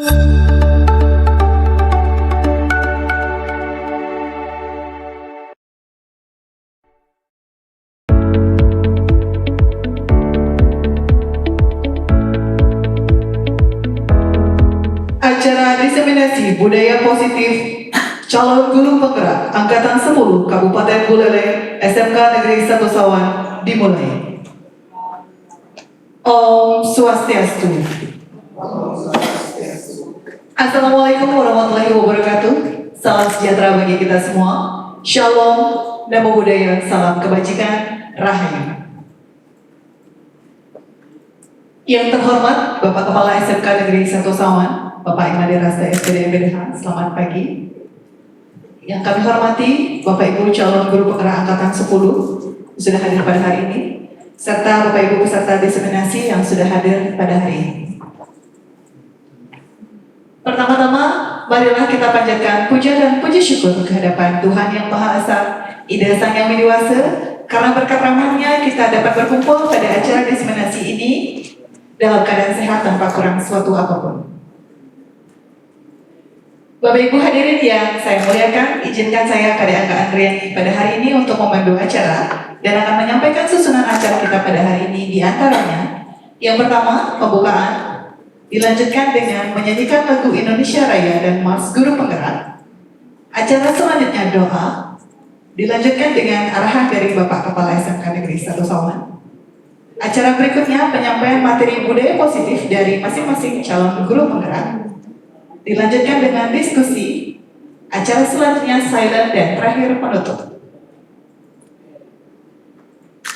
Acara diseminasi budaya positif calon guru penggerak Angkatan 10 Kabupaten Buleleng SMK Negeri 1 Sawan dimulai. Om Swastiastu. Assalamualaikum warahmatullahi wabarakatuh. Salam sejahtera bagi kita semua. Shalom, namo buddhaya, salam kebajikan, rahayu. Yang terhormat Bapak Kepala SMK Negeri 1 Sawan, Bapak Imade Rasta SPD MBDH, selamat pagi. Yang kami hormati Bapak Ibu calon guru penggerak Angkatan 10 sudah hadir pada hari ini, serta Bapak Ibu peserta diseminasi yang sudah hadir pada hari ini. Pertama-tama, marilah kita panjatkan puja dan puji syukur kehadapan Tuhan Yang Maha Esa, Ida Sang Yang Widiwasa, karena berkat rahmat-Nya kita dapat berkumpul pada acara diseminasi ini dalam keadaan sehat tanpa kurang suatu apapun. Bapak Ibu hadirin yang saya muliakan, izinkan saya Kade Angga Andriani pada hari ini untuk memandu acara dan akan menyampaikan susunan acara kita pada hari ini, di antaranya yang pertama, pembukaan, dilanjutkan dengan menyanyikan lagu Indonesia Raya dan Mars Guru Penggerak. Acara selanjutnya doa, dilanjutkan dengan arahan dari Bapak Kepala SMK Negeri 1 Sawan. Acara berikutnya penyampaian materi budaya positif dari masing-masing calon guru penggerak. Dilanjutkan dengan diskusi. Acara selanjutnya silent dan terakhir penutup.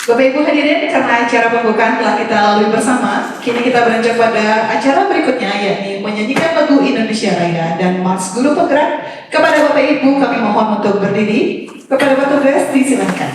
Bapak Ibu hadirin, karena acara pembukaan telah kita lalui bersama, kini kita beranjak pada acara berikutnya, yakni menyanyikan lagu Indonesia Raya dan Mars Guru Penggerak. Kepada Bapak Ibu kami mohon untuk berdiri. Kepada Pak Tugas disilakan.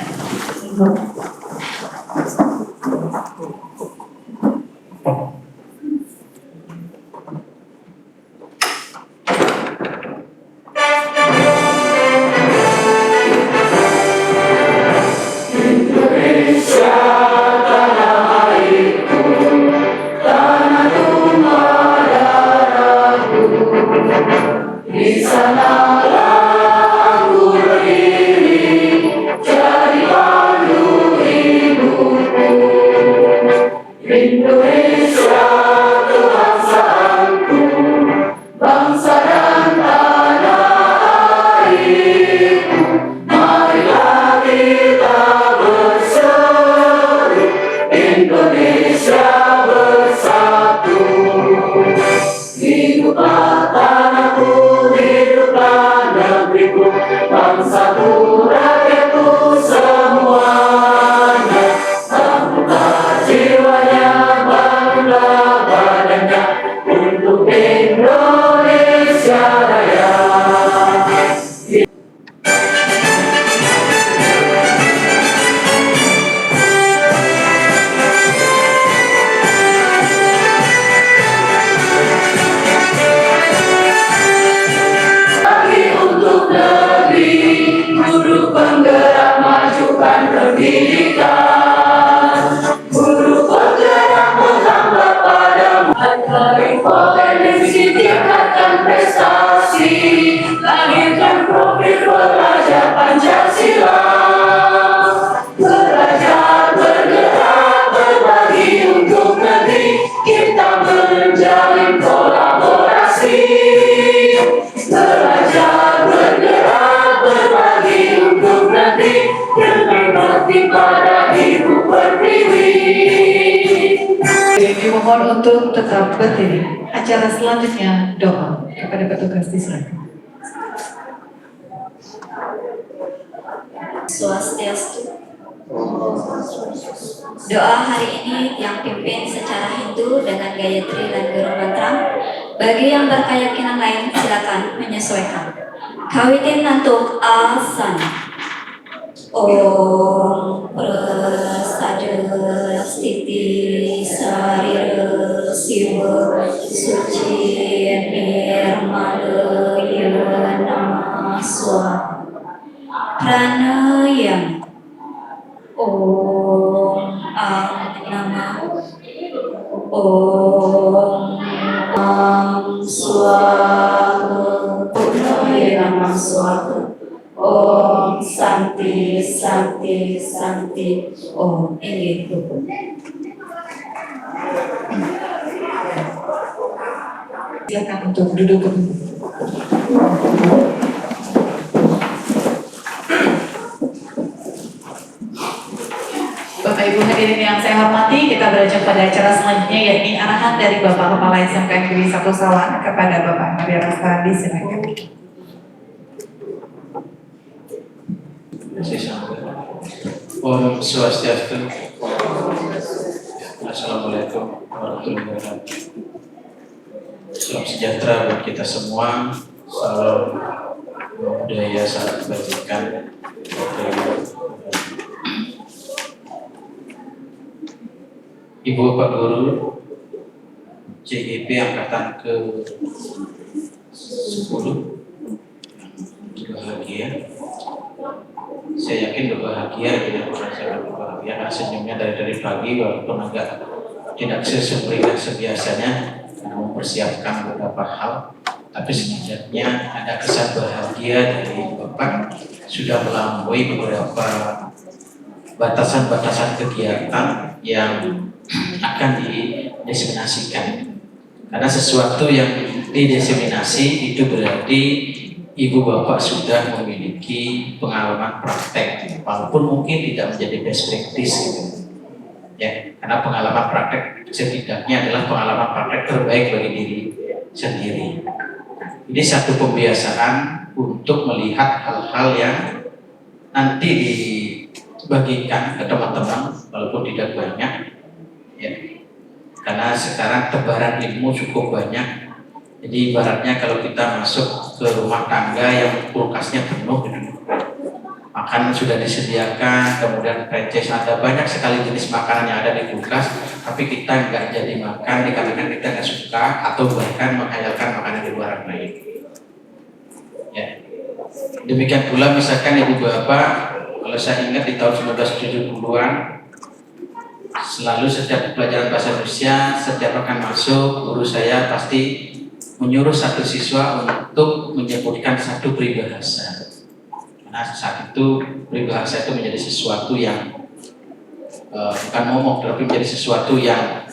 Dimohon untuk tetap berdiri. Acara selanjutnya doa. Kepada petugas disilakan. Swastiastu. Doa hari ini yang pimpin secara Hindu dengan Gayatri dan Guru Mantra. Bagi yang berkeyakinan lain silakan menyesuaikan. Kawitin nantuk asana. Om Prasada Stiti Sarira Siva Suci Nirmala Yana Swa Pranayam. Om Am Namah Om Mang Swaha Purnamaya Namang Swaha Om Santi Santi Santi Om. Inggih Bapak. Silakan untuk duduk. Bapak Ibu hadirin yang saya hormati, kita beranjak pada acara selanjutnya, yakni arahan dari Bapak Kepala SMK Negeri 1 Sawan kepada Bapak Maria Rastadi. Silakan. Om Swastiastu. Assalamualaikum warahmatullahi wabarakatuh. Salam sejahtera buat kita semua. Salam budaya, salam kebajikan. Ibu Bapak Guru CGP angkatan ke-10 bahagia. Saya yakin berbahagia, tidak pernah saya berbahagia karena senyumnya dari pagi walaupun agak tidak sesumber dan sebiasanya karena mempersiapkan beberapa hal, tapi setidaknya ada kesan bahagia dari Bapak sudah melampaui beberapa batasan-batasan kegiatan yang akan didiseminasikan. Karena sesuatu yang didiseminasi itu berarti Ibu Bapak sudah memiliki pengalaman praktek, walaupun mungkin tidak menjadi best practice gitu. Ya, karena pengalaman praktek setidaknya adalah pengalaman praktek terbaik bagi diri sendiri. Ini satu pembiasaan untuk melihat hal-hal yang nanti dibagikan ke teman-teman, walaupun tidak banyak. Ya, karena sekarang tebaran ilmu cukup banyak. Jadi ibaratnya kalau kita masuk ke rumah tangga yang kulkasnya penuh gitu, makanan sudah disediakan, kemudian franchise ada banyak sekali jenis makanan yang ada di kulkas, tapi kita nggak jadi makan dikarenakan kita nggak suka atau bahkan menghayalkan makanan di luar lain. Ya. Demikian pula misalkan Ibu Bapak, kalau saya ingat di tahun 1970-an, selalu setiap pelajaran bahasa Indonesia, setiap akan masuk, guru saya pasti menyuruh satu siswa untuk menyebutkan satu peribahasa. Karena saat itu peribahasa itu menjadi sesuatu yang bukan momok, tapi menjadi sesuatu yang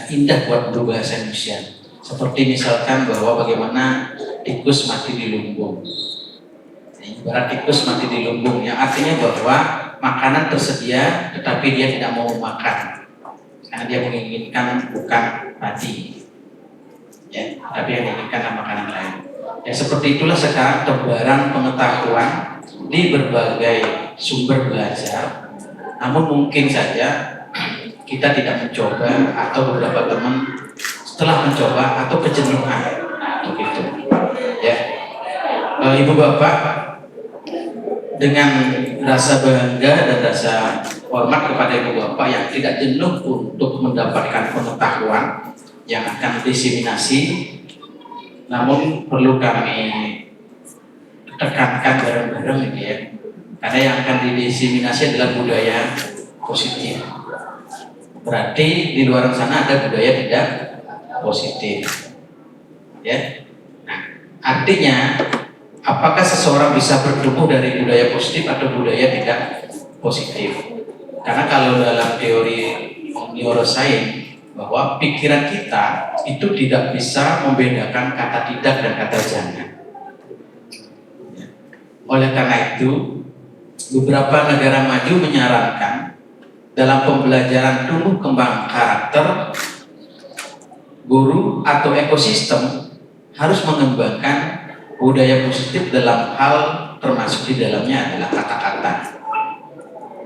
indah buat guru bahasa Indonesia. Seperti misalkan bahwa bagaimana tikus mati di lumbung. Ibarat tikus mati di lumbung, yang artinya bahwa makanan tersedia tetapi dia tidak mau makan karena dia menginginkan bukan mati, ya, tapi yang diinginkan makanan lain. Ya, seperti itulah sekarang tebaran pengetahuan di berbagai sumber belajar, namun mungkin saja kita tidak mencoba atau beberapa teman setelah mencoba atau kejenuhan begitu. Ya, Ibu Bapak, dengan rasa bangga dan rasa hormat kepada Ibu Bapak yang tidak jenuh untuk mendapatkan pengetahuan yang akan diseminasi, namun perlu kami tekankan bareng-bareng ini ya, karena yang akan didiseminasi adalah budaya positif. Berarti di luar sana ada budaya tidak positif, ya. Nah, artinya apakah seseorang bisa bertumbuh dari budaya positif atau budaya tidak positif? Karena kalau dalam teori neuroscience, bahwa pikiran kita itu tidak bisa membedakan kata tidak dan kata jangan. Oleh karena itu, beberapa negara maju menyarankan dalam pembelajaran tumbuh kembang karakter, guru atau ekosistem harus mengembangkan budaya positif dalam hal termasuk di dalamnya adalah kata-kata.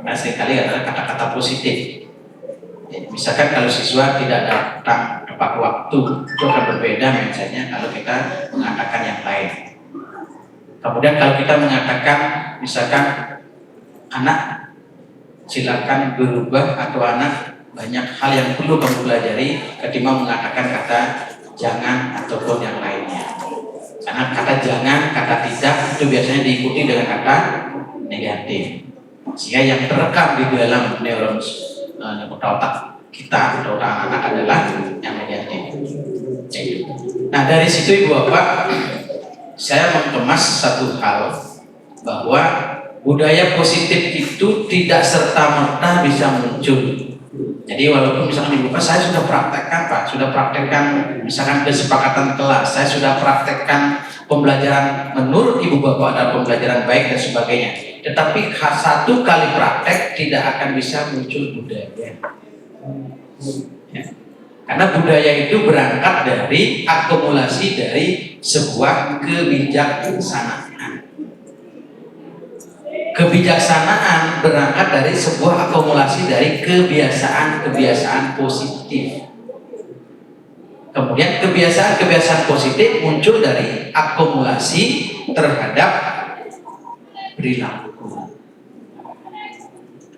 Nah, seringkali adalah kata-kata positif. Ya, misalkan kalau siswa tidak datang tepat waktu, itu akan berbeda misalnya kalau kita mengatakan yang lain. Kemudian kalau kita mengatakan misalkan anak silakan berubah atau anak banyak hal yang perlu kamu pelajari, ketimbang mengatakan kata jangan ataupun yang lainnya. Karena kata jangan, kata tidak itu biasanya diikuti dengan kata negatif. Sehingga yang terekam di dalam neuron otak kita atau otak anak adalah yang negatif. Nah dari situ Ibu Bapak, saya mengemas satu hal bahwa budaya positif itu tidak serta-merta bisa muncul. Jadi walaupun misalkan Ibu Bapak saya sudah praktekkan Pak, sudah praktekkan misalkan kesepakatan kelas, saya sudah praktekkan pembelajaran menurut Ibu Bapak ada pembelajaran baik dan sebagainya. Tetapi satu kali praktek tidak akan bisa muncul budaya. Ya. Karena budaya itu berangkat dari akumulasi dari sebuah kebijaksanaan. Kebijaksanaan berangkat dari sebuah akumulasi dari kebiasaan-kebiasaan positif. Kemudian kebiasaan-kebiasaan positif muncul dari akumulasi terhadap perilaku.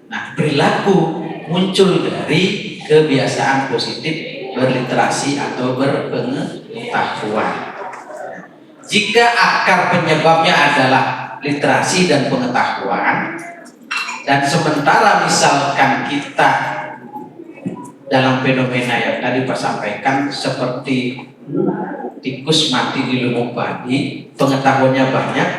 Nah, perilaku muncul dari kebiasaan positif berliterasi atau berpengetahuan. Jika akar penyebabnya adalah literasi dan pengetahuan, dan sementara misalkan kita dalam fenomena yang tadi Pak sampaikan seperti tikus mati di lumung padi, pengetahuannya banyak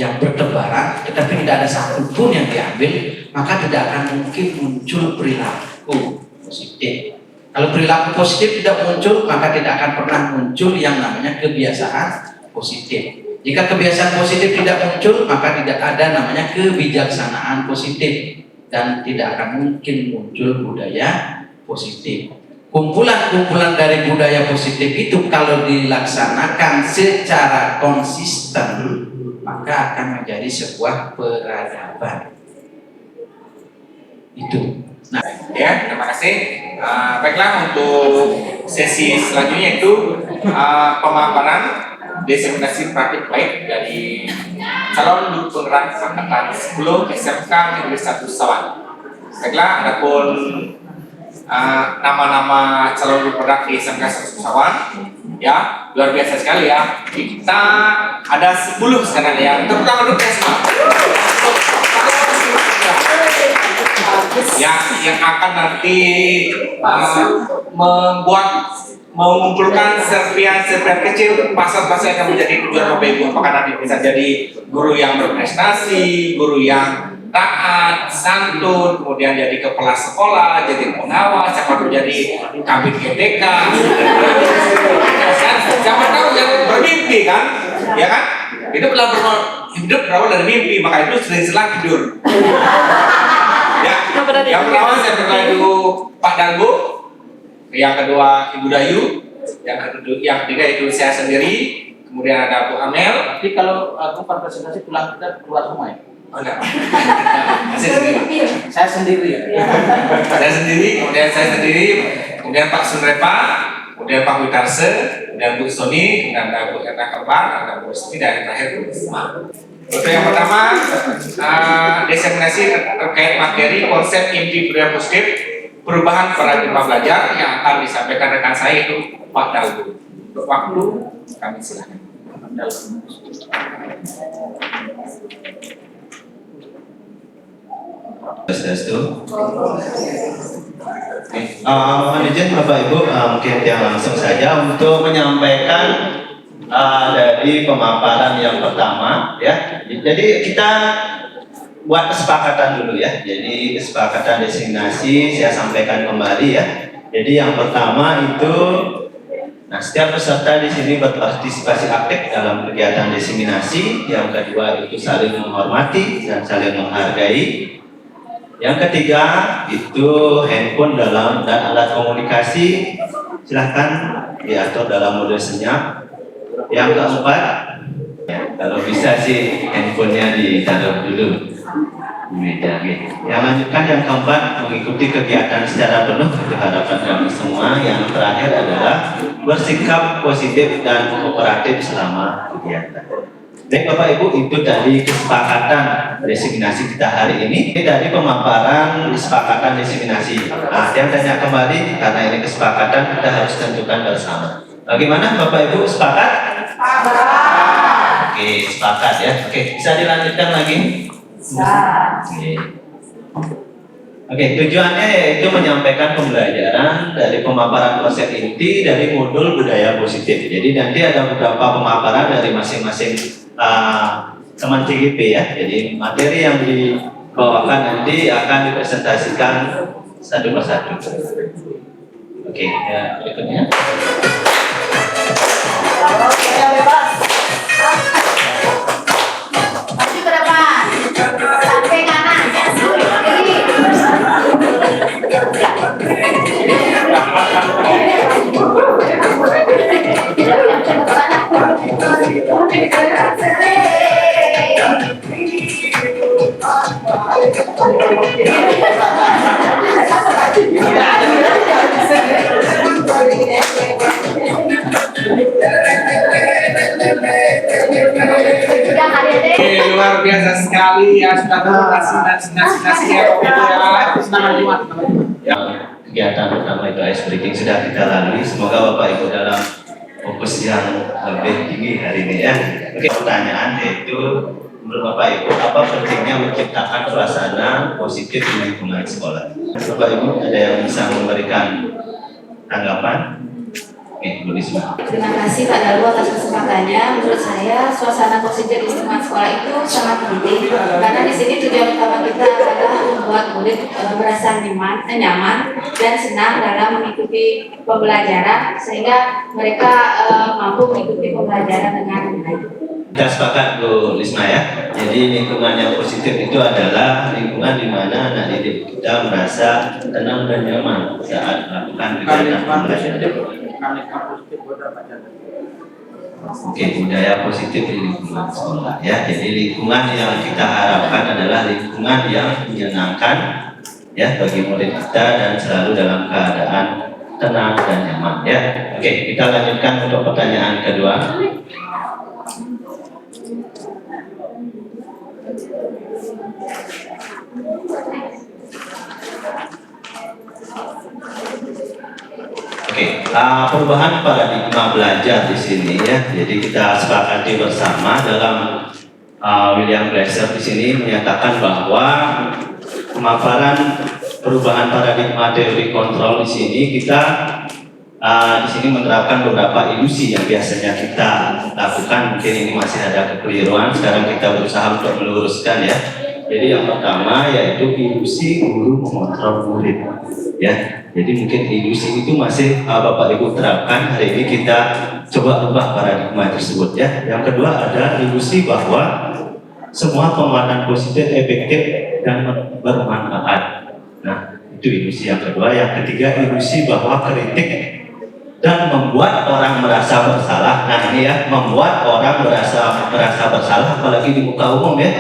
yang bertebaran tetapi tidak ada satupun yang diambil, maka tidak akan mungkin muncul perilaku positif. Kalau perilaku positif tidak muncul, maka tidak akan pernah muncul yang namanya kebiasaan positif. Jika kebiasaan positif tidak muncul, maka tidak ada namanya kebijaksanaan positif dan tidak akan mungkin muncul budaya positif. Kumpulan-kumpulan dari budaya positif itu kalau dilaksanakan secara konsisten, maka akan menjadi sebuah peradaban. Itu. Nah, ya, terima kasih. Baiklah, untuk sesi selanjutnya itu pemaparan diseminasi praktik baik dari calon penggerak angkatan 10 SMK Negeri 1 Sawan. Baiklah, adapun nama-nama calon penggerak di SMK 1 Sawan, ya luar biasa sekali ya. Kita ada 10 sekarang ya. Tepuk tangan dulu ya semua. Yang akan nanti mengumpulkan serpian kecil pasal-pasal yang menjadi tujuan Bapak Ibu. Apakah nanti bisa jadi guru yang berprestasi, guru yang taat, santun, kemudian jadi kepala sekolah, jadi pengawas, siapa tuh jadi kabin GTK. Siapa tahu yang bermimpi kan, ya kan? Hidup berawal dari mimpi, maka itu sering-sering tidur. Ya, yang pertama saya perkenalkan dulu Pak Dago, yang kedua Ibu Dayu, yang ketiga itu saya sendiri, kemudian ada Bu Amel. Tapi kalau aku presentasi pulang kita keluar semua ya? Oh enggak. Saya sendiri ya. Saya sendiri, kemudian saya sendiri, kemudian Pak Sunrepa, kemudian Pak Witarse, kemudian Bu Soni, kemudian ada Bu Erna Kembar, ada Bu Siti, dan terakhir Bu Isma. Untuk yang pertama, diseminasi terkait materi konsep inti budaya positif perubahan paradigma belajar yang akan disampaikan rekan saya itu Pak Dago. Untuk waktu kami silakan. Mohon izin Bapak Ibu, mungkin yang langsung saja untuk menyampaikan dari pemaparan yang pertama ya. Jadi kita buat kesepakatan dulu ya. Jadi kesepakatan designasi saya sampaikan kembali ya. Jadi yang pertama itu, nah setiap peserta di sini berpartisipasi aktif dalam kegiatan diseminasi. Yang kedua itu saling menghormati dan saling menghargai. Yang ketiga itu handphone dan alat komunikasi silahkan diatur dalam mode senyap. Yang keempat, ya, kalau bisa sih handphonenya ditaruh dulu di meja gitu. Yang lanjutkan yang keempat, mengikuti kegiatan secara penuh, itu harapan kami semua. Yang terakhir adalah bersikap positif dan kooperatif selama kegiatan. Baik Bapak Ibu, itu dari kesepakatan desiminasi kita hari ini. Ini dari pemaparan kesepakatan desiminasi. Nah, yang tanya kembali, karena ini kesepakatan kita harus tentukan bersama. Bagaimana Bapak Ibu, sepakat? Oke, sepakat ya. Oke, bisa dilanjutkan lagi? Oke. Oke, tujuannya yaitu menyampaikan pembelajaran dari pemaparan konsep inti dari modul budaya positif. Jadi nanti ada beberapa pemaparan dari masing-masing teman CGP ya. Jadi materi yang dibawakan nanti akan dipresentasikan satu persatu. Oke, ya berikutnya. Oke, bebas. Maju ke depan. Sampai kanan. Kiri. Oke, luar biasa sekali ya, sudah terima kasih Ya, kegiatan pertama itu ice breaking sudah kita lalui. Semoga Bapak Ibu dalam fokus yang lebih tinggi hari ini ya. Oke, pertanyaan yaitu menurut Bapak Ibu apa pentingnya menciptakan suasana positif di lingkungan sekolah? Bapak Ibu ada yang bisa memberikan tanggapan? Oke, Bu Risma. Terima kasih Pak Dalu atas kesempatannya. Menurut saya suasana positif di lingkungan sekolah itu sangat penting karena di sini tujuan utama kita adalah membuat murid merasa nyaman dan senang dalam mengikuti pembelajaran sehingga mereka mampu mengikuti pembelajaran dengan baik. Kita sepakat Bu Risma ya. Jadi lingkungan yang positif itu adalah lingkungan di mana anak didik kita merasa tenang dan nyaman saat melakukan kegiatan pembelajaran. Oke, budaya positif di lingkungan sekolah ya. Jadi lingkungan yang kita harapkan adalah lingkungan yang menyenangkan ya bagi murid kita dan selalu dalam keadaan tenang dan nyaman ya. Oke, kita lanjutkan untuk pertanyaan kedua. Oke, perubahan paradigma belajar di sini ya. Jadi kita sepakati bersama dalam William Glasser di sini menyatakan bahwa pemaparan perubahan paradigma teori kontrol di sini kita di sini menerapkan beberapa ilusi yang biasanya kita lakukan. Mungkin ini masih ada kekeliruan. Sekarang kita berusaha untuk meluruskan ya. Jadi yang pertama yaitu ilusi guru mengontrol murid ya. Jadi mungkin ilusi itu masih Bapak Ibu terapkan. Hari ini kita coba ubah paradigma tersebut ya. Yang kedua ada ilusi bahwa semua penguatan positif efektif dan bermanfaat. Nah, itu ilusi yang kedua. Yang ketiga ilusi bahwa kritik dan membuat orang merasa bersalah. Nah ini ya, membuat orang merasa bersalah apalagi di muka umum ya.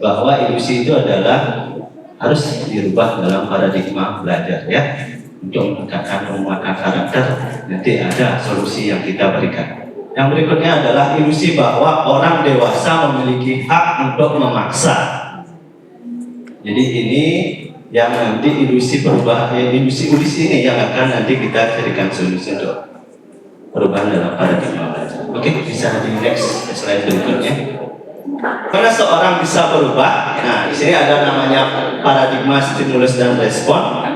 Bahwa ilusi itu adalah harus dirubah dalam paradigma belajar ya. Untuk meningkatkan penguatan karakter nanti ada solusi yang kita berikan. Yang berikutnya adalah ilusi bahwa orang dewasa memiliki hak untuk memaksa. Jadi ini yang nanti ilusi ini yang akan nanti kita jadikan solusi untuk perubahan dalam paradigma belajar. Oke, bisa di next slide berikutnya. Karena seorang bisa berubah. Nah, di sini ada namanya paradigma stimulus dan respon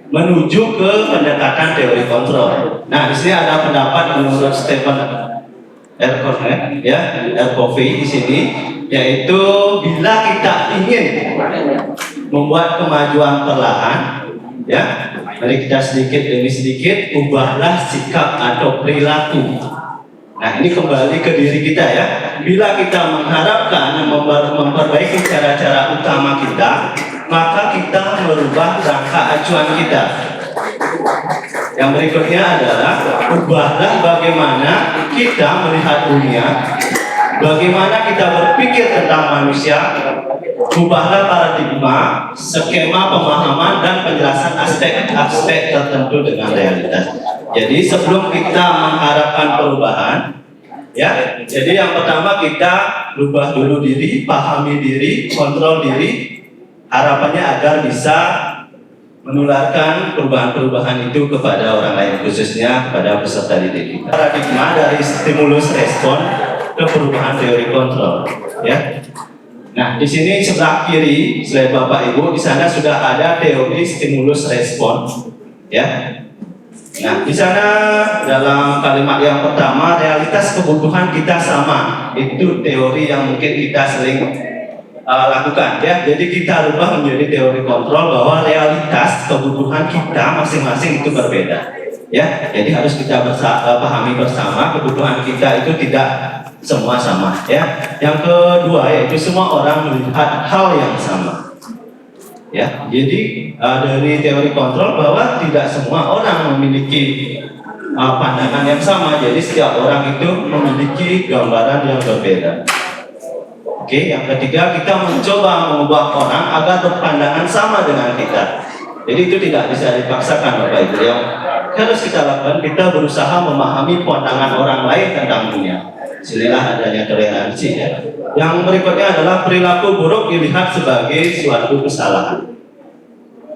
menuju ke pendekatan teori kontrol. Nah, di sini ada pendapat menurut Stephen R. Covey ya, R. Covey di sini, yaitu bila kita ingin membuat kemajuan perlahan, ya, mari kita sedikit demi sedikit ubahlah sikap atau perilaku. Nah, ini kembali ke diri kita ya. Bila kita mengharapkan memperbaiki cara-cara utama kita, maka kita merubah rangka acuan kita. Yang berikutnya adalah ubahlah bagaimana kita melihat dunia, bagaimana kita berpikir tentang manusia, ubahlah paradigma, skema pemahaman dan penjelasan aspek-aspek tertentu dengan realitas. Jadi sebelum kita mengharapkan perubahan, ya, jadi yang pertama kita rubah dulu diri, pahami diri, kontrol diri. Harapannya agar bisa menularkan perubahan-perubahan itu kepada orang lain, khususnya kepada peserta didik kita. Paradigma dari stimulus respon ke perubahan teori kontrol, ya. Nah, di sini sebelah kiri, selain Bapak Ibu, di sana sudah ada teori stimulus respon, ya. Nah, di sana dalam kalimat yang pertama, realitas kebutuhan kita sama. Itu teori yang mungkin kita sering lakukan, ya. Jadi kita rubah menjadi teori kontrol bahwa realitas kebutuhan kita masing-masing itu berbeda, ya. Jadi harus kita pahami bersama kebutuhan kita itu tidak semua sama, ya. Yang kedua yaitu semua orang melihat hal yang sama, ya. Jadi dari teori kontrol bahwa tidak semua orang memiliki pandangan yang sama. Jadi setiap orang itu memiliki gambaran yang berbeda. Oke, yang ketiga kita mencoba mengubah orang agar berpandangan sama dengan kita. Jadi itu tidak bisa dipaksakan, Bapak Ibu. Yang harus kita lakukan, kita berusaha memahami pandangan orang lain tentang dunia. Sinilah adanya toleransi, ya. Yang berikutnya adalah perilaku buruk dilihat sebagai suatu kesalahan.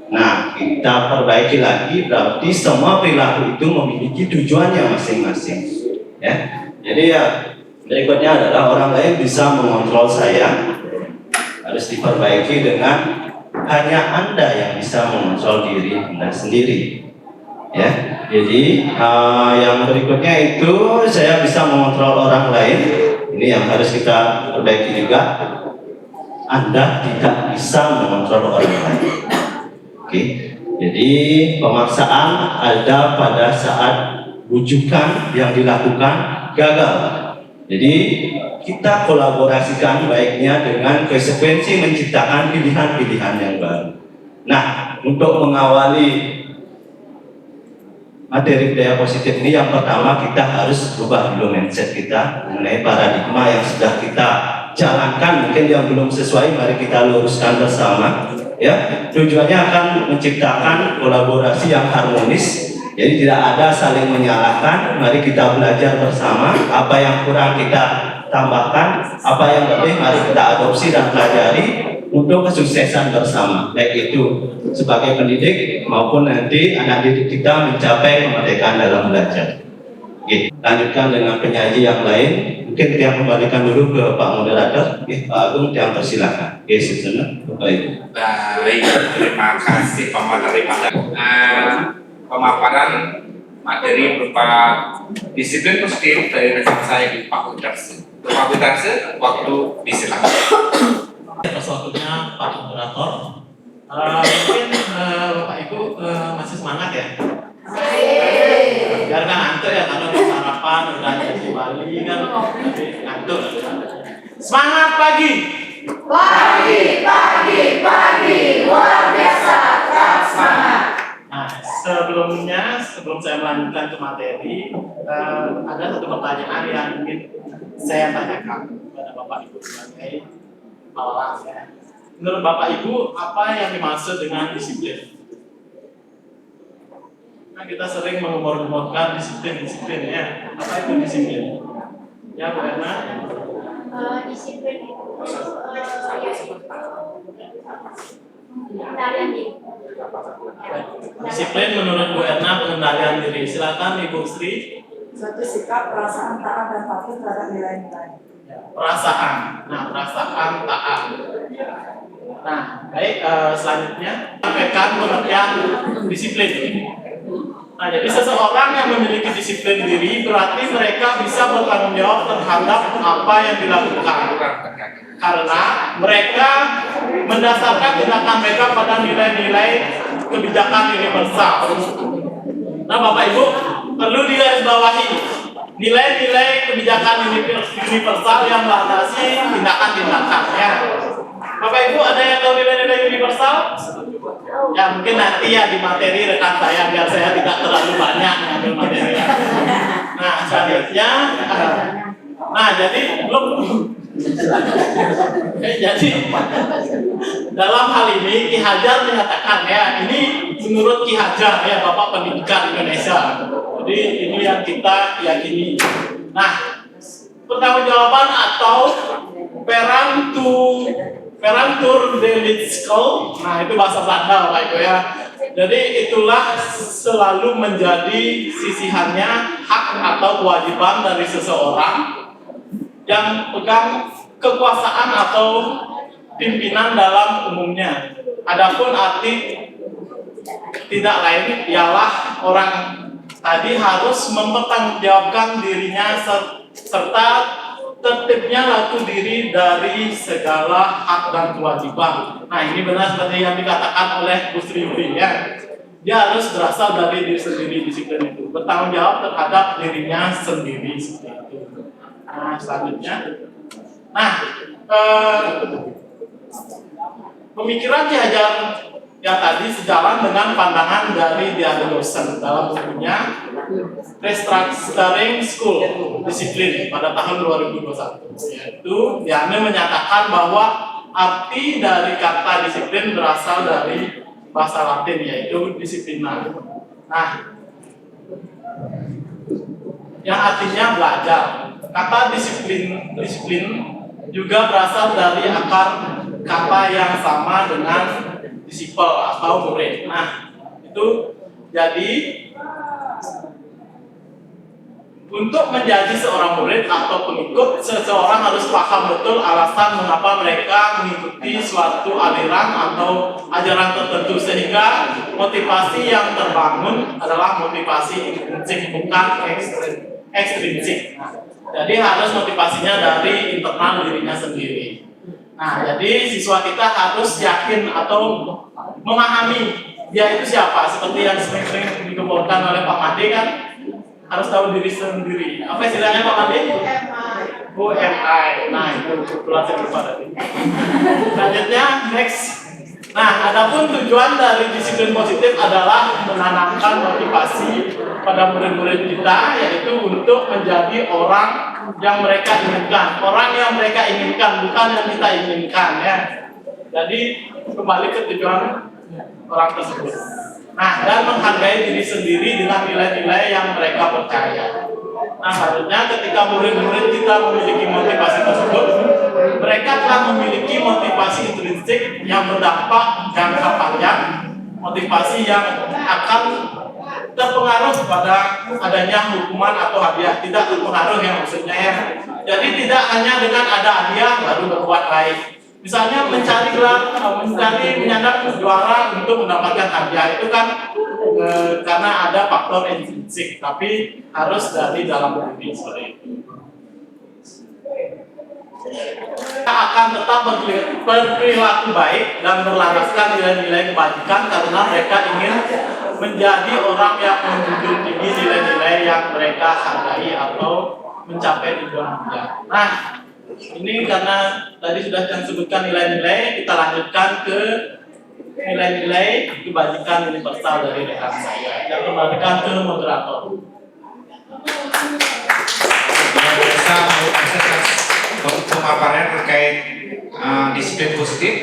Nah, kita perbaiki lagi, berarti semua perilaku itu memiliki tujuannya masing-masing, ya. Jadi ya, berikutnya adalah orang lain bisa mengontrol saya, harus diperbaiki dengan hanya Anda yang bisa mengontrol diri Anda sendiri, ya. Jadi yang berikutnya itu saya bisa mengontrol orang lain. Ini yang harus kita perbaiki juga. Anda tidak bisa mengontrol orang lain. Oke. Jadi pemaksaan ada pada saat bujukan yang dilakukan gagal. Jadi kita kolaborasikan baiknya dengan konsekuensi menciptakan pilihan-pilihan yang baru. Nah, untuk mengawali materi budaya positif ini, yang pertama kita harus berubah dulu mindset kita mengenai paradigma yang sudah kita jalankan. Mungkin yang belum sesuai, mari kita luruskan bersama, ya. Tujuannya akan menciptakan kolaborasi yang harmonis. Jadi tidak ada saling menyalahkan. Mari kita belajar bersama. Apa yang kurang kita tambahkan, apa yang lebih mari kita adopsi dan pelajari untuk kesuksesan bersama. Baik itu sebagai pendidik maupun nanti anak didik kita mencapai kemerdekaan dalam belajar. Oke, lanjutkan dengan penyaji yang lain. Mungkin kita kembalikan dulu ke Pak Moderator. Oke, Pak Agung, yang persilakan. Oke, sebenarnya Bapak Ibu. Baik, terima kasih pemateri pada pemaparan materi berupa disiplin positif dari rekan saya di Fakultas. Fakultas, waktu disilakan. Atas waktunya Pak Moderator. Mungkin Bapak Ibu masih semangat ya? Biar kan ngantuk ya, karena udah sarapan, udah di Bali kan, jadi ngantuk. Semangat pagi! Pagi, luar biasa, tetap semangat. Nah, sebelum saya melanjutkan ke materi, ada satu pertanyaan yang ingin saya tanyakan kepada Bapak Ibu sebagai mawalah ya. Menurut Bapak Ibu, apa yang dimaksud dengan disiplin? Nah, kita sering mengumur-umurkan disiplin ya. Apa itu disiplin? Ya, Bu Erna? Disiplin itu pengendalian diri. Disiplin menurut Bu Erna pengendalian diri. Silakan Ibu Sri. Suatu sikap, perasaan, taat, dan patuh terhadap nilai-nilai. Perasaan. Nah, perasaan taat. Nah, baik, selanjutnya sampaikan pengertian disiplin. Nah, jadi seseorang yang memiliki disiplin diri berarti mereka bisa bertanggung jawab terhadap apa yang dilakukan. Karena mereka mendasarkan tindakan mereka pada nilai-nilai kebijakan universal. Nah, Bapak Ibu perlu digarisbawahi nilai-nilai kebijakan universal yang melandasi tindakan-tindakan ya. Bapak Ibu ada yang tahu nilai-nilai universal? Ya mungkin nanti ya di materi rekan saya biar saya tidak terlalu banyak ngambil materi. Nah selanjutnya, jadi belum. Jadi dalam hal ini Ki Hajar menyatakan ya, ini menurut Ki Hajar ya, Bapak Pendidikan Indonesia. Jadi ini yang kita yakini. Nah, pertanggungjawaban atau perantur delitsko, nah itu bahasa Belanda Bapak Ibu ya. Jadi itulah selalu menjadi sisihannya hak atau kewajiban dari seseorang yang pegang kekuasaan atau pimpinan dalam umumnya. Adapun arti tidak lain ialah orang tadi harus mempertanggungjawabkan dirinya serta tertibnya laku diri dari segala hak dan kewajiban. Nah, ini benar seperti yang dikatakan oleh Bu Sri Yuli ya. Dia harus berasal dari diri sendiri, disiplin itu bertanggung jawab terhadap dirinya sendiri seperti itu. Nah, selanjutnya, pemikiran Ki Hajar yang tadi sejalan dengan pandangan dari Diana Lawson dalam bukunya Restructuring School Discipline pada tahun 2021, yaitu Diana menyatakan bahwa arti dari kata disiplin berasal dari bahasa Latin yaitu disciplina. Nah, yang artinya belajar. Kata disiplin juga berasal dari akar kata yang sama dengan disciple atau murid. Nah, itu jadi untuk menjadi seorang murid atau pengikut, seseorang harus paham betul alasan mengapa mereka mengikuti suatu aliran atau ajaran tertentu, sehingga motivasi yang terbangun adalah motivasi intrinsik, bukan ekstrinsik. Jadi harus motivasinya dari internal dirinya sendiri. Nah, jadi siswa kita harus yakin atau memahami dia itu siapa, seperti yang sering dikembangkan oleh Pak Made kan, harus tahu diri sendiri. Apa istilahnya Pak Made? Who am I? Nah, itu kebetulan saya lupa tadi. Selanjutnya, next. Nah, adapun tujuan dari disiplin positif adalah menanamkan motivasi pada murid-murid kita, yaitu untuk menjadi orang yang mereka inginkan. Orang yang mereka inginkan, bukan yang kita inginkan ya. Jadi kembali ke tujuan orang tersebut. Nah, dan menghargai diri sendiri dengan nilai-nilai yang mereka percaya. Nah, selanjutnya ketika murid-murid kita memiliki motivasi tersebut, mereka telah memiliki motivasi intrinsik yang berdampak jangka panjang, motivasi yang akan terpengaruh pada adanya hukuman atau hadiah, tidak terpengaruh yang maksudnya ya. Jadi tidak hanya dengan ada hadiah baru berbuat baik. Misalnya mencari gelar, menyandang juara untuk mendapatkan hadiah itu kan karena ada faktor intrinsik, tapi harus dari dalam diri seperti itu. Kita akan tetap berperilaku baik dan berlandaskan nilai-nilai kebajikan karena mereka ingin menjadi orang yang menjunjung tinggi nilai-nilai yang mereka hargai atau mencapai tujuan dia. Nah, ini karena tadi sudah disebutkan nilai-nilai, kita lanjutkan ke nilai-nilai kebajikan universal dari rekan saya. Dan kembalikan ke moderator. Biasa pemaparan terkait disiplin positif.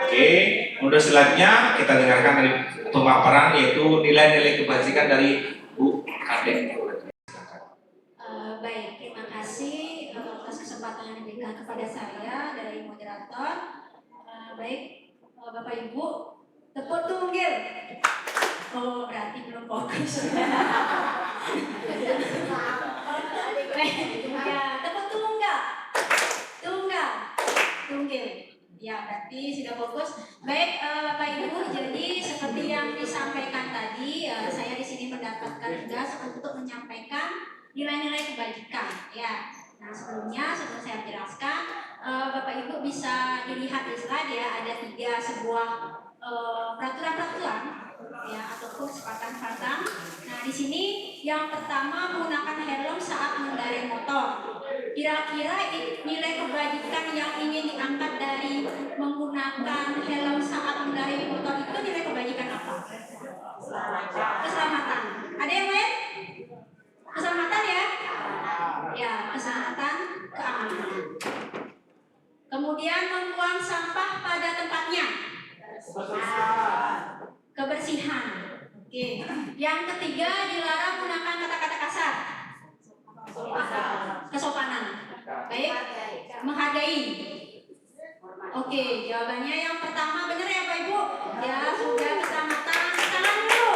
Oke, kemudian selanjutnya kita dengarkan dari pemaparan yaitu nilai-nilai kebajikan dari Bu Kadek. Baik, terima kasih atas kesempatan yang diberikan kepada saya dari moderator. Baik, Bapak Ibu, tepuk tunggil. Oh, berarti belum fokus. Ya, tepuk tunggil. Ya, berarti sudah fokus. Baik, Bapak Ibu, jadi seperti yang disampaikan tadi, saya di sini mendapatkan tugas untuk menyampaikan nilai-nilai kebajikan. Ya, nah sebelum saya jelaskan, Bapak Ibu bisa dilihat di slide ya, ada 3 sebuah peraturan ya ataupun sepasang. Nah di sini yang pertama menggunakan helm saat mengendarai motor. Kira-kira nilai kebajikan yang ingin diangkat dari menggunakan helm saat mengendarai motor itu nilai kebajikan apa? Keselamatan. Ada yang lain? Keselamatan ya? Ya, keselamatan, keamanan. Kemudian membuang sampah pada tempatnya. Kebersihan. Oke. Yang ketiga dilarang menggunakan kata-kata kasar. Kesopanan. Baik. Menghargai. Oke, jawabannya yang pertama benar ya Pak Ibu? Ya, sudah keselamatan. Tangan dulu.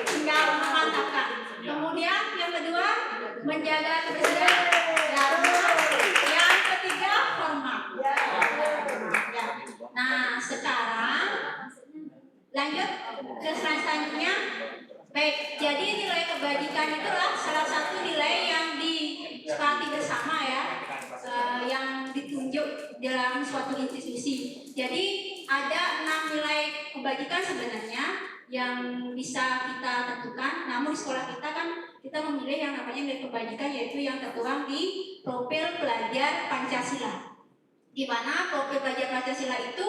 Tinggal memantapkan. Kemudian yang kedua menjaga kebersihan. Yang ketiga hormat. Ya. Nah, sekarang lanjut ke slide selanjutnya. Baik, jadi nilai kebajikan itulah salah satu nilai yang disepakati bersama ya, yang ditunjuk dalam suatu institusi. Jadi ada 6 nilai kebajikan sebenarnya yang bisa kita tentukan. Namun di sekolah kita kan kita memilih yang namanya nilai kebajikan, yaitu yang tertuang di profil pelajar Pancasila. Di mana profil pelajar Pancasila itu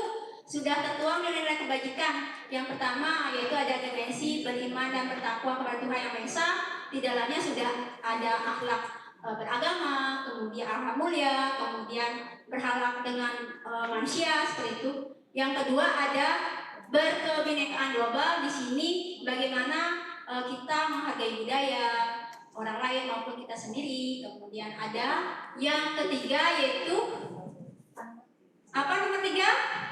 sudah tertuang nilai-nilai kebajikan. Yang pertama yaitu ada dimensi beriman dan bertakwa kepada Tuhan Yang Maha Esa. Di dalamnya sudah ada akhlak beragama, kemudian akhlak mulia, kemudian berhalak dengan manusia seperti itu. Yang kedua ada berkebinekaan global. Di sini bagaimana kita menghargai budaya orang lain maupun kita sendiri. Kemudian ada yang ketiga yaitu apa nomor 3?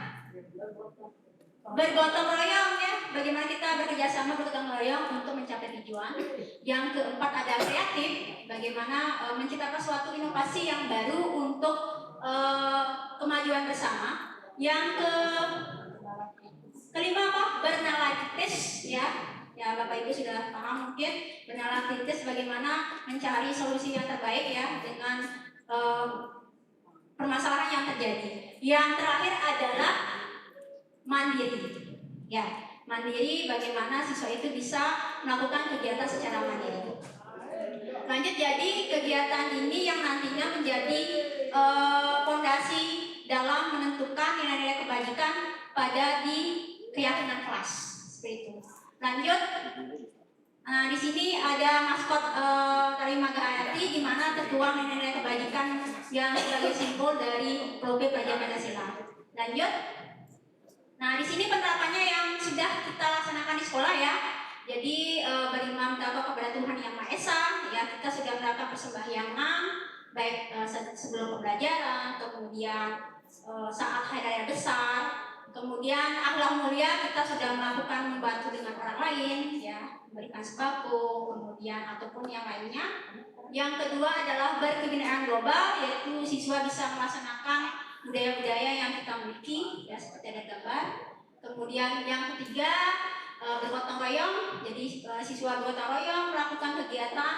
Bergotong royong ya, bagaimana kita bekerja sama bergotong royong untuk mencapai tujuan. Yang keempat ada kreatif, bagaimana menciptakan suatu inovasi yang baru untuk kemajuan bersama. Yang kelima apa? Bernalar kritis ya. Ya Bapak Ibu sudah paham mungkin bernalar kritis bagaimana mencari solusi yang terbaik ya dengan permasalahan yang terjadi. Yang terakhir adalah mandiri. Ya, mandiri bagaimana siswa itu bisa melakukan kegiatan secara mandiri. Lanjut, jadi kegiatan ini yang nantinya menjadi fondasi dalam menentukan nilai-nilai kebajikan pada di keyakinan kelas seperti itu. Lanjut, di sini ada maskot Tarimaga Hayati di mana tertuang nilai-nilai kebajikan yang sebagai simbol dari profil pelajar Pancasila. Lanjut. Nah, di sini penerapannya yang sudah kita laksanakan di sekolah ya. Jadi beriman takwa kepada Tuhan Yang Maha Esa, ya kita sudah melakukan persembahyangan baik sebelum pembelajaran, kemudian saat hari raya besar, kemudian akhlak mulia kita sudah melakukan membantu dengan orang lain, ya memberikan sembako, kemudian ataupun yang lainnya. Yang kedua adalah berkebinekaan global, yaitu siswa bisa melaksanakan budaya-budaya yang kita miliki, ya seperti ada gambar. Kemudian yang ketiga bergotong royong, jadi siswa bergotong royong melakukan kegiatan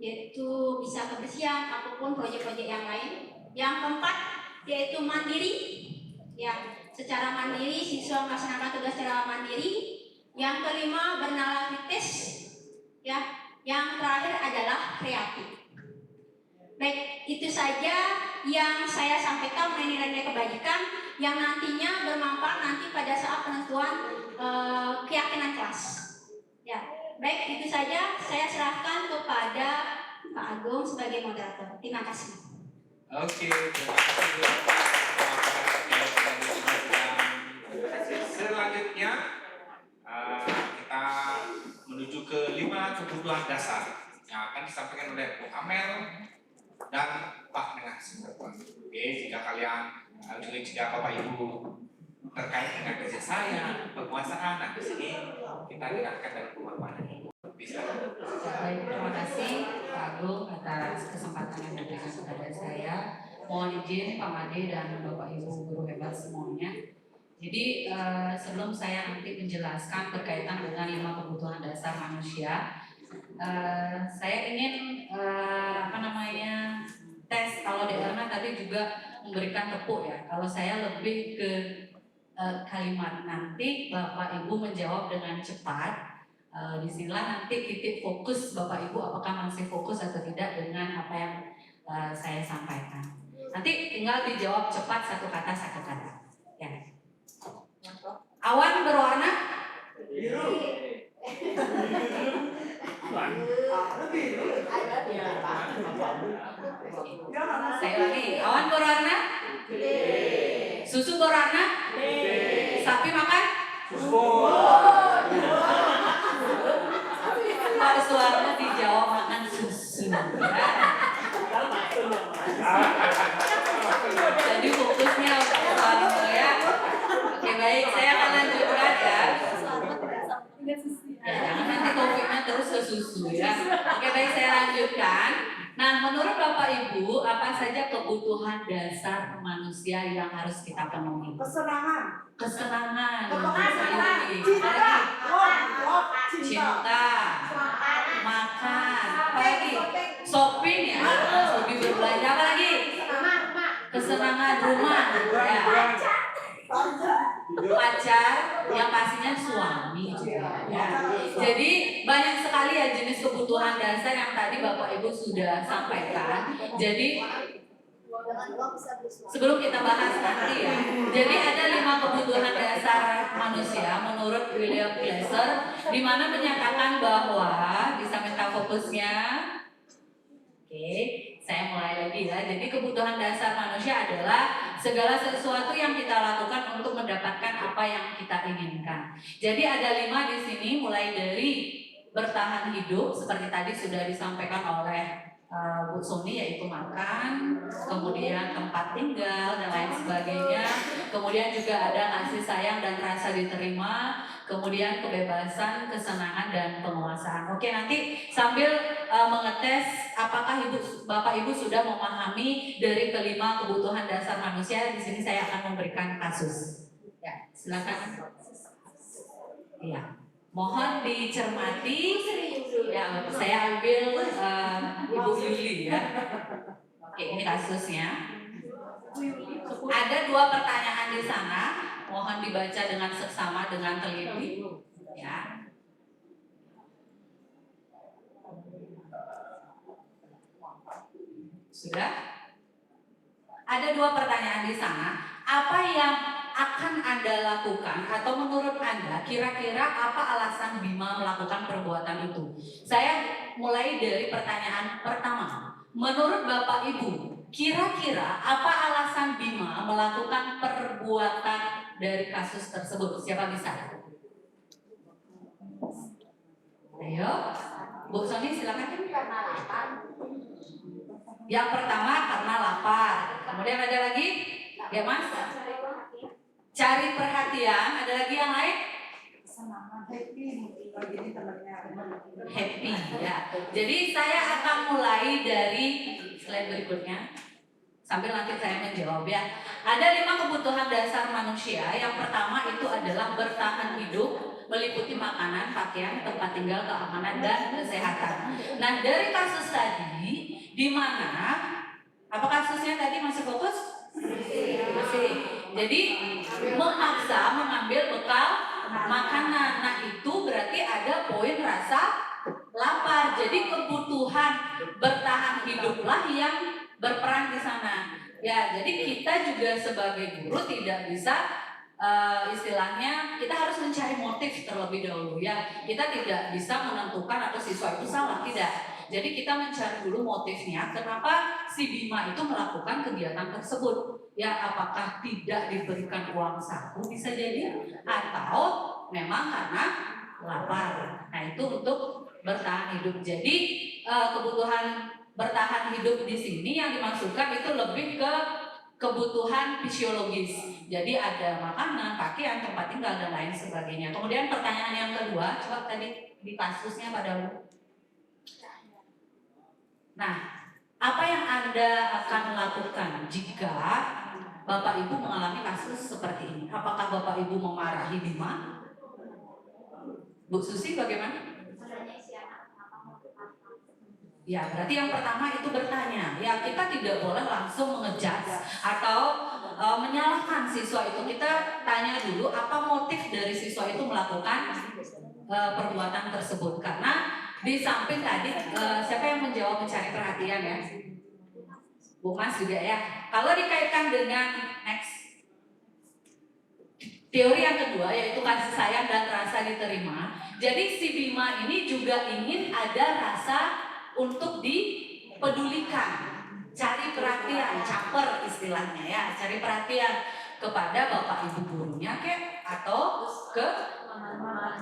yaitu bisa kebersihan ataupun proyek-proyek yang lain. Yang keempat yaitu mandiri, ya secara mandiri siswa melaksanakan tugas secara mandiri. Yang kelima bernalar kritis, ya. Yang terakhir adalah kreatif. Baik, itu saja yang saya sampaikan mengenai nilai kebajikan yang nantinya bermanfaat nanti pada saat penentuan keyakinan kelas. Ya, baik itu saja. Saya serahkan kepada Pak Agung sebagai moderator. Terima kasih. Oke, terima kasih. Selanjutnya kita menuju ke 5 kebutuhan dasar yang akan disampaikan oleh Bu Amel dan Pak Nengah Singapura. Oke, jika kalian jika Bapak Ibu terkait dengan kerja saya, penguasaan, nah di sini kita dengarkan dari Bu Marwani. Bisa. Baik, terima kasih Pak Agung atas kesempatan yang diberikan kepada saya. Mohon izin Pak Made dan Bapak Ibu guru hebat semuanya. Jadi sebelum saya nanti menjelaskan berkaitan dengan 5 kebutuhan dasar manusia, saya ingin tes. Kalau di Erna tadi juga memberikan tepuk ya. Kalau saya lebih ke kalimat, nanti Bapak Ibu menjawab dengan cepat. Disinilah nanti titik fokus Bapak Ibu apakah masih fokus atau tidak dengan apa yang saya sampaikan. Nanti tinggal dijawab cepat satu kata. Ya. Awan berwarna Biru. Saya ulangi, awan berwarna susu berwarna sapi makan harus warna dijawab makan susu. Jadi fokusnya ya. Oke baik, saya akan lanjutkan ya. Jangan nanti topiknya terus ke susu ya. Oke baik, saya lanjutkan. Nah Nah, menurut Bapak Ibu, apa saja kebutuhan dasar manusia yang harus kita penuhi? Kesenangan. Kesenangan, Kesenangan. cinta, Cinta. makan, apa lagi? Shopping ya, hobi berbelanja, apa lagi? Kesenangan rumah, ya. Pacar, yang pastinya suami juga, ya. Jadi banyak sekali ya jenis kebutuhan dasar yang tadi Bapak Ibu sudah sampaikan. Jadi sebelum kita bahas nanti ya, jadi ada 5 kebutuhan dasar manusia menurut William Glasser, di mana menyatakan bahwa bisa minta fokusnya. Oke, saya mulai lagi ya. Jadi kebutuhan dasar manusia adalah segala sesuatu yang kita lakukan untuk mendapatkan apa yang kita inginkan. Jadi ada 5 di sini, mulai dari bertahan hidup seperti tadi sudah disampaikan oleh Bu Suni, yaitu makan, kemudian tempat tinggal dan lain sebagainya. Kemudian juga ada kasih sayang dan rasa diterima, kemudian kebebasan, kesenangan dan penguasaan. Oke, nanti sambil mengetes apakah Bapak Ibu sudah memahami dari kelima kebutuhan dasar manusia. Di sini saya akan memberikan kasus. Ya, silakan. Iya. Mohon dicermati. Ya, saya ambil Ibu Yuli ya. Oke, ini kasusnya. Ada 2 pertanyaan di sana. Mohon dibaca dengan seksama dengan teliti. Ya. Sudah? Ada 2 pertanyaan di sana. Apa yang akan Anda lakukan atau menurut Anda kira-kira apa alasan Bima melakukan perbuatan itu? Saya mulai dari pertanyaan pertama. Menurut Bapak Ibu, kira-kira apa alasan Bima melakukan perbuatan dari kasus tersebut? Siapa bisa? Ayo, Bu Soni silakan. Karena lapar. Yang pertama karena lapar. Kemudian ada lagi? Ya Mas? Cari perhatian. Ada lagi yang lain? Happy ya. Jadi saya akan mulai dari slide berikutnya sambil nanti saya menjawab ya. Ada 5 kebutuhan dasar manusia. Yang pertama itu adalah bertahan hidup, meliputi makanan, pakaian, tempat tinggal, keamanan dan kesehatan. Nah, dari kasus tadi di mana apa kasusnya tadi masih fokus? Masih. Jadi memaksa mengambil bekal makanan. Nah, itu berarti ada poin rasa lapar. Jadi kebutuhan bertahan hiduplah yang berperan di sana. Ya, jadi kita juga sebagai guru tidak bisa istilahnya kita harus mencari motif terlebih dahulu ya. Kita tidak bisa menentukan atau siswa itu salah, tidak. Jadi kita mencari dulu motifnya, kenapa si Bima itu melakukan kegiatan tersebut. Ya, apakah tidak diberikan uang saku bisa jadi, atau memang karena lapar. Nah, itu untuk bertahan hidup. Jadi kebutuhan bertahan hidup di sini yang dimaksudkan itu lebih ke kebutuhan fisiologis. Jadi ada makanan, pakaian, tempat tinggal dan lain sebagainya. Kemudian pertanyaan yang kedua, coba tadi di kasusnya pada. Nah, apa yang Anda akan lakukan jika Bapak Ibu mengalami kasus seperti ini? Apakah Bapak Ibu memarahi Bima? Bu Susi bagaimana? Ya, berarti yang pertama itu bertanya. Ya, kita tidak boleh langsung mengejudge atau menyalahkan siswa itu. Kita tanya dulu apa motif dari siswa itu melakukan perbuatan tersebut. Karena di samping tadi siapa yang menjawab mencari perhatian ya? Bu Mas juga ya. Kalau dikaitkan dengan next teori yang kedua yaitu kasih sayang dan rasa diterima. Jadi si Bima ini juga ingin ada rasa untuk dipedulikan, cari perhatian, caper istilahnya ya, cari perhatian kepada bapak ibu gurunya atau ke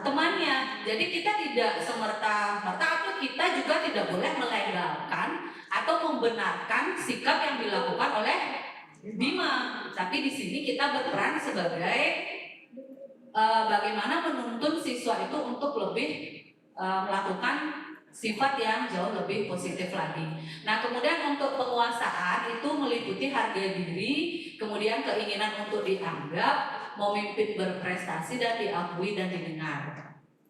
temannya. Jadi kita tidak semerta-merta atau kita juga tidak boleh melegalkan atau membenarkan sikap yang dilakukan oleh Bima. Tapi di sini kita berperan sebagai bagaimana menuntun siswa itu untuk lebih melakukan sifat yang jauh lebih positif lagi. Nah, kemudian untuk penguasaan itu meliputi harga diri, kemudian keinginan untuk dianggap, memimpin berprestasi dan diakui dan didengar.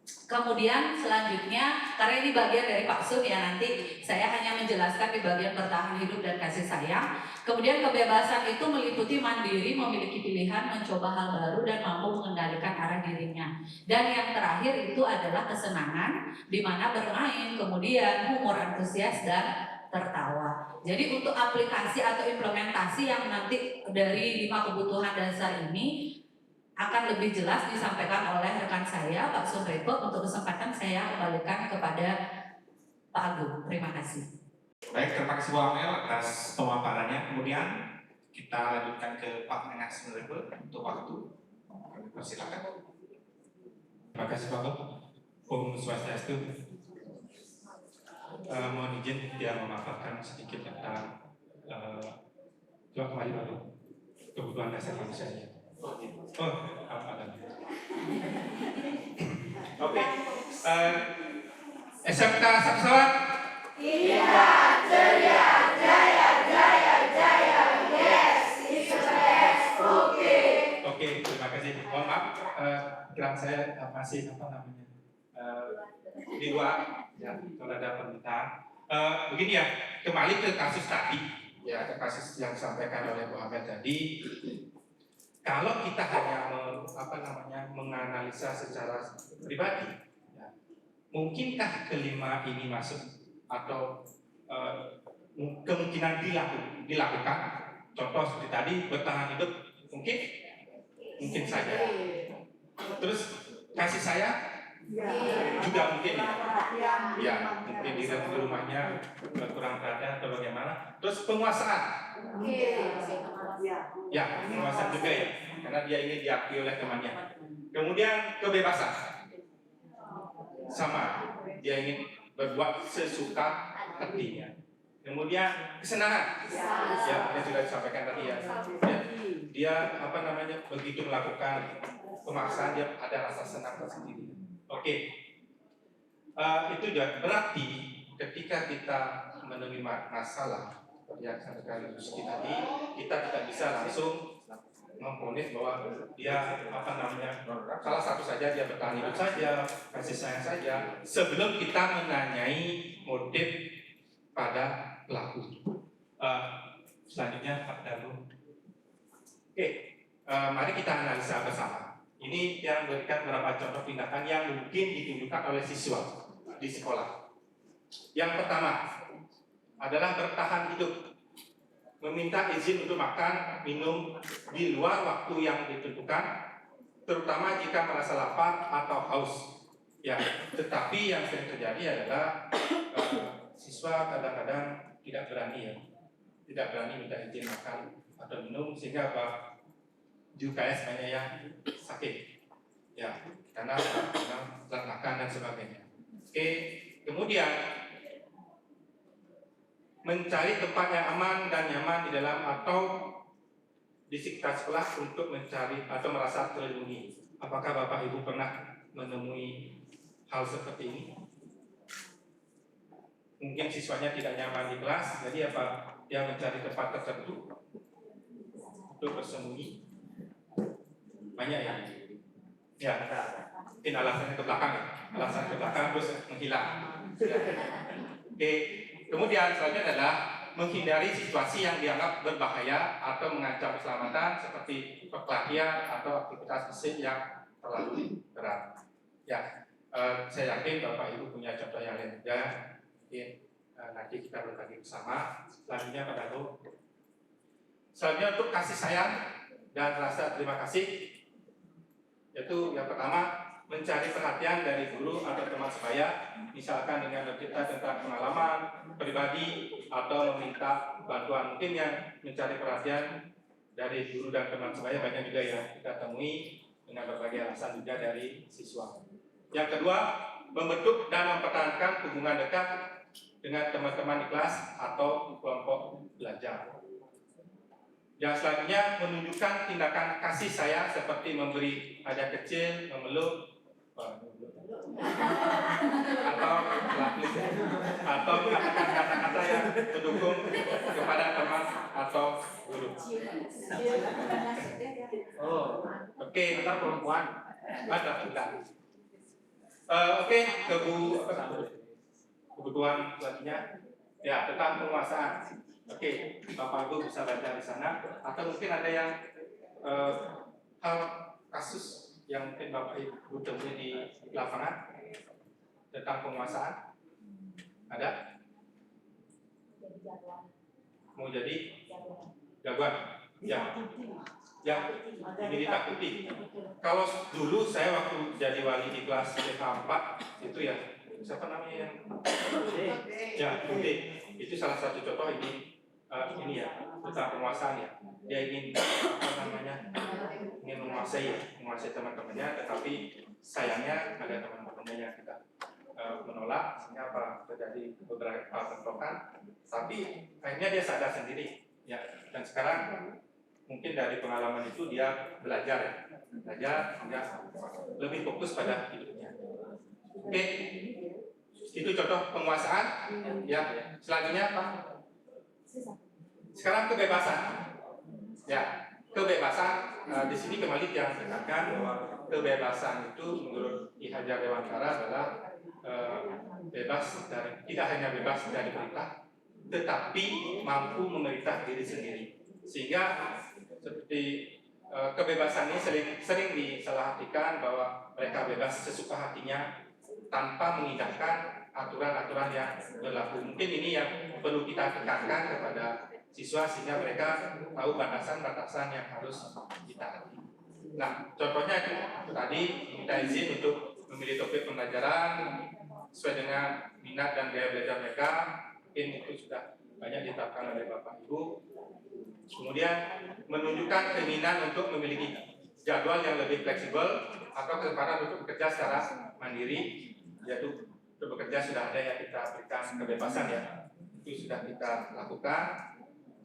Kemudian selanjutnya, karena ini bagian dari Pak Sun ya, nanti saya hanya menjelaskan di bagian bertahan hidup dan kasih sayang. Kemudian kebebasan itu meliputi mandiri, memiliki pilihan, mencoba hal baru dan mampu mengendalikan arah dirinya. Dan yang terakhir itu adalah kesenangan, di mana bermain, kemudian humor, antusias dan tertawa. Jadi untuk aplikasi atau implementasi yang nanti dari 5 kebutuhan dasar ini akan lebih jelas disampaikan oleh rekan saya, Pak Sunrepo. Untuk kesempatan saya kembalikan kepada Pak Agung. Terima kasih. Baik, terima kasih Bu Amel atas pemaparannya. Kemudian kita lanjutkan ke Pak Menas Sunrepo untuk waktu. Kami persilakan. Terima kasih Pak Gop. Om Swastiastu. Mohon izin dia memaparkan sedikit tentang kembali Pak Gop, kebutuhan dasar manusia. Oh, apa lagi? Oke. SMK Sapsawat. Indah, ceria, jaya, jaya, jaya, yes, sukses, oke. Oke, terima kasih. Mohon maaf, gerak saya masih apa namanya di luar. Ya, kalau ada permintaan. Begini ya, kembali ke kasus tadi, ya ke kasus yang disampaikan oleh Bu Ahmed tadi. Kalau kita hanya menganalisa secara pribadi, ya, mungkinkah kelima ini masuk atau kemungkinan dilakukan? Contoh seperti tadi bertahan hidup mungkin saja. Terus kasih sayang juga mungkin ya mungkin di rumahnya kurang perhatian atau bagaimana. Terus penguasaan. Ya, penguasaan juga ya, karena dia ingin diakui oleh temannya. Kemudian kebebasan, sama, dia ingin berbuat sesuka hatinya. Kemudian kesenangan, ya, yang sudah disampaikan tadi ya. Dia begitu melakukan pemaksaan dia ada rasa senang tersendiri. Oke, itu juga berarti ketika kita menerima masalah yang sekali tadi, kita tidak bisa langsung memponis bahwa dia salah satu saja dia bertahan hidup saja, kasih sayang saja, sebelum kita menanyai motif pada pelaku. Selanjutnya Pak Daru. Oke, mari kita analisa bersama. Ini yang memberikan beberapa contoh tindakan yang mungkin ditunjukkan oleh siswa di sekolah. Yang pertama adalah bertahan hidup, meminta izin untuk makan, minum di luar waktu yang ditentukan, terutama jika merasa lapar atau haus. Ya, tetapi yang sering terjadi adalah siswa kadang-kadang tidak berani minta izin makan atau minum sehingga UKS banyak yang sakit. Ya, karena telat makan dan sebagainya. Oke, kemudian mencari tempat yang aman dan nyaman di dalam atau di sekitar sekolah untuk mencari atau merasa terlindungi. Apakah Bapak Ibu pernah menemui hal seperti ini? Mungkin siswanya tidak nyaman di kelas, jadi apa? Dia mencari tempat tertentu untuk bersembunyi. Banyak ya? Ya, mungkin alasannya ke belakang ya. Alasan ke belakang terus menghilang. Ya. Oke. Kemudian selanjutnya adalah menghindari situasi yang dianggap berbahaya atau mengancam keselamatan seperti perkelahian atau aktivitas fisik yang terlalu berat. Ya, saya yakin Bapak Ibu punya contoh yang lain juga. Nanti kita berbagi bersama. Selanjutnya Pak Dato. Selanjutnya untuk kasih sayang dan rasa terima kasih, yaitu yang pertama mencari perhatian dari guru atau teman sebaya, misalkan dengan bercerita tentang pengalaman pribadi atau meminta bantuan. Mungkin yang mencari perhatian dari guru dan teman sebaya banyak juga yang kita temui dengan berbagai alasan juga dari siswa. Yang kedua, membentuk dan mempertahankan hubungan dekat dengan teman-teman di kelas atau kelompok belajar. Yang selanjutnya menunjukkan tindakan kasih sayang seperti memberi hadiah kecil, memeluk, atau atau katakan kata-kata yang mendukung kepada teman atau guru. Oh, oke, ntar perempuan ada bukan. Oke, kebutuhan selanjutnya ya tentang penguasaan. Oke, Bapak Ibu bisa baca di sana atau mungkin ada yang hal kasus yang mungkin Bapak Ibu temui di lapangan tentang penguasaan. Ada? Mau jadi jagoan? Ya. Yang ingin ditakuti. Kalau dulu saya waktu jadi wali di kelas TK 4 itu ya siapa namanya yang ya Bude itu salah satu contoh ini ya tentang penguasaan ya. Dia ingin apa namanya ingin menguasai teman-temannya, tetapi sayangnya ada teman-temannya yang kita menolak, sehingga apa terjadi beberapa bentrokan. Tapi akhirnya dia sadar sendiri ya, dan sekarang mungkin dari pengalaman itu dia belajar sehingga lebih fokus pada hidupnya. Oke, itu contoh penguasaan ya. Selanjutnya apa? Sekarang kebebasan ya. Kebebasan di sini kembali yang tekankan bahwa kebebasan itu menurut Ki Hajar Dewantara adalah bebas dari, tidak hanya bebas dari perintah, tetapi mampu memerintah diri sendiri. Sehingga seperti kebebasan ini sering disalahartikan bahwa mereka bebas sesuka hatinya tanpa mengindahkan aturan-aturan yang berlaku. Mungkin ini yang perlu kita tekankan kepada siswa sehingga mereka tahu batasan-batasan yang harus ditaati. Nah, contohnya itu tadi minta izin untuk memilih topik pembelajaran sesuai dengan minat dan gaya belajar mereka. Mungkin itu sudah banyak diterapkan oleh Bapak Ibu. Kemudian menunjukkan keinginan untuk memiliki jadwal yang lebih fleksibel atau kesempatan untuk bekerja secara mandiri, yaitu untuk bekerja sudah ada yang kita berikan kebebasan ya, itu sudah kita lakukan.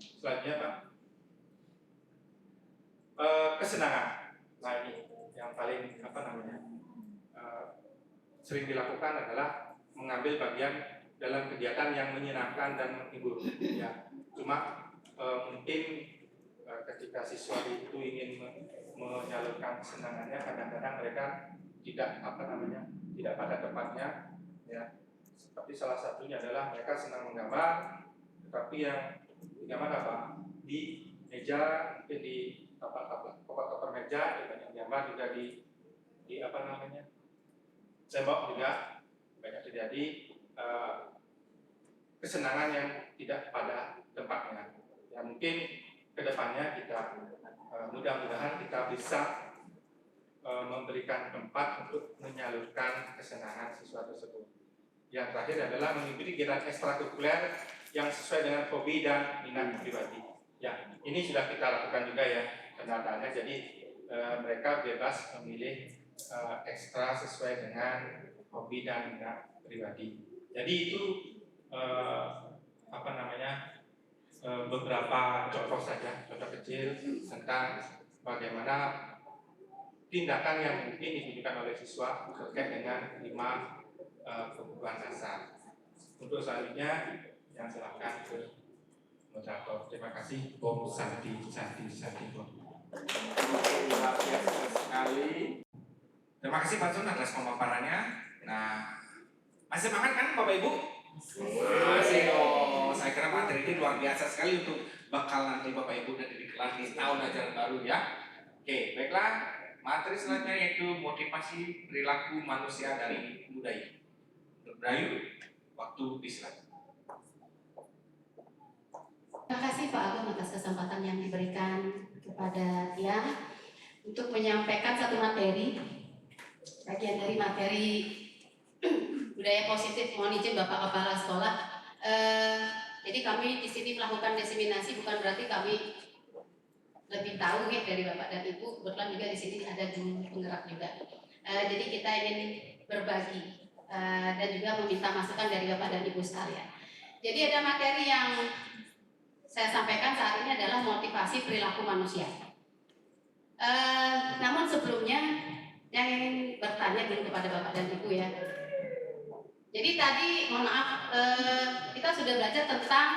Selanjutnya Pak, kesenangan. Nah ini yang paling apa namanya sering dilakukan adalah mengambil bagian dalam kegiatan yang menyenangkan dan menghibur. Ya, cuma mungkin ketika siswa itu ingin menyalurkan kesenangannya, kadang-kadang mereka tidak apa namanya tidak pada tempatnya. Ya, seperti salah satunya adalah mereka senang menggambar, tetapi yang digambar apa di meja, mungkin di koper meja, banyak gambar juga di apa namanya tembok juga banyak terjadi kesenangan yang tidak pada tempatnya. Ya mungkin kedepannya kita mudah-mudahan kita bisa memberikan tempat untuk menyalurkan kesenangan siswa tersebut. Yang terakhir adalah mengikuti kegiatan ekstrakurikuler yang sesuai dengan hobi dan minat pribadi. Ya, ini sudah kita lakukan juga ya kenyataannya. Jadi mereka bebas memilih ekstra sesuai dengan hobi dan minat pribadi. Jadi itu apa namanya beberapa contoh saja, contoh kecil tentang bagaimana tindakan yang mungkin ditunjukkan oleh siswa terkait dengan 5 kebutuhan dasar. Untuk selanjutnya yang silakan ke moderator. Terima kasih, Om Santi Om. Luar biasa sekali. Terima kasih Pak Sun atas pemaparannya. Nah, masih semangat kan Bapak Ibu? Masih dong. Saya kira materi ini luar biasa sekali untuk bakal nanti Bapak Ibu dari kelas di tahun ajaran baru ya. Oke, baiklah. Materi selanjutnya yaitu motivasi perilaku manusia dari budaya. Berdayu, waktu disilakan. Terima kasih Pak Agung atas kesempatan yang diberikan kepada Tiang untuk menyampaikan satu materi, bagian dari materi budaya positif. Mohon izin Bapak Kepala Sekolah. Jadi kami di sini melakukan diseminasi, bukan berarti kami lebih tahu ya dari Bapak dan Ibu. Kebetulan juga di sini ada guru penggerak juga. Jadi kita ingin berbagi dan juga meminta masukan dari Bapak dan Ibu sekalian. Jadi ada materi yang saya sampaikan saat ini adalah motivasi perilaku manusia. Namun sebelumnya yang ingin bertanya dulu kepada Bapak dan Ibu ya. Jadi tadi mohon maaf kita sudah belajar tentang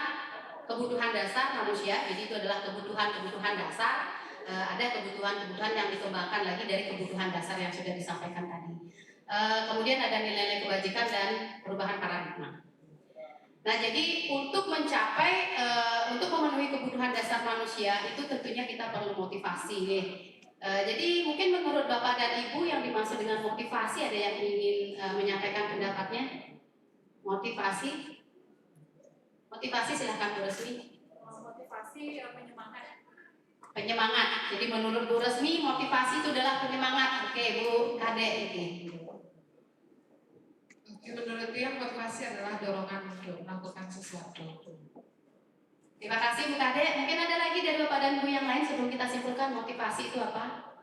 kebutuhan dasar manusia. Jadi itu adalah kebutuhan dasar. Ada kebutuhan yang dikembangkan lagi dari kebutuhan dasar yang sudah disampaikan tadi. Kemudian ada nilai-nilai kebajikan dan perubahan paradigma. Nah, jadi untuk untuk memenuhi kebutuhan dasar manusia itu tentunya kita perlu motivasi nih. Jadi mungkin menurut Bapak dan Ibu yang dimaksud dengan motivasi, ada yang ingin menyampaikan pendapatnya? Motivasi silahkan Bu Resmi. Motivasi penyemangat. Penyemangat. Jadi menurut Bu Resmi motivasi itu adalah penyemangat. Oke Bu Kade ini. Menurut dia motivasi adalah dorongan untuk melakukan sesuatu. Terima kasih Bu Kade. Mungkin ada lagi dari Bapak dan Ibu yang lain sebelum kita simpulkan motivasi itu apa?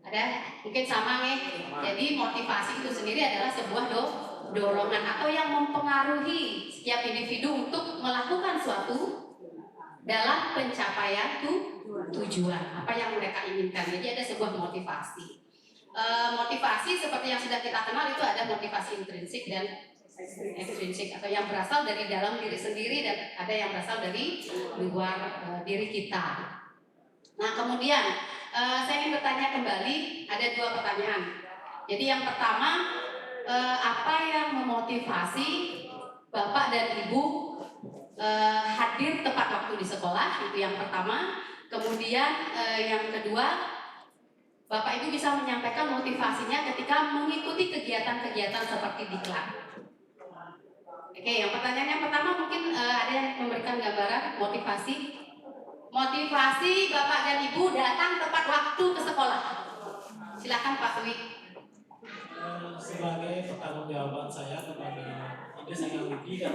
Ada? Mungkin sama nih. Jadi motivasi itu sendiri adalah sebuah dorongan atau yang mempengaruhi setiap individu untuk melakukan suatu dalam pencapaian tujuan apa yang mereka inginkan. Jadi ada sebuah motivasi. Motivasi seperti yang sudah kita kenal itu ada motivasi intrinsik dan ekstrinsik atau yang berasal dari dalam diri sendiri dan ada yang berasal dari luar diri kita. Nah kemudian saya ingin bertanya kembali, ada dua pertanyaan. Jadi yang pertama, apa yang memotivasi Bapak dan Ibu hadir tepat waktu di sekolah? Itu yang pertama. Kemudian yang kedua, Bapak Ibu bisa menyampaikan motivasinya ketika mengikuti kegiatan-kegiatan seperti diklat. Oke, yang pertanyaan yang pertama mungkin ada yang memberikan gambaran motivasi. Motivasi Bapak dan Ibu datang tepat waktu ke sekolah. Silakan Pak Dwi. Sebagai pertanggungjawaban saya kepada ide saya Widi dan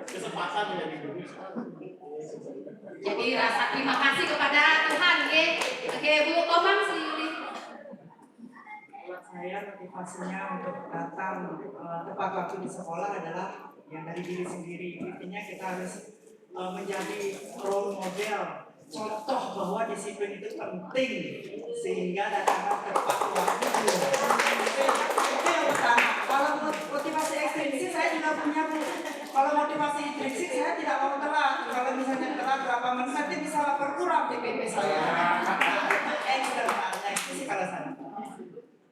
kesempatan menjadi guru. Jadi rasa terima kasih kepada Tuhan, oke? Oke, Bu Komang Sri Yuli. Buat saya motivasinya untuk datang tepat waktu di sekolah adalah yang dari diri sendiri. Intinya kita harus menjadi role model, contoh bahwa disiplin itu penting sehingga datang tepat waktu. Itu yang pertama. Kalau motivasi ekstrinsik saya juga punya Bu. Kalau motivasi intrinsik saya tidak mau telat. Kalau misalnya telat berapa menit nanti bisa berkurang PPP saya. Eksternalnya itu sih kalau saya.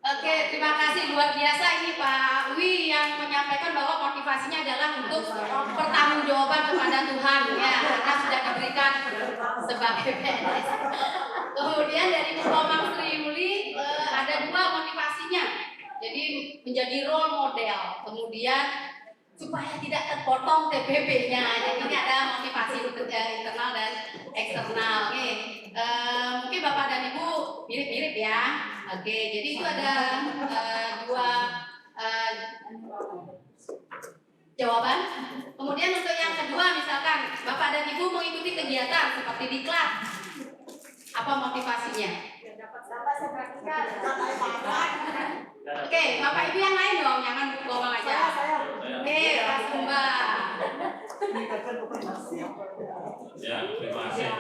Oke, terima kasih luar biasa ini Pak Wi yang menyampaikan bahwa motivasinya adalah untuk pertanggungjawaban kepada Tuhan ya, karena sudah diberikan sebagai PNS. Kemudian dari Bu Komang Sri Yuli ada dua motivasinya. Jadi menjadi role model, kemudian supaya tidak terpotong TPP-nya. Jadi ini ada motivasi internal dan eksternal. Oke. Mungkin Bapak dan Ibu mirip-mirip ya. Oke, jadi itu ada dua jawaban. Kemudian untuk yang kedua misalkan Bapak dan Ibu mengikuti kegiatan seperti diklat. Apa motivasinya? Oke, Bapak Ibu yang lain dong, jangan bohong aja. Oke, Mas Kumba. Ya, terima kasih.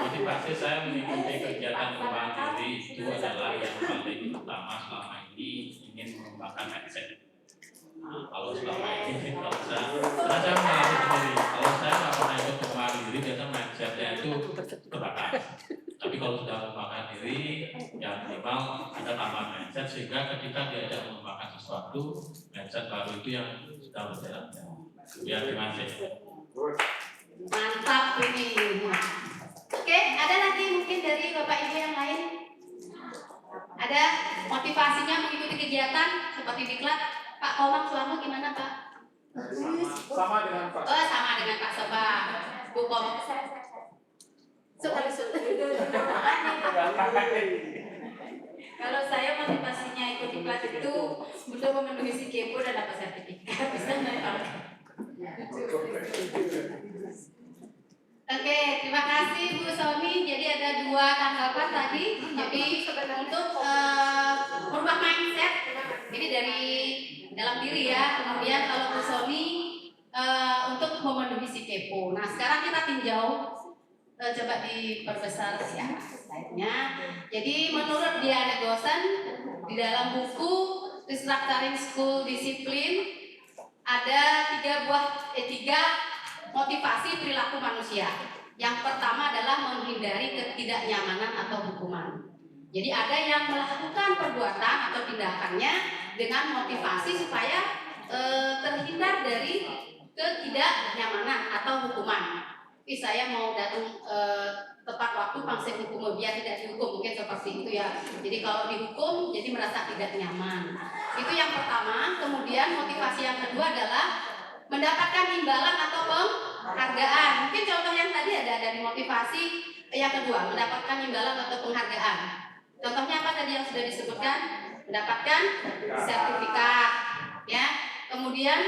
Motivasi saya mengikuti kegiatan kembang diri itu adalah yang paling utama selama ini ingin mengembangkan mindset. Nah, kalau selama ini kalau saya mengalami sendiri, kalau saya nggak pernah ikut kembang diri, biasanya mindsetnya itu terbatas. Tapi kalau sudah mengembangkan diri, ya minimal ada tambahan mindset sehingga ketika diajak mengembangkan sesuatu, mindset baru itu yang sudah berjalan. Ya, terima kasih. Mantap ini. Oke, ada lagi mungkin dari Bapak Ibu yang lain? Ada motivasinya mengikuti kegiatan seperti diklat? Pak Komang Suwarno gimana Pak? Sama dengan Pak. Oh, sama dengan Pak Soba. Bu Komang. Kalau saya motivasinya ikut diklat itu untuk memenuhi si kepo dan dapat sertifikat bisa nggak? Oke, terima kasih Bu Sony. Jadi ada dua tanggapan tadi. Jadi untuk merubah mindset, ini dari dalam diri ya. Kemudian kalau Bu Sony untuk memenuhi si kepo. Nah sekarang kita tinjau coba diperbesar ya slide-nya. Jadi menurut Diana Gosen di dalam buku Restructuring School Discipline ada tiga motivasi perilaku manusia. Yang pertama adalah menghindari ketidaknyamanan atau hukuman. Jadi ada yang melakukan perbuatan atau tindakannya dengan motivasi supaya terhindar dari ketidaknyamanan atau hukuman. Saya mau datang tepat waktu pangsit hukum biar tidak dihukum, mungkin seperti itu ya. Jadi kalau dihukum jadi merasa tidak nyaman. Itu yang pertama. Kemudian motivasi yang kedua adalah mendapatkan imbalan atau penghargaan. Mungkin contoh yang tadi ada dari motivasi yang kedua, mendapatkan imbalan atau penghargaan. Contohnya apa tadi yang sudah disebutkan? Mendapatkan sertifikat, ya. Kemudian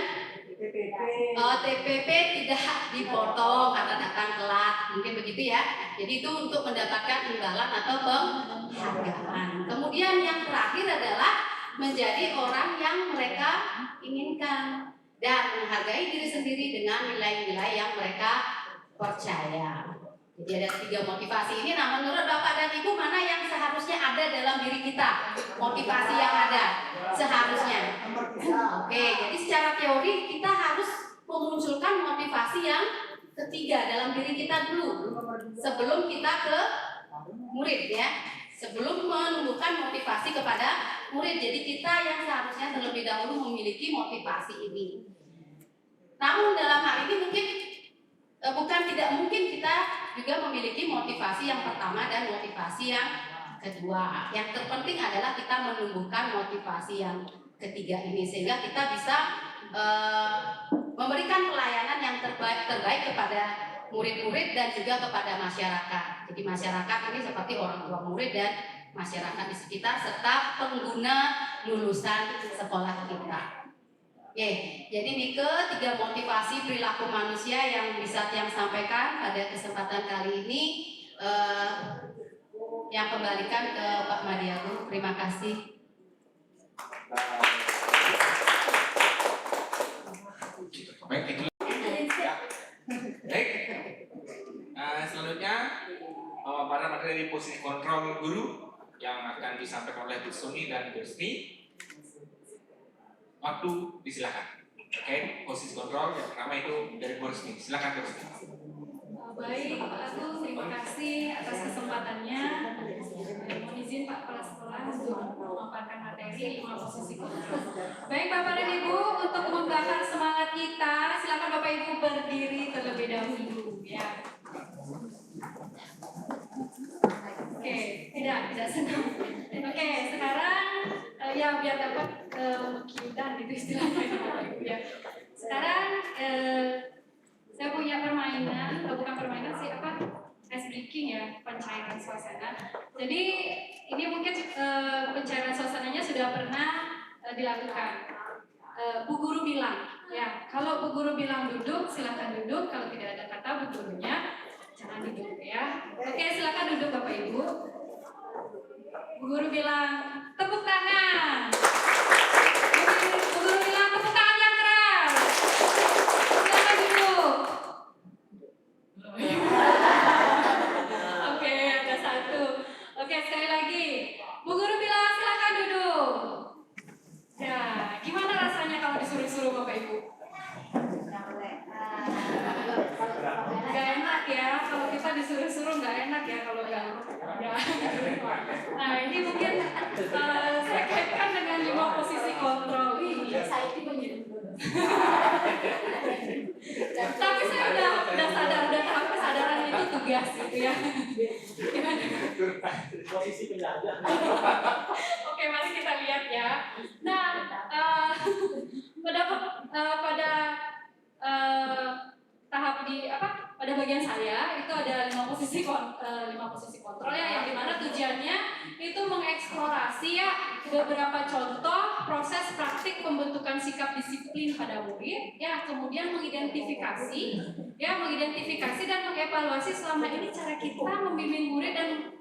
TPP tidak dipotong karena datang telat, mungkin begitu ya. Jadi itu untuk mendapatkan imbalan atau penghargaan. Kemudian yang terakhir adalah menjadi orang yang mereka inginkan dan menghargai diri sendiri dengan nilai-nilai yang mereka percaya. Jadi ada tiga motivasi ini. Nah, menurut Bapak dan Ibu mana yang seharusnya ada dalam diri kita? Motivasi yang ada seharusnya. Oke, jadi secara teori kita harus memunculkan motivasi yang ketiga dalam diri kita dulu sebelum kita ke murid ya. Sebelum menumbuhkan motivasi kepada murid. Jadi kita yang seharusnya terlebih dahulu memiliki motivasi ini. Namun dalam hal ini mungkin bukan tidak mungkin kita juga memiliki motivasi yang pertama dan motivasi yang kedua. Yang terpenting adalah kita menumbuhkan motivasi yang ketiga ini sehingga kita bisa memberikan pelayanan yang terbaik kepada murid-murid dan juga kepada masyarakat. Jadi masyarakat ini seperti orang tua murid dan masyarakat di sekitar serta pengguna lulusan sekolah kita. Oke, jadi Nike tiga motivasi perilaku manusia yang bisa Tiang sampaikan pada kesempatan kali ini. Yang kembalikan ke Pak Madiagung. Terima kasih. Baik, itu. Baik. Selanjutnya pada materi posisi kontrol guru yang akan disampaikan oleh Bu Suni dan Bu Sri. Waktu disilakan. Oke, posisi kontrol yang pertama itu dari Bu Sri. Silakan Bu Sri. Baik, Pak Agung, terima kasih atas kesempatannya. Mohon izin Pak Kepala Sekolah untuk memaparkan materi 5 posisi kontrol. Baik Bapak dan Ibu, untuk membakar semangat kita, silakan Bapak Ibu berdiri terlebih dahulu ya. Oke, tidak senang. Oke, sekarang ya biar dapat kiudan gitu istilahnya Bapak Ibu ya. Sekarang saya punya permainan, bukan permainan sih apa? Ice breaking ya, pencairan suasana. Jadi ini mungkin pencairan suasananya sudah pernah dilakukan. Bu Guru bilang, ya kalau Bu Guru bilang duduk, silakan duduk. Kalau tidak ada kata Bu Gurunya, jangan duduk ya. Oke, silakan duduk Bapak Ibu. Bu Guru bilang tepuk tangan. Bu Guru bilang tepuk tangan yang keras. Silakan duduk. Oke, ada satu. Oke, sekali lagi. Bu Guru bilang silakan duduk. Ya, gimana rasanya kalau disuruh-suruh Bapak Ibu? Gak enak ya, kalau kita disuruh-suruh gak enak ya kalau gak ya. Nah ini mungkin saya kaitkan dengan 5 posisi kontrol ini. Tapi saya udah sadar, udah tahap kesadaran itu tugas gitu ya. Posisi penjaga. Oke, mari kita lihat ya. Nah, pada tahap di pada bagian saya itu ada 5 posisi kontrol ya, yang dimana tujuannya itu mengeksplorasi ya beberapa contoh proses praktik pembentukan sikap disiplin pada murid ya, kemudian mengidentifikasi dan mengevaluasi selama ini cara kita membimbing murid dan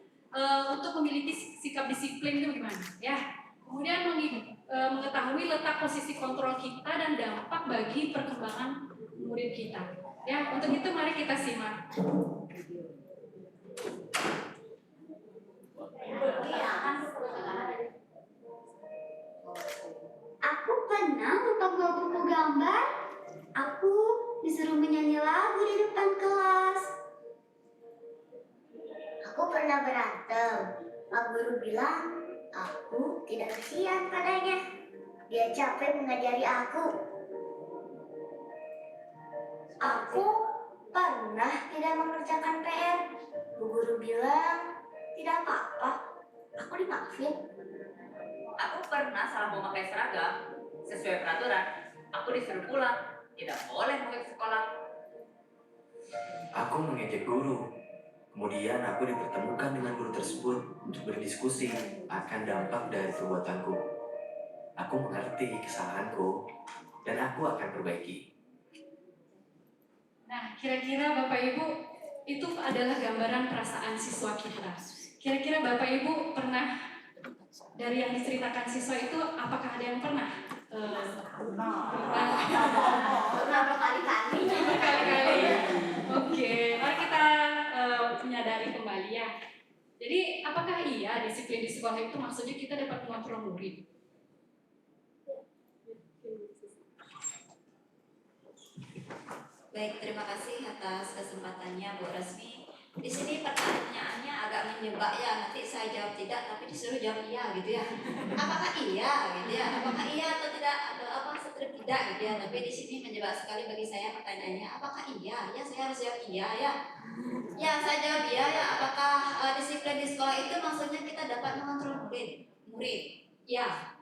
untuk memiliki sikap disiplin itu gimana ya. Kemudian mengetahui letak posisi kontrol kita dan dampak bagi perkembangan murid kita. Ya, untuk itu mari kita simak. guru bilang, aku tidak kasihan padanya. Dia capek mengajari aku. Aku pernah tidak mengerjakan PR. Bu guru bilang, tidak apa-apa, aku dimaafin. Aku pernah salah memakai seragam sesuai peraturan. Aku disuruh pulang, tidak boleh masuk sekolah. Aku mengejek guru. Kemudian aku dipertemukan dengan guru tersebut untuk berdiskusi akan dampak dari perbuatanku. Aku mengerti kesalahanku dan aku akan perbaiki. Nah, kira-kira Bapak Ibu, itu adalah gambaran perasaan siswa kita. Kira-kira Bapak Ibu pernah, dari yang diceritakan siswa itu, apakah ada yang pernah? Pernah berkali-kali. Berkali-kali. Oke, mari kita menyadari kembali ya. Jadi, apakah iya disiplin di sekolah itu maksudnya kita dapat mengontrol murid? Baik, terima kasih atas kesempatannya Bu Resmi. Di sini pertanyaannya agak menjebak ya, nanti saya jawab tidak, tapi disuruh jawab iya gitu ya. Apakah iya gitu ya? Apakah iya atau tidak? Atau apa strip tidak gitu ya? Tapi di sini menjebak sekali bagi saya pertanyaannya. Apakah iya? Ya saya harus jawab iya ya. Ya saya jawab iya ya. Apakah disiplin di sekolah itu maksudnya kita dapat mengontrol murid? Ya.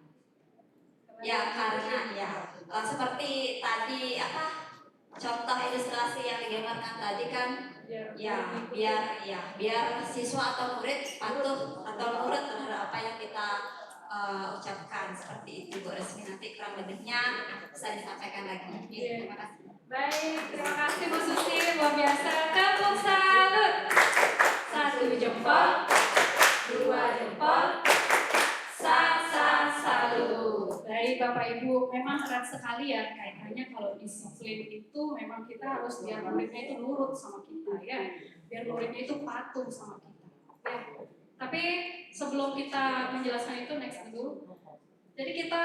Ya karena ya seperti tadi apa? Contoh ilustrasi yang digambarkan tadi kan, ya biar siswa atau murid patuh atau nurut terhadap apa yang kita ucapkan, seperti itu Bu Resmi. Nanti kurang lebihnya bisa disampaikan lagi. Terima kasih. Baik, terima kasih Bu Susi, luar biasa. Tepuk salut. 1 jempol, 2 jempol, salut. Baik Bapak Ibu, memang erat sekali ya kaitannya kalau disiplin itu memang kita harus biar muridnya itu nurut sama kita ya, biar muridnya itu patuh sama kita ya. Tapi sebelum kita menjelaskan itu next dulu. Jadi kita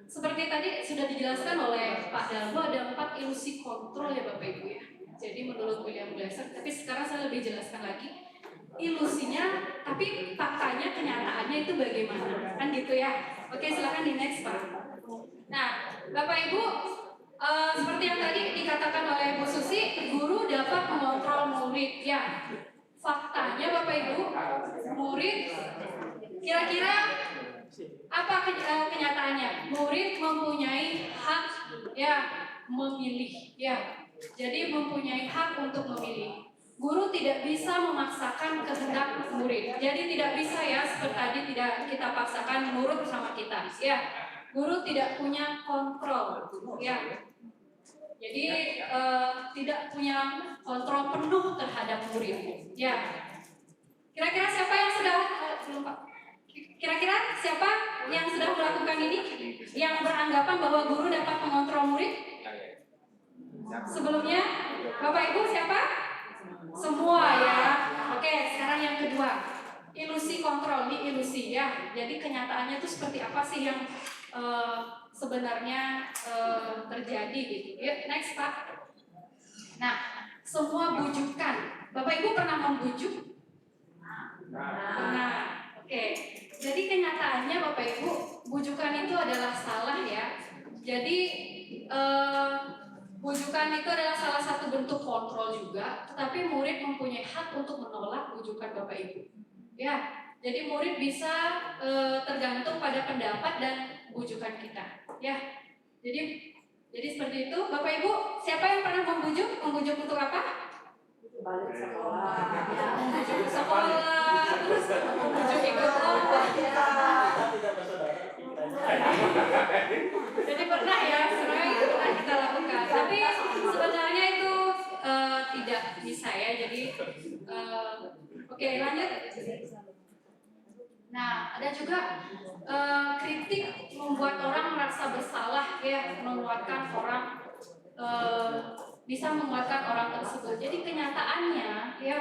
seperti tadi sudah dijelaskan oleh Pak Dalbo ada 4 ilusi kontrol ya Bapak Ibu ya. Jadi menurut William Glasser, tapi sekarang saya lebih jelaskan lagi ilusinya, tapi faktanya, kenyataannya itu bagaimana, kan gitu ya. Oke, silakan di next Pak. Nah, Bapak Ibu, seperti yang tadi dikatakan oleh Bu Susi, guru dapat mengontrol murid ya. Faktanya Bapak Ibu, murid kira-kira apa kenyataannya? Murid mempunyai hak ya memilih ya. Jadi mempunyai hak untuk memilih. Guru tidak bisa memaksakan kehendak murid. Jadi tidak bisa ya seperti tadi tidak kita paksakan nurut sama kita. Ya, guru tidak punya kontrol. Ya, jadi tidak punya kontrol penuh terhadap murid. Ya, kira-kira siapa yang sudah belum Pak? Kira-kira siapa yang sudah melakukan ini? Yang beranggapan bahwa guru dapat mengontrol murid? Sebelumnya, Bapak Ibu siapa? Semua ya. Oke, sekarang yang kedua, ilusi kontrol. Ini ilusi ya. Jadi kenyataannya itu seperti apa sih yang sebenarnya terjadi gitu. Ya, next Pak. Nah, semua bujukan. Bapak Ibu pernah membujuk? Pernah. Oke. Jadi kenyataannya Bapak Ibu, bujukan itu adalah salah ya. Jadi bujukan itu adalah salah satu bentuk kontrol juga, tetapi murid mempunyai hak untuk menolak bujukan Bapak Ibu. Ya, jadi murid bisa tergantung pada pendapat dan bujukan kita. Ya, jadi seperti itu. Bapak Ibu, siapa yang pernah membujuk? Membujuk untuk apa? Balik sekolah. Ya, membujuk sekolah, terus membujuk ikut kelompok. Jadi pernah ya, sebenarnya itu pernah kita lakukan. Tapi sebenarnya itu tidak bisa ya. Jadi oke, lanjut. Nah, ada juga kritik membuat orang merasa bersalah ya, menguatkan orang bisa menguatkan orang tersebut. Jadi kenyataannya ya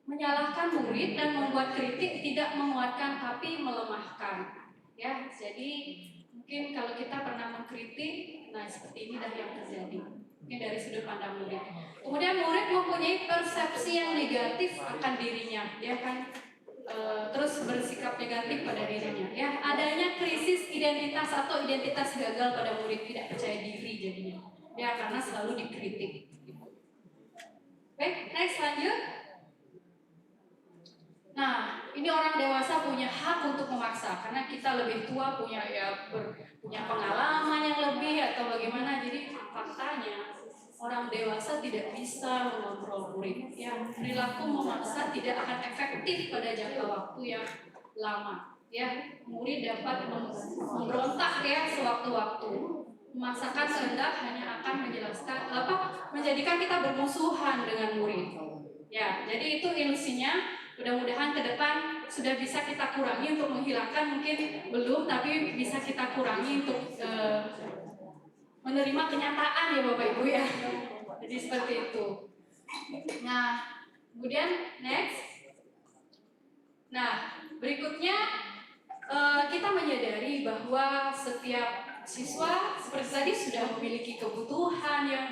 menyalahkan murid dan membuat kritik tidak menguatkan tapi melemahkan. Ya, jadi mungkin kalau kita pernah mengkritik, nah seperti ini dah yang terjadi. Mungkin dari sudut pandang murid. Kemudian murid mempunyai persepsi yang negatif akan dirinya, dia kan terus bersikap negatif pada dirinya. Ya, adanya krisis identitas atau identitas gagal pada murid, tidak percaya diri jadinya. Ya, karena selalu dikritik. Baik, next lanjut. Nah, ini orang dewasa punya hak untuk memaksa karena kita lebih tua punya punya pengalaman yang lebih atau bagaimana. Jadi faktanya orang dewasa tidak bisa mengontrol murid. Yang perilaku memaksa tidak akan efektif pada jangka waktu yang lama. Ya, murid dapat memberontak ya sewaktu-waktu. Memaksakan kehendak hanya akan menjadikan kita bermusuhan dengan murid. Ya, jadi itu ilusinya. Mudah-mudahan ke depan sudah bisa kita kurangi untuk menghilangkan, mungkin belum, tapi bisa kita kurangi untuk menerima kenyataan ya Bapak Ibu ya. Jadi seperti itu. Nah, kemudian next. Nah, berikutnya kita menyadari bahwa setiap siswa seperti tadi sudah memiliki kebutuhan yang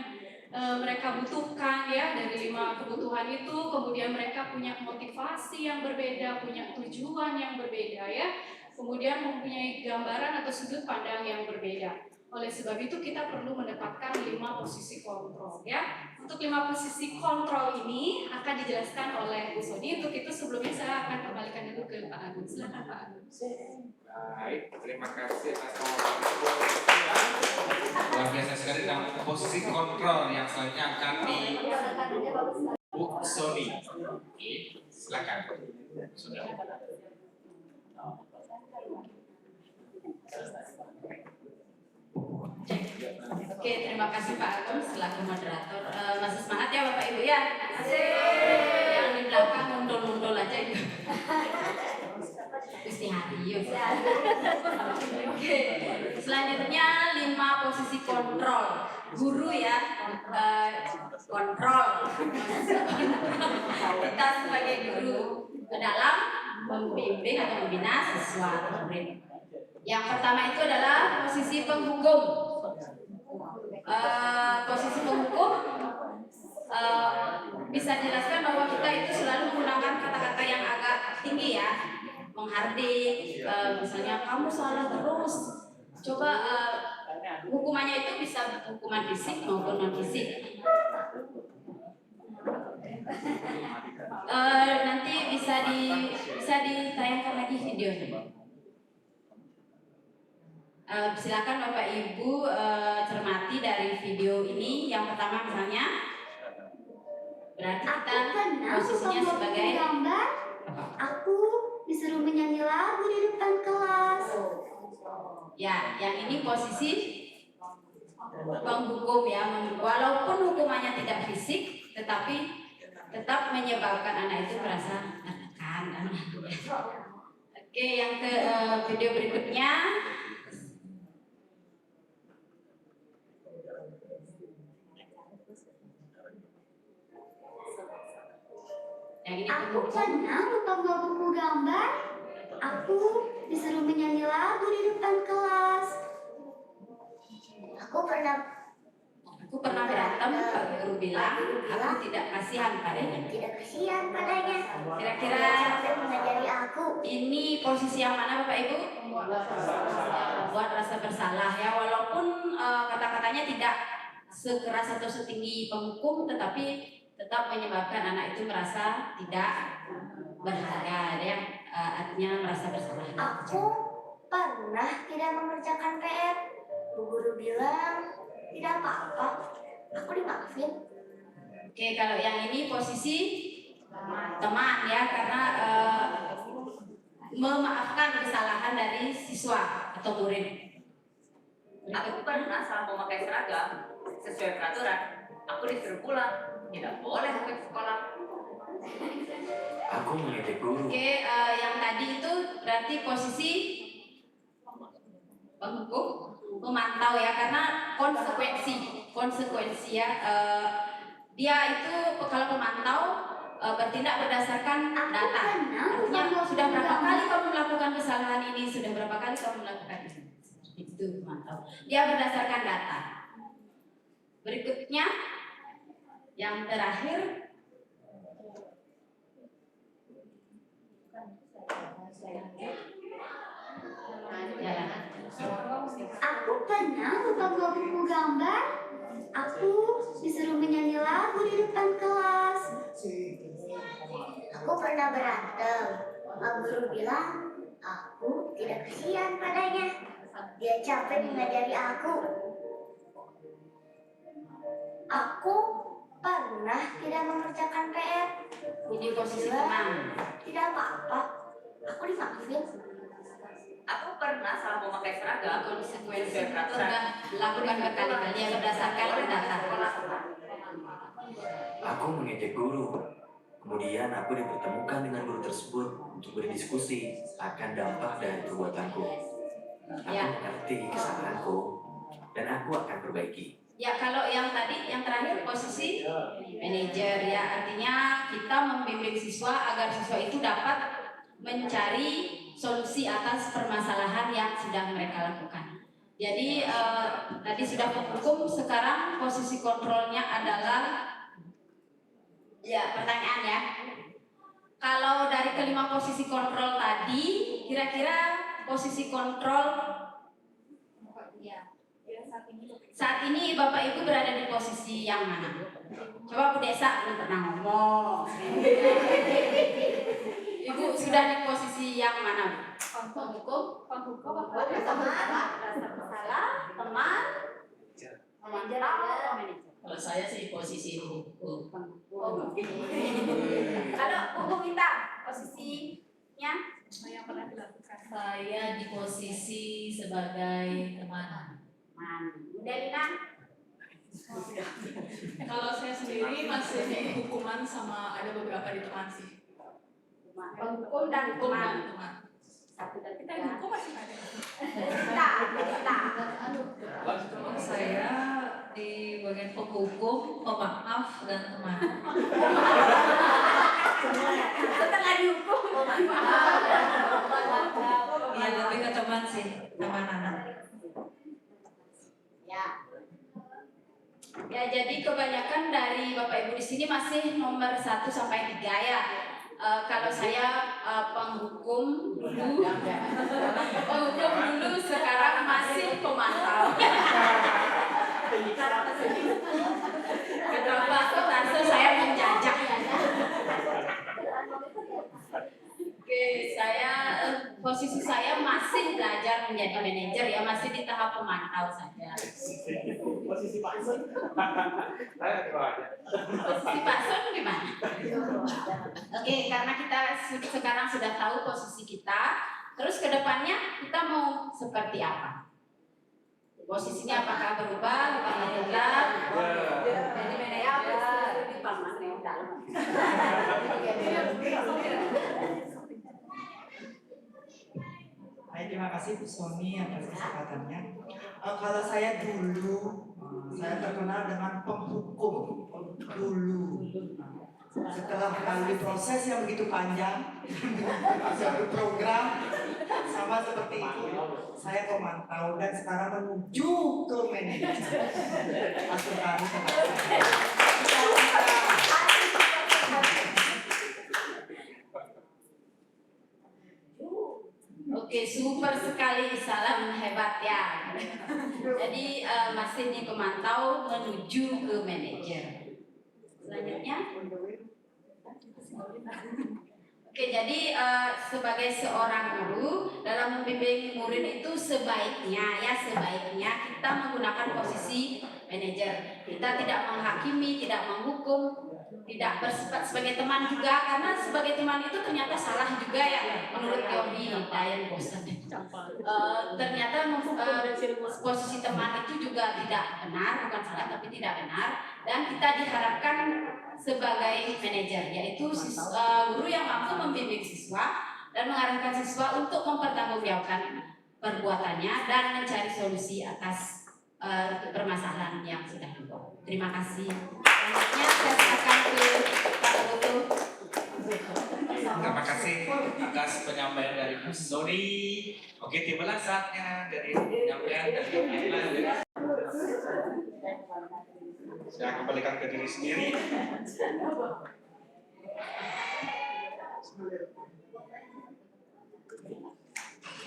mereka butuhkan ya, dari 5 kebutuhan itu. Kemudian mereka punya motivasi yang berbeda, punya tujuan yang berbeda ya, kemudian mempunyai gambaran atau sudut pandang yang berbeda. Oleh sebab itu kita perlu mendapatkan 5 posisi kontrol ya. Untuk 5 posisi kontrol ini akan dijelaskan oleh Bu Soni. Untuk itu sebelumnya saya akan kembalikan dulu ke Pak Agung. Silakan Pak Agung. Baik, terima kasih atas luar biasa sekali. Nah, posisi kontrol yang selanjutnya akan di Bu Soni. Oke, silakan. Sudah. Oke, terima kasih Pak Agung selaku moderator. Masih semangat ya Bapak Ibu ya? Yang di belakang mundur-mundur aja itu. Gusti Harius. Oke, selanjutnya 5 posisi kontrol. Guru ya, kontrol. Kita sebagai guru ke dalam membimbing atau membina siswa murid. Yang pertama itu adalah posisi penghukum. Posisi penghukum bisa dijelaskan bahwa kita itu selalu menggunakan kata-kata yang agak tinggi ya, menghardik, misalnya kamu salah terus. Coba hukumannya itu bisa hukuman fisik maupun non fisik. Nanti bisa ditayangkan lagi videonya. Silakan Bapak Ibu cermati dari video ini. Yang pertama misalnya, berarti kita posisinya sebagai gambar. Aku disuruh menyanyi lagu di depan kelas. Ya, yang ini posisi penghukum ya. Walaupun hukumannya tidak fisik, tetapi tetap menyebabkan anak itu merasa tertekan. Oke, yang ke video berikutnya. Aku pernah lupa bawa buku gambar. Aku disuruh menyanyi lagu di depan kelas. Aku pernah berantem, Pak Guru bilang, aku tidak kasihan padanya. Kira-kira mengajari aku. Ini posisi yang mana Bapak Ibu? Buat rasa bersalah ya, walaupun kata-katanya tidak sekeras atau setinggi penghukum, tetapi tetap menyebabkan anak itu merasa tidak berharga, yang artinya merasa bersalah. Aku pernah tidak mengerjakan PR. Bu guru bilang tidak apa-apa. Aku dimaafin. Oke, kalau yang ini posisi teman ya, karena memaafkan kesalahan dari siswa atau murid. Aku pernah salah memakai seragam sesuai peraturan. Aku disuruh pulang. Tidak boleh ke sekolah. Aku mengejek guru. Oke, yang tadi itu berarti posisi penghukum, memantau ya, karena konsekuensi ya. Dia itu kalau memantau bertindak berdasarkan data. Artinya sudah berapa kali kamu melakukan kesalahan ini, sudah berapa kali kamu melakukan itu memantau. Dia berdasarkan data. Berikutnya yang terakhir buku gambar, aku disuruh menyanyi lagu di depan kelas. Aku pernah berantem. Pak guru bilang, aku tidak kasihan padanya. Dia capek mengajari aku. Aku pernah tidak mengerjakan PR. Ini posisi tenang. Tidak apa-apa. Aku dimaafin. Aku pernah salah memakai seragam. Konsekuensi sesuai peraturan. sudah dilakukan berkali-kali yang berdasarkan data. Aku mengejek guru. Kemudian aku dipertemukan dengan guru tersebut untuk berdiskusi akan dampak dari perbuatanku. Aku mengerti kesalahanku dan aku akan perbaiki. Ya, kalau yang tadi, yang terakhir posisi manajer ya, artinya kita membimbing siswa agar siswa itu dapat mencari solusi atas permasalahan yang sedang mereka lakukan. Jadi tadi sudah penghukum, sekarang posisi kontrolnya adalah ya pertanyaan ya. Kalau dari kelima posisi kontrol tadi, kira-kira posisi kontrol saat ini Bapak Ibu berada di posisi yang mana? Coba Bu Desa, belum pernah ngomong. Ibu sudah di posisi yang mana? Penghukum, rasa bersalah, teman, manajer atau manajer? Kalau saya sih posisi hukum. Kalau hukum kita posisinya yang pernah dilakukan. Saya di posisi sebagai teman. Delina? Kalau saya sendiri masih di hukuman sama ada beberapa di teman sih. Penghukum dan teman. Satu dan Kita hukum masih ada. Kalau saya di bagian penghukum, pemaaf dan teman. Setelah dihukum, Iya, lebih ke teman sih, teman anak. Ya, jadi kebanyakan dari Bapak Ibu di sini masih nomor 1 sampai 3 ya. Kalau saya penghukum dulu, sekarang masih pemantau. Kenapa Tante saya menjajak? Oke, saya posisi saya masih belajar menjadi manajer ya, masih di tahap pemantau saja. Posisi Pak Sun. Posisi Pak Sun gimana? Oke, karena kita sekarang sudah tahu posisi kita, terus ke depannya kita mau seperti apa? Posisinya apakah berubah, apakah tidak? Jadi manajer di pemantau. Baik, terima kasih Bu Sony atas kesempatannya. Kalau saya dulu, saya terkenal dengan penghukum dulu. Setelah melalui proses yang begitu panjang, satu program sama seperti itu, saya pemantau dan sekarang menuju ke manajer. Masuk kami Oke, super sekali, salam hebat ya. Jadi masih di pemantau menuju ke manajer. Selanjutnya. Oke, jadi sebagai seorang guru dalam membimbing murid itu sebaiknya kita menggunakan posisi manajer. Kita tidak menghakimi, tidak menghukum, tidak bersifat sebagai teman juga, karena sebagai teman itu ternyata salah juga ya menurut teori Diane Boston. Ternyata posisi teman itu juga tidak benar, bukan salah tapi tidak benar, dan kita diharapkan sebagai manajer, yaitu guru yang mampu membimbing siswa dan mengarahkan siswa untuk mempertanggungjawabkan perbuatannya dan mencari solusi atas permasalahan yang sudah dibuat. Terima kasih. Selanjutnya saya silakan ke Pak Guru. Terima kasih atas penyampaian dari Bu Sony. Oke, tibalah saatnya dari penyampaian dari yang lain. Saya kembalikan ke diri sendiri.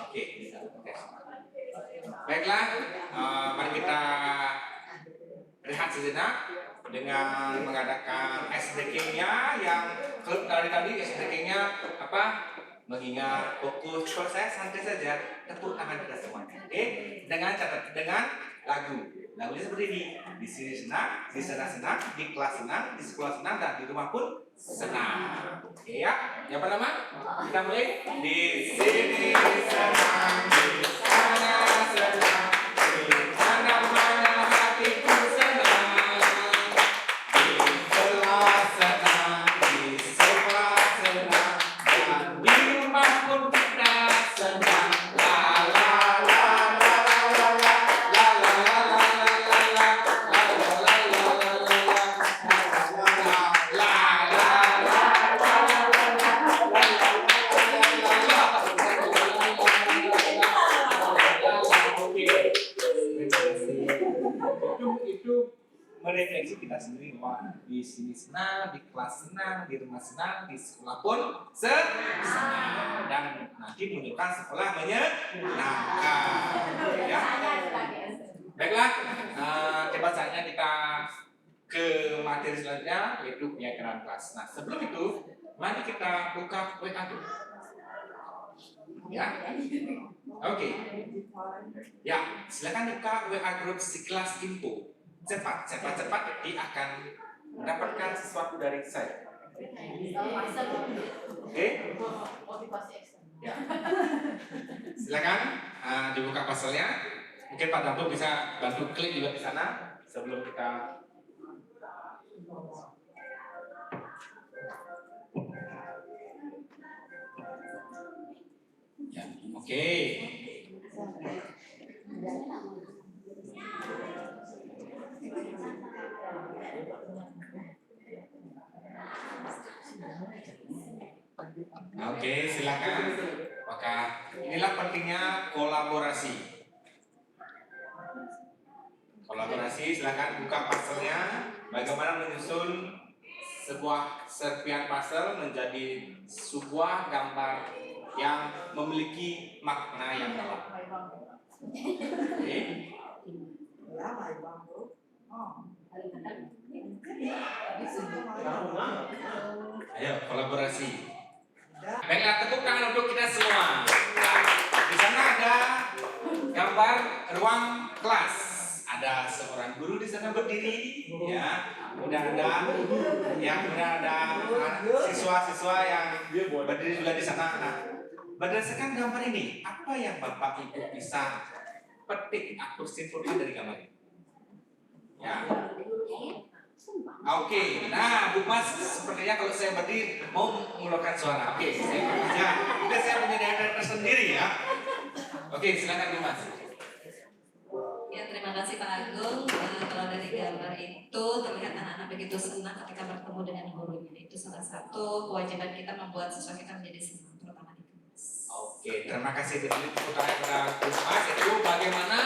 Oke. Baiklah, mari kita sejenak dengan mengadakan ice breaking-nya yang tadi ice breaking-nya apa? Mengingat fokus. Kalau saya santai saja, tepuk tangan kita semua. Oke? Dengan lagunya seperti ini. Di sini senang, di sana senang, di kelas senang, di sekolah senang, dan di rumah pun senang. Oke ya? Yang pertama, kita mulai. Di sini senang, di sana senang, di mana-mana hatiku senang, di kelas senang, di sekolah senang, dan di rumah pun kita senang. La la la la la la la la la la la la itu merefleksi kita sendiri bahwa di sini senang, di kelas senang, di rumah senang, di sekolah pun senang, dan nanti menunjukkan sekolah menyenangkan. Ya. Baiklah, coba saatnya kita ke materi selanjutnya, yaitu penyakitan kelas. Nah, sebelum itu, mari kita buka WA dulu. Ya, oke. Ya, silakan buka WA grup si kelas info. Cepat, dia akan mendapatkan sesuatu dari saya. Oke? Ya. Silakan dibuka pasalnya. Mungkin Pak Dampu bisa bantu klik juga di sana sebelum kita. Ya, oke. Oke, silakan. Maka inilah pentingnya kolaborasi. Silakan buka puzzle-nya. Bagaimana menyusun sebuah serpian puzzle menjadi sebuah gambar yang memiliki makna yang dalam. Oke. Ayo kolaborasi. Baiklah, tepuk tangan untuk kita semua. Di sana ada gambar ruang kelas. Ada seorang guru di sana berdiri, ya. Kemudian ada siswa-siswa yang berdiri juga di sana. Nah, berdasarkan gambar ini, apa yang Bapak Ibu bisa petik atau simpulkan dari gambar ini? Ya. Oke, nah Bu Mas, sepertinya kalau saya berdiri mau mengeluarkan suara. Oke, saya punya data tersendiri ya. Oke, silakan Bu Mas. Ya, terima kasih Pak Agung. Kalau dari gambar itu terlihat anak-anak begitu senang ketika bertemu dengan gurunya. Itu salah satu kewajiban kita membuat siswa kita menjadi senang, terutama di kelas. Oke, terima kasih berdiri tepuk tangan kepada Bu Mas. Itu bagaimana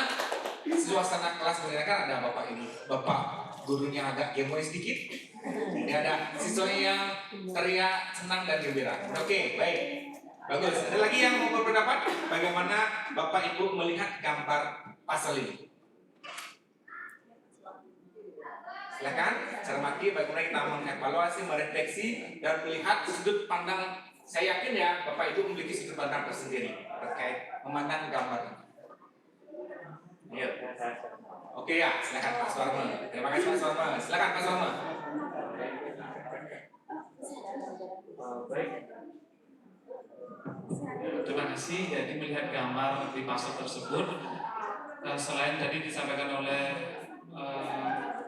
suasana kelas menyenangkan. Ada Bapak ini, Bapak gurunya agak gemoy sedikit. Ini ada siswa yang teriak senang dan gembira. Oke, baik. Bagus. Ada lagi yang mau berpendapat bagaimana Bapak Ibu melihat gambar pasal ini? Silakan cermati bagaimana kita mengevaluasi, merefleksi dan melihat sudut pandang. Saya yakin ya Bapak Ibu memiliki sudut pandang tersendiri terkait memandang gambar ini. Ayo. Oke ya, silakan Pak Suarma. Terima kasih Pak Suarma. Silakan Pak Suarma. Baik. Terima kasih. Jadi melihat gambar di pasal tersebut, selain tadi disampaikan oleh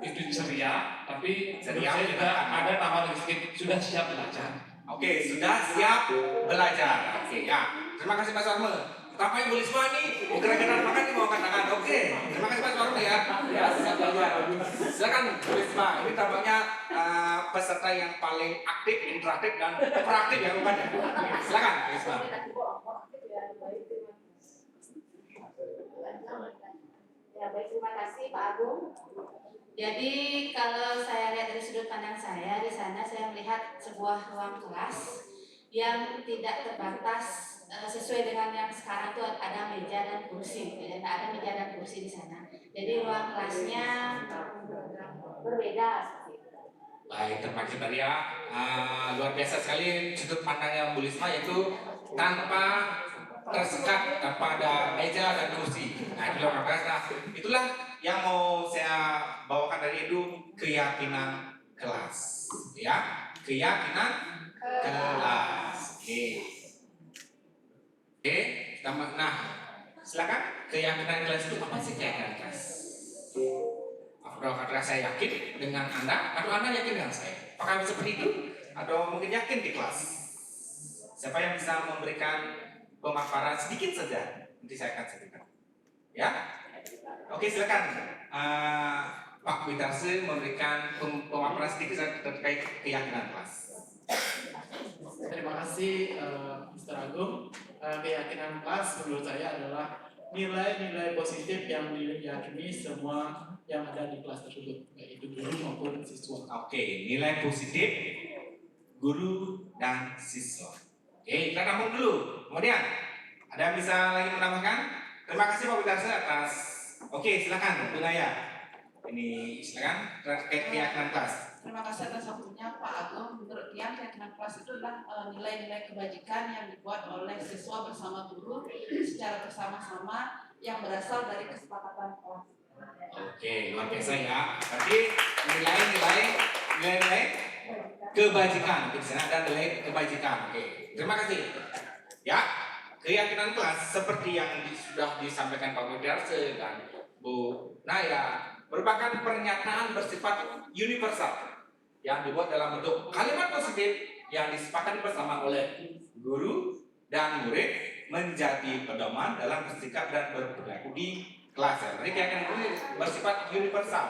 itu ceria, tapi saya juga ada tambahan sedikit, sudah siap belajar. Oke, sudah siap belajar. Oke ya, terima kasih Pak Suarma. Bapak Ibu semua nih, gerak-gerak makan nih mau angkat tangan. Oke, terima kasih Pak Suarma ya. Ya, siap belajar. Silakan Bu Risma. Ini tampaknya peserta yang paling aktif, interaktif dan proaktif ya rupanya. Silakan Bu Risma. Ya, baik, terima kasih Pak Agung. Jadi kalau saya lihat dari sudut pandang saya, di sana saya melihat sebuah ruang kelas yang tidak terbatas sesuai dengan yang sekarang itu ada meja dan kursi, dan ada meja dan kursi di sana. Jadi ruang kelasnya berbeda seperti itu. Baik, terima kasih tadi ya. Luar biasa sekali sudut pandangnya Bu Lisma, yaitu tanpa tersekat, tanpa ada meja dan kursi. Nah, itu luar biasa. Nah, itulah yang mau saya bawakan dari Edu, keyakinan kelas. Ya, keyakinan kelas. Oke, nah, silakan. Keyakinan kelas itu apa sih keyakinan kelas? Apakah saya yakin dengan Anda atau Anda yakin dengan saya? Apakah seperti itu? Atau mungkin yakin di kelas? Siapa yang bisa memberikan pemaparan sedikit saja? Nanti saya akan sebutkan. Ya? Oke, silakan. Pak Witarse memberikan pemaparan sedikit saja terkait keyakinan kelas. Terima kasih Mr. Agung. Keyakinan kelas menurut saya adalah nilai-nilai positif yang diyakini semua yang ada di kelas tersebut, baik itu guru maupun siswa. Oke, nilai positif guru dan siswa. Oke, kita tampung dulu. Kemudian, ada yang bisa lagi menambahkan? Terima kasih Pak Witarse atas. Oke, silakan Bu Naya. Ini silakan terkait keyakinan kelas. Terima kasih atas waktunya Pak Agung. Menurut Tiang, keyakinan kelas itu adalah nilai-nilai kebajikan yang dibuat oleh siswa bersama guru secara bersama-sama yang berasal dari kesepakatan kelas. Oke, luar biasa ya. Berarti nilai-nilai kebajikan di sana ada nilai kebajikan. Oke, terima kasih. Ya, keyakinan kelas seperti yang sudah disampaikan Pak Witarse dan Bu Naya merupakan pernyataan bersifat universal yang dibuat dalam bentuk kalimat positif yang disepakati bersama oleh guru dan murid menjadi pedoman dalam bersikap dan berperilaku di kelas. Jadi keyakinan ini bersifat universal.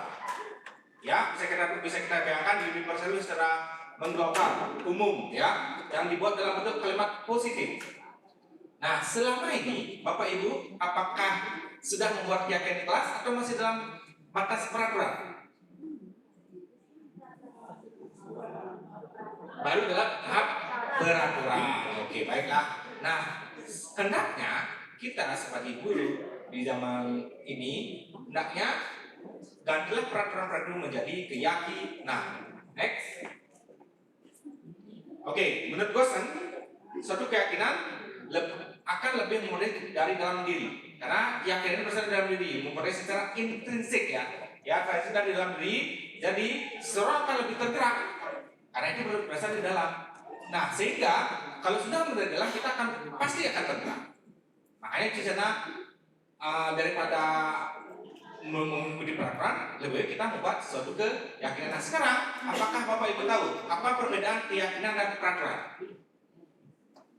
Ya, bisa kita bayangkan universal itu secara mengglobal, umum, ya, yang dibuat dalam bentuk kalimat positif. Nah, selama ini Bapak Ibu, apakah sudah membuat keyakinan kelas atau masih dalam batas peraturan? Baru dalam tahap peraturan. Oke, baiklah. Nah, hendaknya kita sebagai guru di zaman ini hendaknya gantilah peraturan-peraturan menjadi keyakinan. Next. Oke, menurut Gosen, suatu keyakinan akan lebih mudah dari dalam diri, karena keyakinan berasal dari dalam diri, memperoleh secara intrinsik ya. Ya, dari dalam diri, jadi seorang akan lebih tergerak karena itu berasal dari dalam. Nah, sehingga kalau sudah dari dalam kita pasti akan tergerak. Makanya di sana daripada mengikuti peraturan, lebih baik kita membuat suatu keyakinan. Nah, sekarang apakah Bapak Ibu tahu apa perbedaan keyakinan dan peraturan?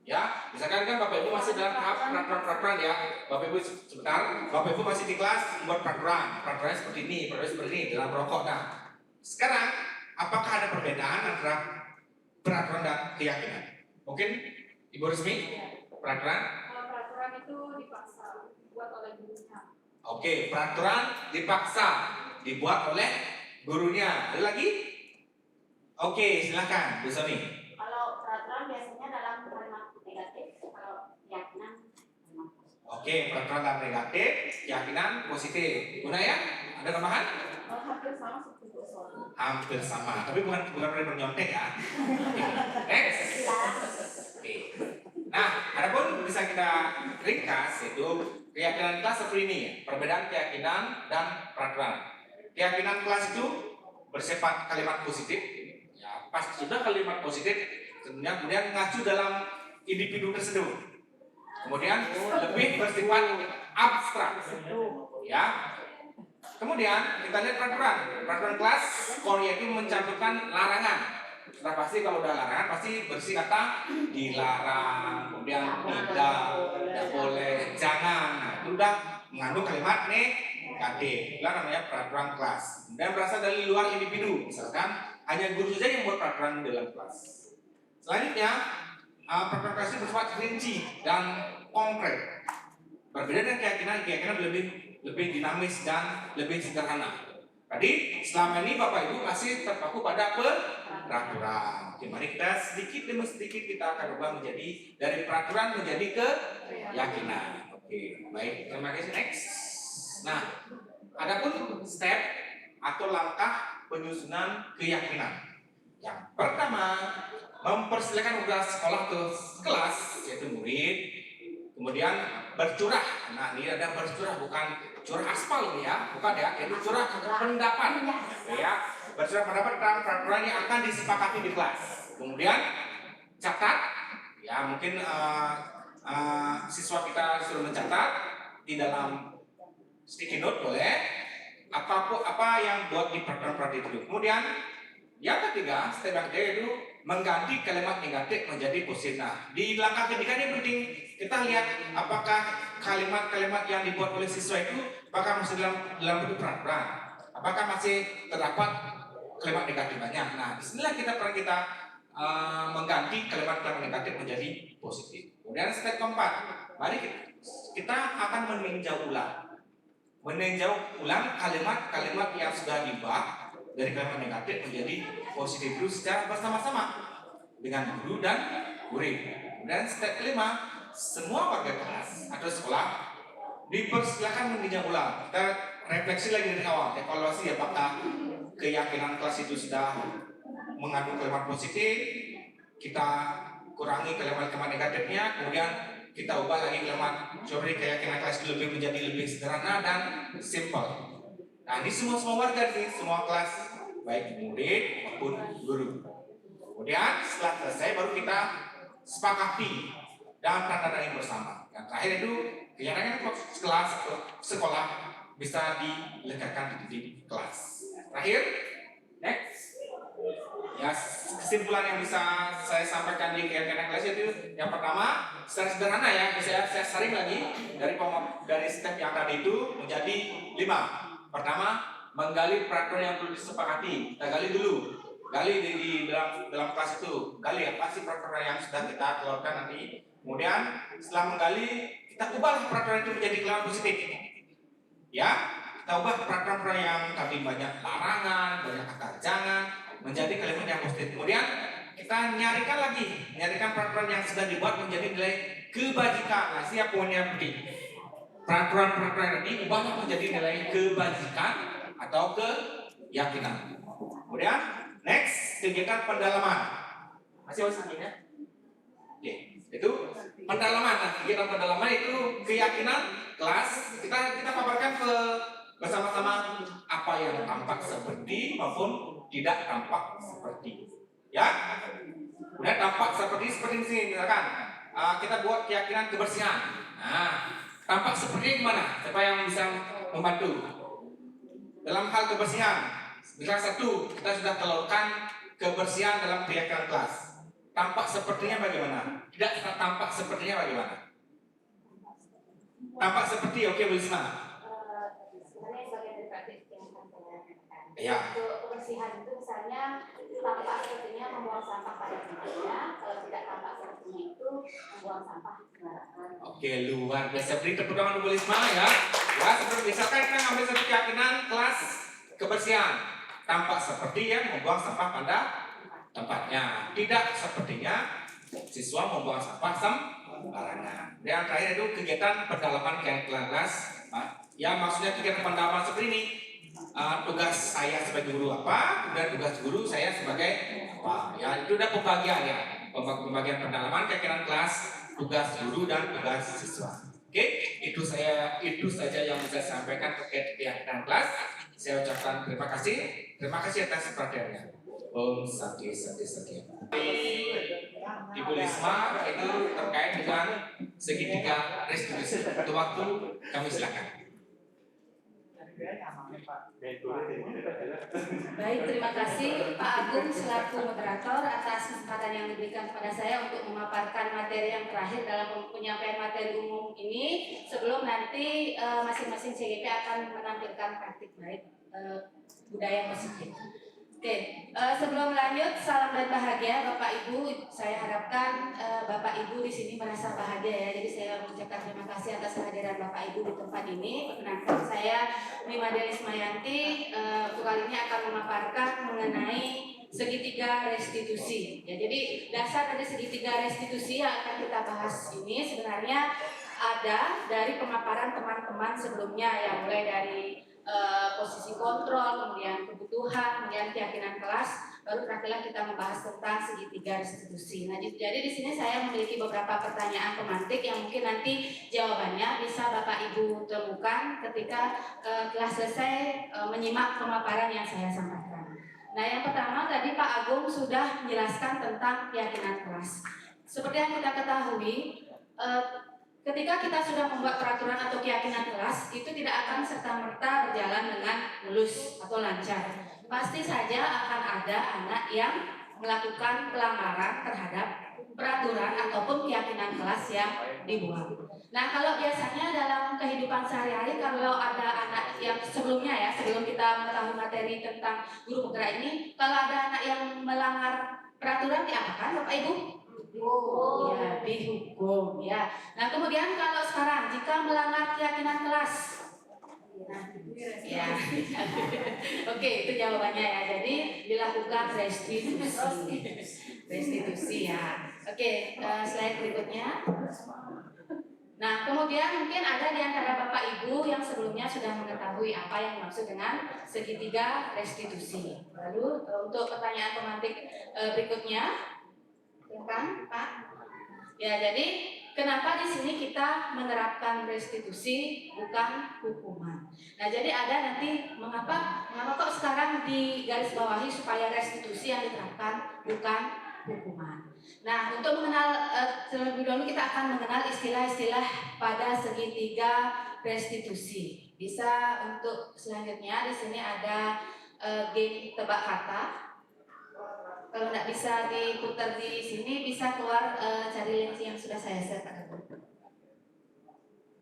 Ya, misalkan kan Bapak Ibu masih dalam tahap peraturan-peraturan ya. Bapak Ibu sebentar, Bapak Ibu masih di kelas membuat peraturan. Peraturannya seperti ini, peraturan seperti ini dalam rokok. Nah, sekarang apakah ada perbedaan antara peraturan dan keyakinan? Mungkin Ibu Resmi, peraturan? Peraturan itu dipaksa dibuat oleh gurunya. Oke, peraturan dipaksa dibuat oleh gurunya. Ada lagi? Oke, silakan Bu Soni. Kalau peraturan biasanya dalam kalimat negatif, kalau keyakinan Oke, peraturan dan negatif, keyakinan positif. Guna ya? Ada tambahan? hampir sama seperti Bu Soni. Hampir sama, tapi bukan dari menyontek ya. Next. Oke. Nah, adapun bisa kita ringkas itu keyakinan kelas seperti ini ya. Perbedaan keyakinan dan peraturan. Keyakinan kelas itu bersifat kalimat positif. Ya, pas sudah kalimat positif, kemudian mengacu dalam individu tersebut. Kemudian lebih bersifat abstrak. Ya. Kemudian kita lihat peraturan. Peraturan kelas Korea itu mencantumkan larangan. Sudah pasti kalau udah larangan pasti bersih kata dilarang, kemudian tidak boleh, jangan. Nah, itu udah mengandung kalimat negatif. Itulah namanya peraturan kelas. Dan berasal dari luar individu. Misalkan hanya guru saja yang buat peraturan dalam kelas. Selanjutnya, peraturan kelas itu bersifat rinci dan konkret. Berbeda dengan keyakinan lebih dinamis dan lebih sederhana. Jadi selama ini Bapak Ibu masih terpaku pada peraturan. Oke, mari kita sedikit demi sedikit kita akan ubah menjadi dari peraturan menjadi keyakinan. Oke, baik. Terima kasih. Next. Nah, adapun step atau langkah penyusunan keyakinan. Yang pertama, mempersilakan udah sekolah ke kelas, yaitu murid, kemudian bercurah. Nah, ini ada bercurah, bukan curah aspal ya, bukan ya, itu curah pendapat, ya, bercurah pendapat tentang peraturan yang akan disepakati di kelas. Kemudian catat, ya mungkin siswa kita suruh mencatat di dalam sticky note boleh, apa yang buat di peraturan itu. Kemudian yang ketiga, step yang ketiga itu mengganti kalimat negatif menjadi positif. Nah, di langkah ketiga ini penting kita lihat apakah kalimat-kalimat yang dibuat oleh siswa itu apakah masih dalam bentuk peraturan, apakah masih terdapat kalimat negatif banyak. Nah, disinilah kita mengganti kalimat-kalimat negatif menjadi positif. Kemudian step keempat, mari kita akan meninjau ulang kalimat-kalimat yang sudah diubah dari kalimat negatif menjadi positif dulu secara bersama-sama dengan guru dan murid. Dan step kelima, semua warga kelas atau sekolah dipersilakan meninjau ulang. Kita refleksi lagi dari awal, evaluasi apakah keyakinan kelas itu sudah mengandung kalimat positif, kita kurangi kalimat-kalimat negatifnya, kemudian kita ubah lagi kalimat supaya keyakinan kelas itu menjadi lebih sederhana dan simple. Nah, ini semua warga nih, semua kelas, baik murid maupun guru. Kemudian setelah selesai baru kita sepakati dan tanda tangan bersama. Yang terakhir itu keyakinan kelas atau sekolah bisa dilekatkan di kelas. Terakhir, next. Ya, kesimpulan yang bisa saya sampaikan di keyakinan kelas itu yang pertama, secara sederhana ya, saya sharing lagi dari step yang tadi itu menjadi 5. Pertama, menggali peraturan yang perlu disepakati. Kita gali dulu, di dalam kelas itu, gali apa sih peraturan yang sudah kita keluarkan nanti. Kemudian setelah menggali, kita ubah peraturan itu menjadi kalimat positif. Ya, kita ubah peraturan yang tadi banyak larangan, banyak kata jangan, menjadi kalimat yang positif. Kemudian kita nyarikan peraturan yang sudah dibuat menjadi nilai kebajikan. Nah, siapa yang penting? Peraturan-peraturan ini ubahnya menjadi nilai kebajikan atau keyakinan. Kemudian next, kegiatan pendalaman. Masih ya? Oke, itu pendalaman. Nah, kegiatan pendalaman itu keyakinan kelas. Kita paparkan ke bersama-sama apa yang tampak seperti maupun tidak tampak seperti. Ya, kemudian tampak seperti ini misalkan kita buat keyakinan kebersihan. Nah, tampak seperti gimana? Siapa yang bisa membantu? Dalam hal kebersihan, misalnya satu, kita sudah telurkan kebersihan dalam keyakinan kelas. Tampak sepertinya bagaimana? Tidak tampak sepertinya bagaimana? Tampak seperti, oke, Bu Isma. Sebenarnya sebagai praktik yang saya katakan. Ya. Untuk kebersihan itu misalnya tampak sepertinya membuang sampah pada tempatnya, kalau tidak tampak sepertinya itu membuang sampah sembarangan. Oke, luar biasa. Beri tepuk tangan Bu Isma ya. Ya, seperti misalkan kita ngambil satu keyakinan kelas kebersihan. Tampak seperti yang membuang sampah pada tempatnya. Tidak sepertinya siswa membuang sampah sembarangan. Yang terakhir itu kegiatan pendalaman kelas. Ya, maksudnya kegiatan pendalaman seperti ini. Tugas saya sebagai guru apa, kemudian tugas guru saya sebagai apa. Ya, itu udah pembagian ya. Pembagian pendalaman keyakinan kelas, tugas guru dan tugas siswa. Oke, itu saja yang bisa saya sampaikan terkait keyakinan kelas. Saya ucapkan terima kasih atas perhatiannya. Om Santi. Ibu Lisma itu terkait dengan segitiga restitusi. Untuk waktu kami silakan. Baik, terima kasih Pak Agung selaku moderator atas kesempatan yang diberikan kepada saya untuk memaparkan materi yang terakhir dalam penyampaian materi umum ini sebelum nanti masing-masing CGP akan menampilkan praktik baik budaya positif. Oke, sebelum lanjut, salam dan bahagia Bapak Ibu. Saya harapkan Bapak Ibu di sini merasa bahagia ya. Jadi saya mengucapkan terima kasih atas kehadiran Bapak Ibu di tempat ini. Perkenalkan saya Mima Delis Mayanti. Kali ini akan memaparkan mengenai segitiga restitusi. Ya, jadi dasar dari segitiga restitusi yang akan kita bahas ini sebenarnya ada dari pemaparan teman-teman sebelumnya yang mulai dari posisi kontrol, kemudian kebutuhan, kemudian keyakinan kelas, baru terakhirlah kita membahas tentang segitiga restitusi. Nah, jadi di sini saya memiliki beberapa pertanyaan pemantik yang mungkin nanti jawabannya bisa Bapak Ibu temukan ketika telah selesai menyimak pemaparan yang saya sampaikan. Nah, yang pertama tadi Pak Agung sudah menjelaskan tentang keyakinan kelas. Seperti yang kita ketahui, ketika kita sudah membuat peraturan atau keyakinan kelas, itu tidak akan serta-merta berjalan dengan mulus atau lancar. Pasti saja akan ada anak yang melakukan pelanggaran terhadap peraturan ataupun keyakinan kelas yang dibuat. Nah, kalau biasanya dalam kehidupan sehari-hari, kalau ada anak yang sebelumnya sebelum kita mengetahui materi tentang guru penggerak ini, kalau ada anak yang melanggar peraturan diapakan, Bapak Ibu? Ya, dihukum ya. Nah, kemudian kalau sekarang jika melanggar keyakinan kelas, ya, oke, itu jawabannya ya. Jadi dilakukan restitusi ya. Oke, slide berikutnya. Nah, kemudian mungkin ada di antara Bapak Ibu yang sebelumnya sudah mengetahui apa yang dimaksud dengan segitiga restitusi. Lalu untuk pertanyaan pemantik berikutnya. Silakan, Pak. Ya, jadi kenapa di sini kita menerapkan restitusi bukan hukuman? Nah, jadi ada nanti mengapa kok sekarang di garis bawahi supaya restitusi yang diterapkan bukan hukuman. Nah, untuk mengenal terlebih dahulu kita akan mengenal istilah-istilah pada segitiga restitusi. Bisa untuk selanjutnya di sini ada game tebak kata. Kalau nggak bisa diputar di sini, bisa keluar cari link yang sudah saya share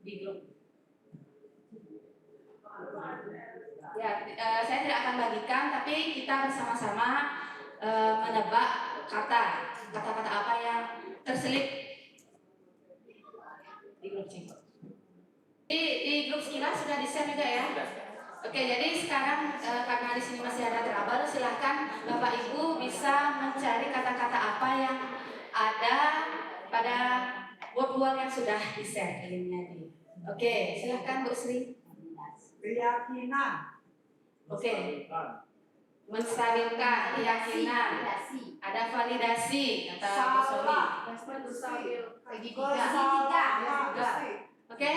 di grup. Ya, saya tidak akan bagikan, tapi kita bersama-sama menebak kata-kata apa yang terselip di grup sini. Di grup sekilas sudah di-share juga ya. Oke, jadi sekarang karena di sini masih ada trouble, silahkan Bapak Ibu bisa mencari kata-kata apa yang ada pada word-word yang sudah di-share linknya di. Oke, silahkan Bu Sri. Keyakinan. Oke. Menstabilkan keyakinan. Ada validasi kata Bu Sri. Segitiga. Oke.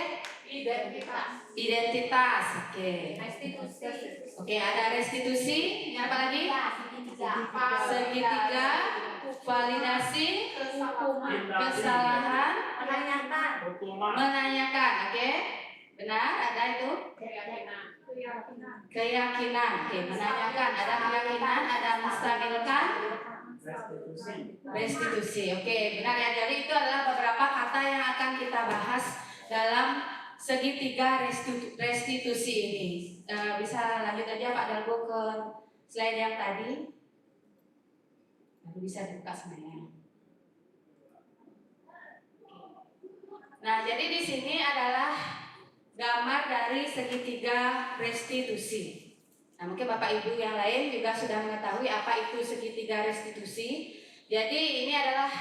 Identitas. Oke. Restitusi. Oke, ada restitusi. Ini apa lagi? Segitiga. Validasi. Kesalahan. Menanyakan. Oke. Benar, ada itu? Keyakinan. Oke, menanyakan. Ada keyakinan, ada menstabilkan. Restitusi. Oke, benar ya. Jadi itu adalah beberapa kata yang akan kita bahas dalam segitiga restitusi ini. Bisa lanjut aja Pak Dalgo ke slide yang tadi. Lalu bisa dibuka sebenarnya. Nah, jadi di sini adalah gambar dari segitiga restitusi. Nah, mungkin Bapak Ibu yang lain juga sudah mengetahui apa itu segitiga restitusi. Jadi ini adalah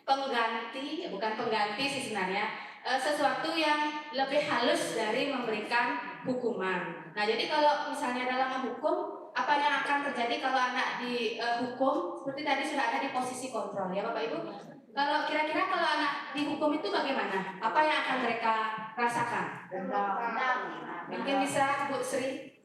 pengganti, bukan pengganti sih sebenarnya, sesuatu yang lebih halus dari memberikan hukuman. Nah, jadi kalau misalnya dalam menghukum, apa yang akan terjadi kalau anak dihukum? Seperti tadi sudah ada di posisi kontrol ya Bapak Ibu. Kalau kira-kira kalau anak dihukum itu bagaimana? Apa yang akan mereka rasakan? Mungkin bisa Bu Sri.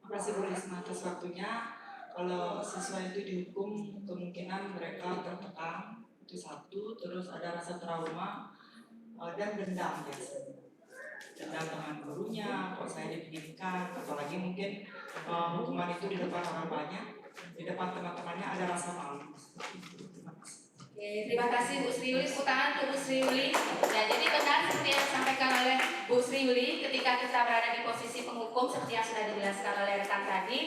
Terima kasih Bu Risma atas waktunya. Kalau siswa itu dihukum, kemungkinan mereka tertekan, itu satu. Terus ada rasa trauma dan dendam biasanya. Dendam dengan gurunya, kok saya dibeginikan, apalagi mungkin hukuman itu di depan orang banyak, di depan teman-temannya ada rasa malu. Oke, terima kasih Bu Sri Yuli. Tepuk tangan untuk Bu Sri Yuli. Ya, jadi benar seperti yang disampaikan oleh Bu Sri Yuli, ketika kita berada di posisi penghukum seperti yang sudah dijelaskan oleh rekan tadi,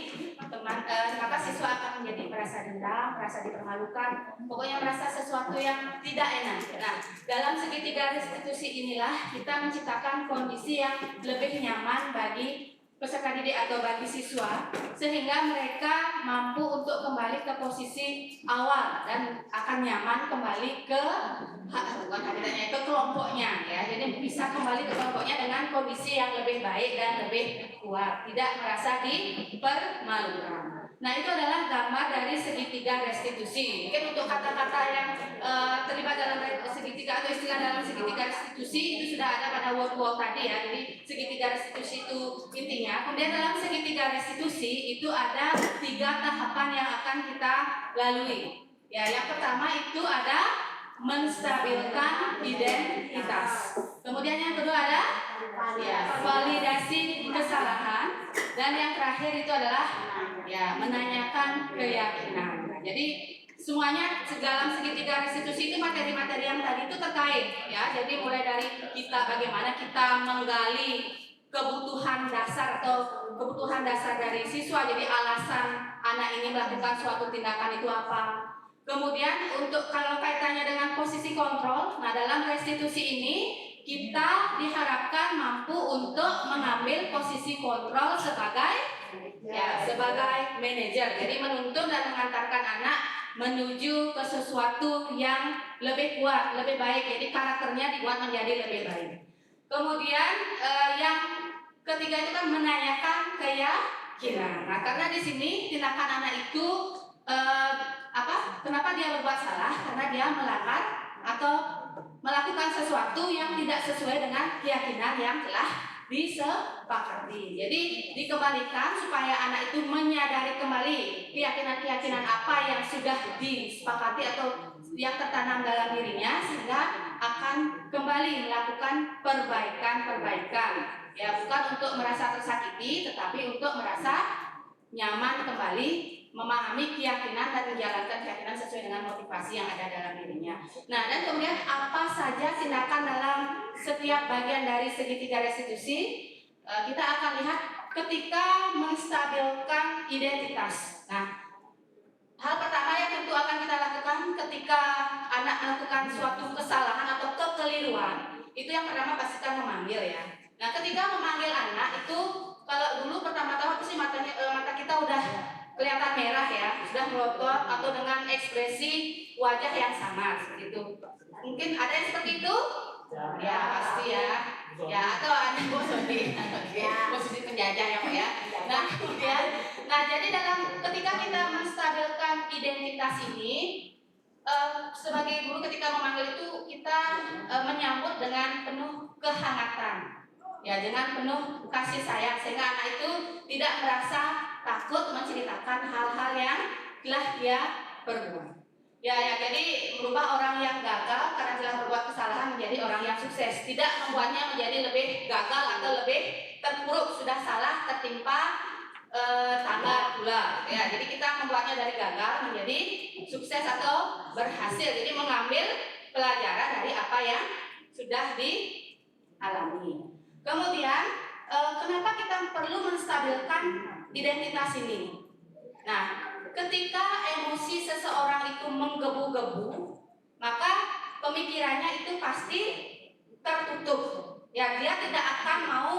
maka siswa akan menjadi merasa dendam, merasa dipermalukan, pokoknya merasa sesuatu yang tidak enak. Nah, dalam segitiga restitusi inilah kita menciptakan kondisi yang lebih nyaman bagi peserta didik atau bagi siswa, sehingga mereka mampu untuk kembali ke posisi awal dan akan nyaman kembali ke bukan habitatnya, ke kelompoknya ya. Jadi bisa kembali ke kelompoknya dengan kondisi yang lebih baik dan lebih kuat, tidak merasa dipermalukan. Nah, itu adalah gambar dari segitiga restitusi. Mungkin untuk kata-kata yang terlibat dalam segitiga atau istilah dalam segitiga restitusi itu sudah ada pada word tadi ya. Jadi segitiga restitusi itu intinya. Kemudian dalam segitiga restitusi itu ada 3 tahapan yang akan kita lalui. Ya, yang pertama itu ada menstabilkan identitas. Kemudian yang kedua ada validasi kesalahan, dan yang terakhir itu adalah menanyakan keyakinan. Nah, jadi semuanya dalam segitiga restitusi itu materi-materi yang tadi itu terkait ya. Jadi mulai dari kita bagaimana kita menggali kebutuhan dasar atau kebutuhan dasar dari siswa. Jadi alasan anak ini melakukan suatu tindakan itu apa. Kemudian untuk kalau kaitannya dengan posisi kontrol, nah dalam restitusi ini kita diharapkan mampu untuk mengambil posisi kontrol sebagai manajer. Jadi menuntun dan mengantarkan anak menuju ke sesuatu yang lebih kuat, lebih baik. Jadi karakternya dibuat menjadi lebih baik. Kemudian yang ketiga itu kan menanyakan keyakinan. Nah, karena di sini tindakan anak itu kenapa dia berbuat salah? Karena dia melanggar atau melakukan sesuatu yang tidak sesuai dengan keyakinan yang telah disepakati. Jadi dikembalikan supaya anak itu menyadari kembali keyakinan-keyakinan apa yang sudah disepakati atau yang tertanam dalam dirinya, sehingga akan kembali melakukan perbaikan-perbaikan. Ya, bukan untuk merasa tersakiti, tetapi untuk merasa nyaman kembali, memahami keyakinan dan menjalankan keyakinan sesuai dengan motivasi yang ada dalam dirinya. Nah, dan kemudian apa saja tindakan dalam setiap bagian dari segitiga restitusi? Kita akan lihat ketika menstabilkan identitas. Nah, hal pertama yang tentu akan kita lakukan ketika anak melakukan suatu kesalahan atau kekeliruan, itu yang pertama pastikan memanggil ya. Nah, ketika memanggil anak itu, kalau dulu pertama-tama pasti mata kita udah kelihatan merah ya, sudah melotot atau dengan ekspresi wajah yang samar seperti itu. Mungkin ada yang seperti itu? Ya pasti ya. Ya, atau ada posisi penjajah ya Pak ya. Nah, kemudian, jadi ketika kita menstabilkan identitas ini, sebagai guru ketika memanggil itu kita menyambut dengan penuh kehangatan. Ya, dengan penuh kasih sayang, sehingga anak itu tidak merasa takut menceritakan hal-hal yang telah dia perbuat. Ya, jadi merubah orang yang gagal karena telah berbuat kesalahan menjadi orang yang sukses, tidak membuatnya menjadi lebih gagal atau lebih terpuruk, sudah salah tertimpa tangga pula. Ya, jadi kita membuatnya dari gagal menjadi sukses atau berhasil. Jadi mengambil pelajaran dari apa yang sudah dialami. Kemudian, kenapa kita perlu menstabilkan identitas ini? Nah, ketika emosi seseorang itu menggebu-gebu, maka pemikirannya itu pasti tertutup. Ya, dia tidak akan mau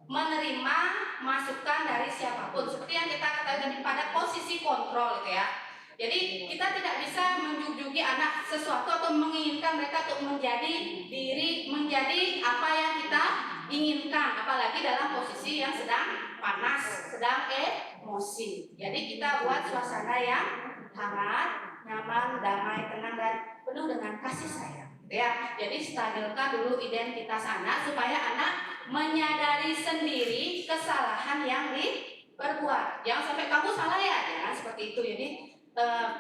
menerima masukan dari siapapun. Seperti yang kita ketahui tadi pada posisi kontrol gitu ya. Jadi kita tidak bisa menjujuki anak sesuatu atau menginginkan mereka untuk menjadi apa yang kita inginkan, apalagi dalam posisi yang sedang panas, sedang emosi. Jadi kita buat suasana yang hangat, nyaman, damai, tenang, dan penuh dengan kasih sayang. Ya, jadi stabilkan dulu identitas anak supaya anak menyadari sendiri kesalahan yang diperbuat. Jangan sampai kamu salah ya, seperti itu. Jadi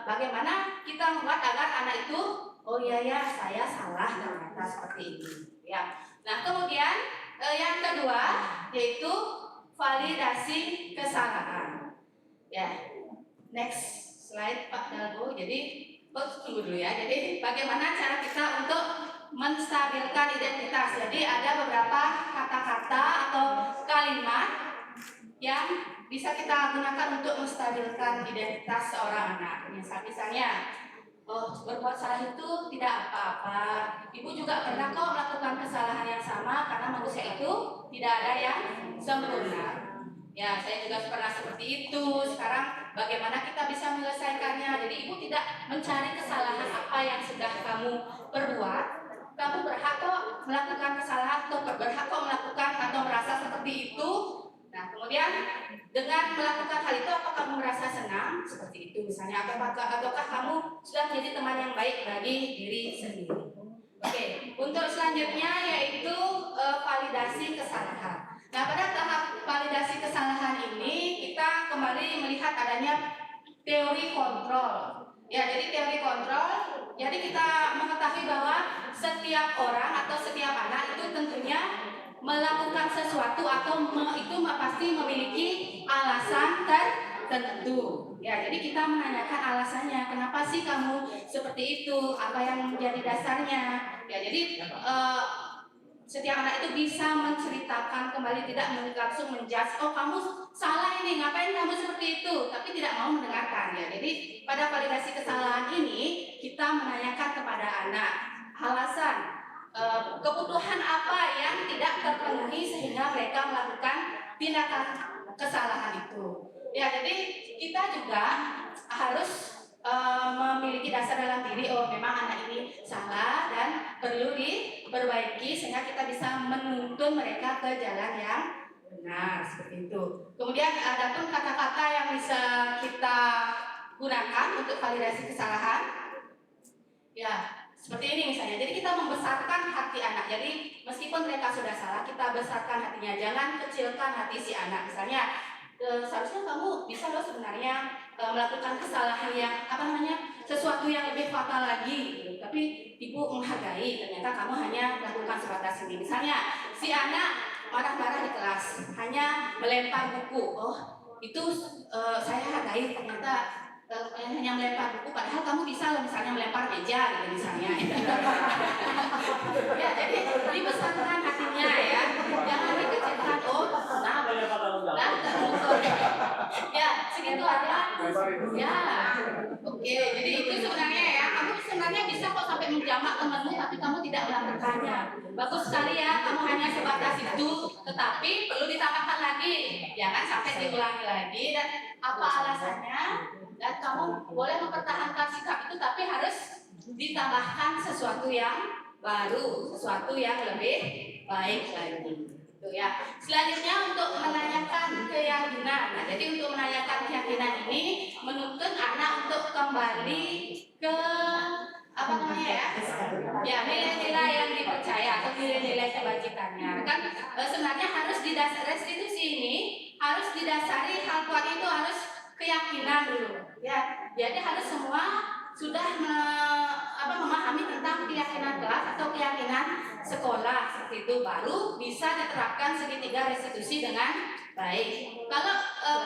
bagaimana kita membuat agar anak itu, oh iya saya salah ternyata seperti ini. Ya. Nah, kemudian yang kedua yaitu validasi kesalahan. Ya, next slide Pak Dalgo. Jadi tunggu dulu ya. Jadi bagaimana cara kita untuk menstabilkan identitas? Jadi ada beberapa kata-kata atau kalimat yang bisa kita gunakan untuk menstabilkan identitas seorang anak. Misalnya, berbuat salah itu tidak apa-apa. Ibu juga pernah kok melakukan kesalahan yang sama, karena manusia itu tidak ada yang sempurna. Ya, saya juga pernah seperti itu. Sekarang bagaimana kita bisa menyelesaikannya? Jadi ibu tidak mencari kesalahan apa yang sudah kamu perbuat. Kamu berhak kok melakukan kesalahan atau berhak kok melakukan atau merasa seperti itu. Nah, kemudian dengan melakukan hal itu apakah kamu merasa senang? Seperti itu misalnya. Ataukah kamu sudah menjadi teman yang baik bagi diri sendiri? Oke, untuk selanjutnya yaitu validasi kesalahan. Nah, pada tahap validasi kesalahan ini kita kembali melihat adanya teori kontrol. Ya, jadi teori kontrol, jadi kita mengetahui bahwa setiap orang atau setiap anak itu tentunya melakukan sesuatu atau itu pasti memiliki alasan tertentu. Ya, jadi kita menanyakan alasannya, kenapa sih kamu seperti itu, apa yang menjadi dasarnya. Ya, jadi setiap anak itu bisa menceritakan kembali, tidak langsung menjudge, oh kamu salah ini, ngapain kamu seperti itu, tapi tidak mau mendengarkan. Ya, jadi pada validasi kesalahan ini kita menanyakan kepada anak alasan kebutuhan apa yang tidak terpenuhi sehingga mereka melakukan tindakan kesalahan itu. Ya, jadi kita juga harus memiliki dasar dalam diri, oh memang anak ini salah dan perlu diperbaiki sehingga kita bisa menuntun mereka ke jalan yang benar, seperti itu. Kemudian ada pun kata-kata yang bisa kita gunakan untuk validasi kesalahan. Ya, seperti ini misalnya. Jadi kita membesarkan hati anak. Jadi meskipun mereka sudah salah, kita besarkan hatinya. Jangan kecilkan hati si anak. Misalnya seharusnya kamu bisa loh sebenarnya melakukan kesalahan yang sesuatu yang lebih fatal lagi, gitu. Tapi ibu menghargai, ternyata kamu hanya melakukan sebatas ini. Misalnya si anak marah-marah di kelas, hanya melempar buku. Oh itu saya hargai, ternyata hanya melempar buku, padahal kamu bisa loh misalnya melempar meja gitu misalnya. Ya, jadi dibesarkan hatinya ya, jangan dikecilkan. Oh nah ya segitu aja ya. Oke, jadi itu sebenarnya ya, kamu sebenarnya bisa kok sampai menjamak temanmu tapi kamu tidak melakukannya. Bagus sekali ya, kamu hanya sebatas itu, tetapi perlu ditambahkan lagi, jangan sampai diulangi lagi. Dan apa alasannya? Dan kamu boleh mempertahankan sikap itu, tapi harus ditambahkan sesuatu yang baru, sesuatu yang lebih baik lagi. Itu ya. Selanjutnya untuk menanyakan keyakinan. Nah, jadi untuk menanyakan keyakinan ini menuntun anak untuk kembali ke ya nilai-nilai yang dipercaya atau nilai-nilai kebajikannya. Kan sebenarnya harus didasari restitusi ini harus didasari hal kuat itu harus keyakinan dulu. Ya, jadi harus semua sudah memahami tentang keyakinan kelas atau keyakinan sekolah, seperti itu baru bisa diterapkan segitiga restitusi dengan baik. Kalau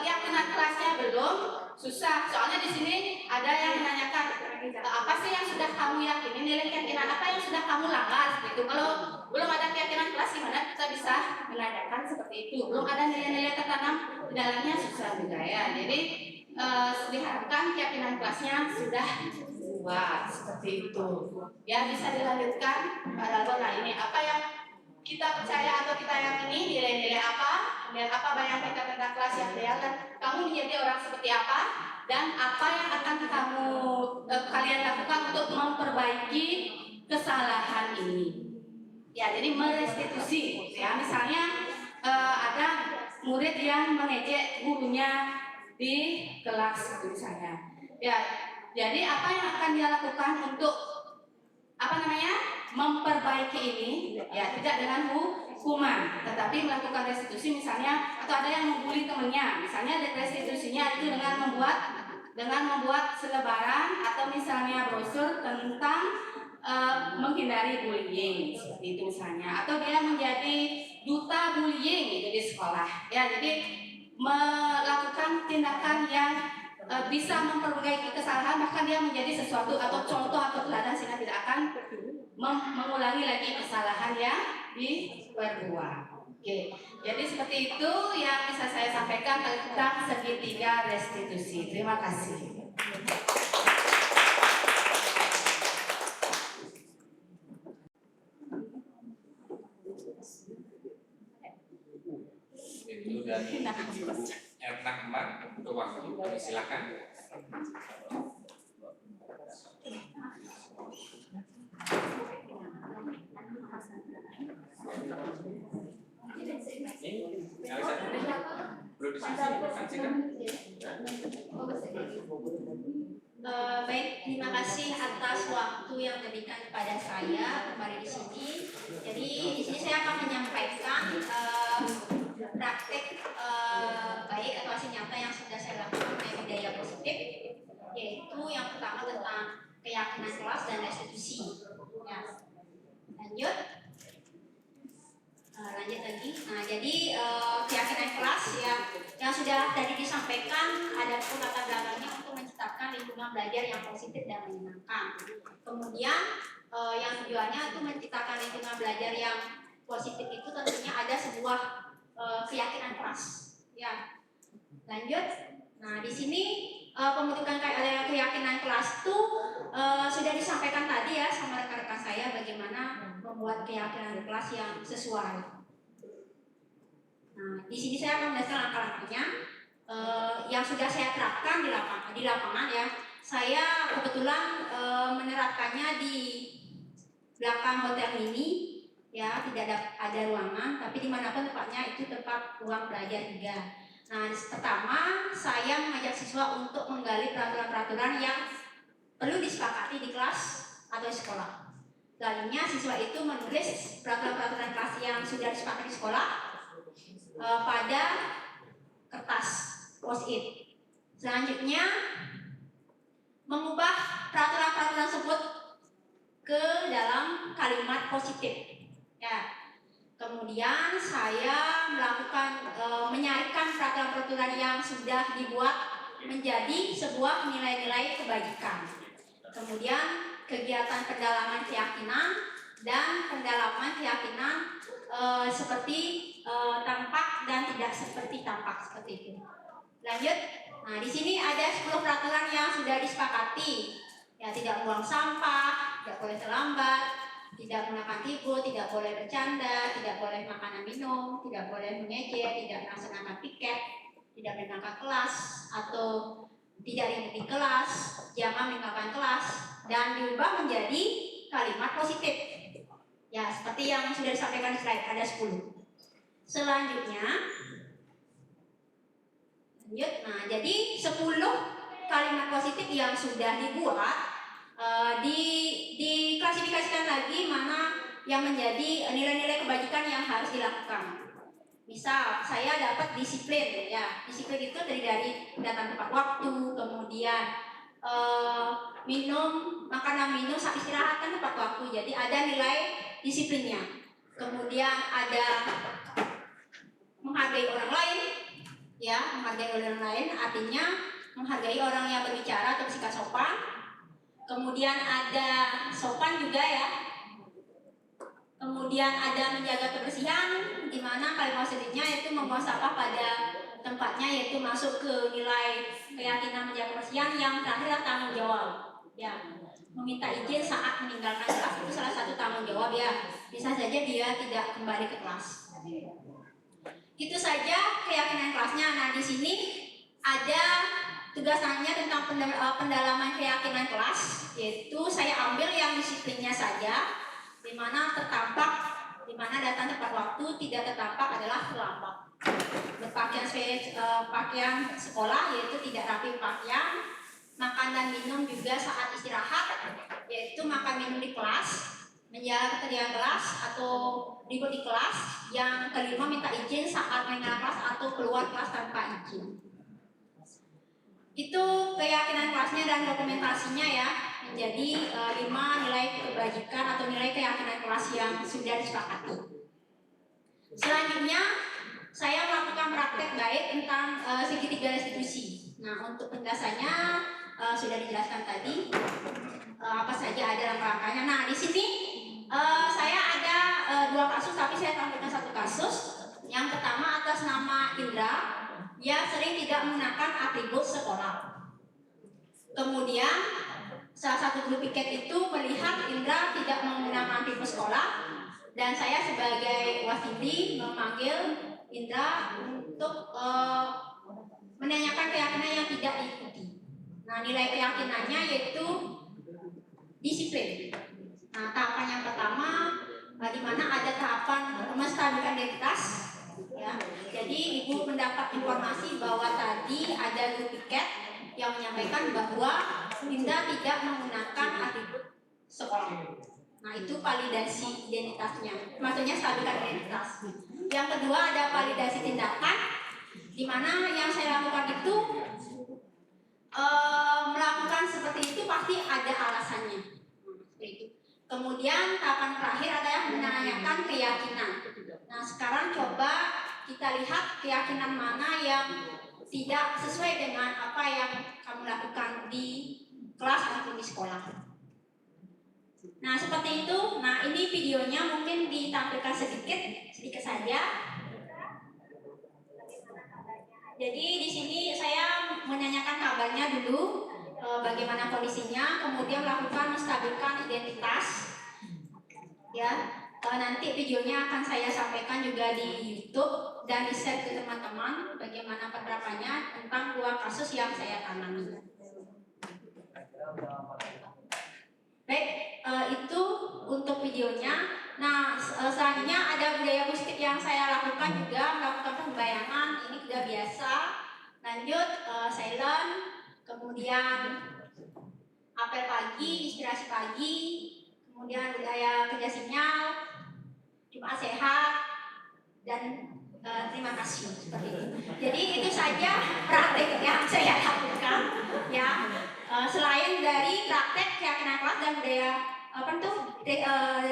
keyakinan kelasnya belum, susah. Soalnya di sini ada yang menanyakan apa sih yang sudah kamu yakini, nilai keyakinan apa yang sudah kamu langgar, gitu. Kalau belum ada keyakinan kelas, gimana kita bisa menanyakan seperti itu? Belum ada nilai-nilai tertanam di dalamnya, susah juga ya. Jadi diharapkan keyakinan kelasnya sudah kuat, seperti itu. Ya, bisa dilanjutkan pada zona ini. Apa yang kita percaya atau kita yakini, nilai-nilai apa, dan apa bayang kita tentang kelas yang ideal, dan kamu menjadi orang seperti apa, dan apa yang akan kalian lakukan untuk memperbaiki kesalahan ini. Ya, jadi merestitusi. Ya, misalnya ada murid yang mengejek gurunya di kelas misalnya. Ya, jadi apa yang akan dia lakukan untuk memperbaiki ini? Ya, tidak dengan hukuman, tetapi melakukan restitusi misalnya, atau ada yang membuli temannya, misalnya restitusinya itu dengan membuat selebaran atau misalnya brosur tentang menghindari bullying, seperti itu misalnya, atau dia menjadi duta bullying itu di sekolah. Ya, jadi melakukan tindakan yang bisa memperbaiki kesalahan, bahkan dia menjadi sesuatu atau contoh atau teladan sehingga tidak akan mengulangi lagi kesalahan yang diperbuat. Oke, jadi seperti itu yang bisa saya sampaikan tentang segitiga restitusi. Terima kasih. Itu dari Baik, terima kasih atas waktu yang diberikan kepada saya kembali di sini. Jadi di sini saya akan menyampaikan praktek baik atau hasil nyata yang sudah saya lakukan mengenai budaya positif, yaitu yang pertama tentang keyakinan kelas dan restitusi. Ya. Lanjut. Lanjut lagi. Nah, jadi keyakinan kelas ya yang sudah tadi disampaikan, ada pun latar belakangnya untuk menciptakan lingkungan belajar yang positif dan menyenangkan. Kemudian yang tujuannya itu menciptakan lingkungan belajar yang positif itu tentunya ada sebuah keyakinan kelas. Ya. Lanjut. Nah, di sini pembentukan keyakinan kelas itu sudah disampaikan tadi ya sama rekan-rekan saya bagaimana membuat keyakinan kelas yang sesuai. Nah, di sini saya akan menjelaskan langkah-langkahnya yang sudah saya terapkan di lapangan ya. Saya kebetulan menerapkannya di belakang hotel mini ya, tidak ada ruangan, tapi dimanapun tempatnya itu tempat ruang belajar juga. Nah, pertama saya mengajak siswa untuk menggali peraturan-peraturan yang perlu disepakati di kelas atau sekolah. Selanjutnya siswa itu menulis peraturan-peraturan kelas yang sudah disepakati di sekolah pada kertas post-it. Selanjutnya mengubah peraturan-peraturan tersebut ke dalam kalimat positif. Ya. Kemudian saya melakukan menyaringkan peraturan-peraturan yang sudah dibuat menjadi sebuah nilai-nilai kebajikan. Kemudian kegiatan pendalaman keyakinan dan pendalaman keyakinan seperti tampak dan tidak seperti tampak seperti itu. Lanjut. Nah, di sini ada 10 peraturan yang sudah disepakati. Ya, tidak membuang sampah, tidak boleh terlambat, tidak menggunakan tipu, tidak boleh bercanda, tidak boleh makanan minum, tidak boleh mengejek, tidak melaksanakan piket, tidak meninggalkan kelas atau tidak ribut di kelas, jangan meninggalkan kelas, dan diubah menjadi kalimat positif. Ya, seperti yang sudah disampaikan di slide, ada 10. Selanjutnya, lanjut. Nah, jadi 10 kalimat positif yang sudah dibuat diklasifikasikan lagi mana yang menjadi nilai-nilai kebajikan yang harus dilakukan. Misal, saya dapat disiplin, ya. Disiplin itu terdiri dari datang tepat waktu, kemudian minum saat istirahat kan tepat waktu. Jadi ada nilai disiplinnya. Kemudian ada menghargai orang lain, ya, menghargai orang lain artinya menghargai orang yang berbicara atau bersikap sopan. Kemudian ada sopan juga ya. Kemudian ada menjaga kebersihan, di mana kalimat selanjutnya yaitu membuang sampah pada tempatnya, yaitu masuk ke nilai keyakinan menjaga kebersihan. Yang terakhir tanggung jawab. Ya, meminta izin saat meninggalkan kelas itu salah satu tanggung jawab ya. Bisa saja dia tidak kembali ke kelas. Itu saja keyakinan kelasnya. Nah, di sini ada tugasannya tentang pendalaman keyakinan kelas, yaitu saya ambil yang disiplinnya saja, di mana tertampak, di mana datang tepat waktu, tidak tertampak adalah terlambat. Berpakaian sesuai pakaian sekolah, yaitu tidak rapi pakaian, makan dan minum juga saat istirahat, yaitu makan minum di kelas, menjaga ketertiban kelas atau ribut di kelas. Yang kelima, minta izin saat meninggalkan kelas atau keluar kelas tanpa izin. Itu keyakinan kelasnya dan dokumentasinya ya, menjadi 5 nilai kebajikan atau nilai keyakinan kelas yang sudah disepakati. Selanjutnya saya melakukan praktek baik tentang segitiga restitusi. Nah, untuk penjelasannya sudah dijelaskan tadi apa saja ada langkah-langkahnya. Nah, di sini saya ada 2 kasus, tapi saya tampilkan 1 kasus. Yang pertama atas nama Indra. Dia sering tidak menggunakan atribut sekolah. Kemudian salah satu grup piket itu melihat Indra tidak menggunakan atribut sekolah, dan saya sebagai wasidi memanggil Indra untuk menanyakan keyakinan yang tidak diikuti. Nah, nilai keyakinannya yaitu disiplin. Nah, tahapan yang pertama di mana ada tahapan menstabilkan identitas. Ya, jadi Ibu mendapat informasi bahwa tadi ada guru piket yang menyampaikan bahwa Dinda tidak menggunakan atribut sekolah. Nah, itu validasi identitasnya, maksudnya stabilkan identitas. Yang kedua ada validasi tindakan, di mana yang saya lakukan itu melakukan seperti itu pasti ada alasannya. Seperti itu. Kemudian tahapan terakhir adalah menanyakan keyakinan. Nah, sekarang coba kita lihat keyakinan mana yang tidak sesuai dengan apa yang kamu lakukan di kelas ataupun di sekolah. Nah, seperti itu. Nah, ini videonya mungkin ditampilkan sedikit saja. Jadi di sini saya menanyakan kabarnya dulu, bagaimana kondisinya, kemudian melakukan menstabilkan identitas. Ya, nanti videonya akan saya sampaikan juga di YouTube dan di-share ke teman-teman bagaimana penerapannya tentang 2 kasus yang saya tangani. Baik, itu untuk videonya. Nah, selanjutnya ada budaya positif yang saya lakukan juga, melakukan pembayangan. Ini sudah biasa. Lanjut, silent, kemudian apel pagi, inspirasi pagi, kemudian budaya kerja sinyal, Jumat sehat, dan terima kasih seperti itu. Jadi itu saja praktek yang saya lakukan, ya. Selain dari praktek keyakinan kelas dan budaya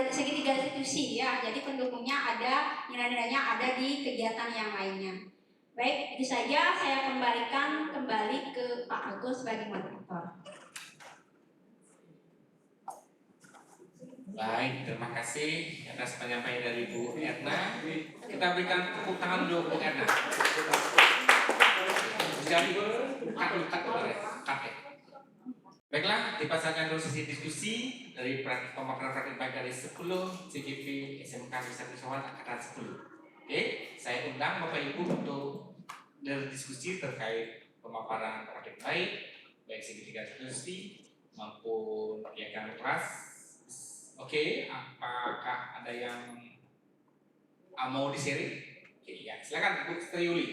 segitiga institusi, ya. Jadi pendukungnya ada, nilai-nilainya ada di kegiatan yang lainnya. Baik, itu saja. Saya kembalikan kembali ke Pak Agus sebagai moderator. Baik, terima kasih atas penyampaian dari Bu Erna. Kita berikan tepuk tangan dulu Bu Erna. Jadi baiklah, dipasankan dulu sesi diskusi dari pemaparan praktik baik dari 10 CGP SMK Nusa Tenggara Angkatan 10. Oke, saya undang Bapak Ibu untuk berdiskusi terkait pemaparan praktik baik segitiga institusi maupun keyakinan kelas. Oke, apakah ada yang mau di-sharing? Oke, ya, silakan Bu Sri Yuli.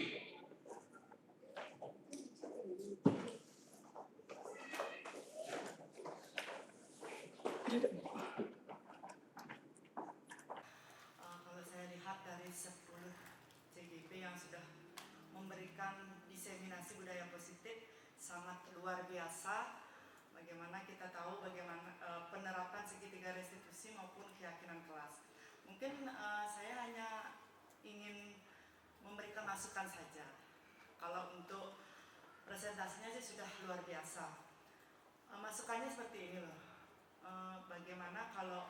Kalau saya lihat dari 10 CGP yang sudah memberikan diseminasi budaya positif sangat luar biasa. Bagaimana kita tahu bagaimana penerapan segitiga restitusi maupun keyakinan kelas. Mungkin saya hanya ingin memberikan masukan saja. Kalau untuk presentasinya sih sudah luar biasa. Masukannya seperti ini loh. Bagaimana kalau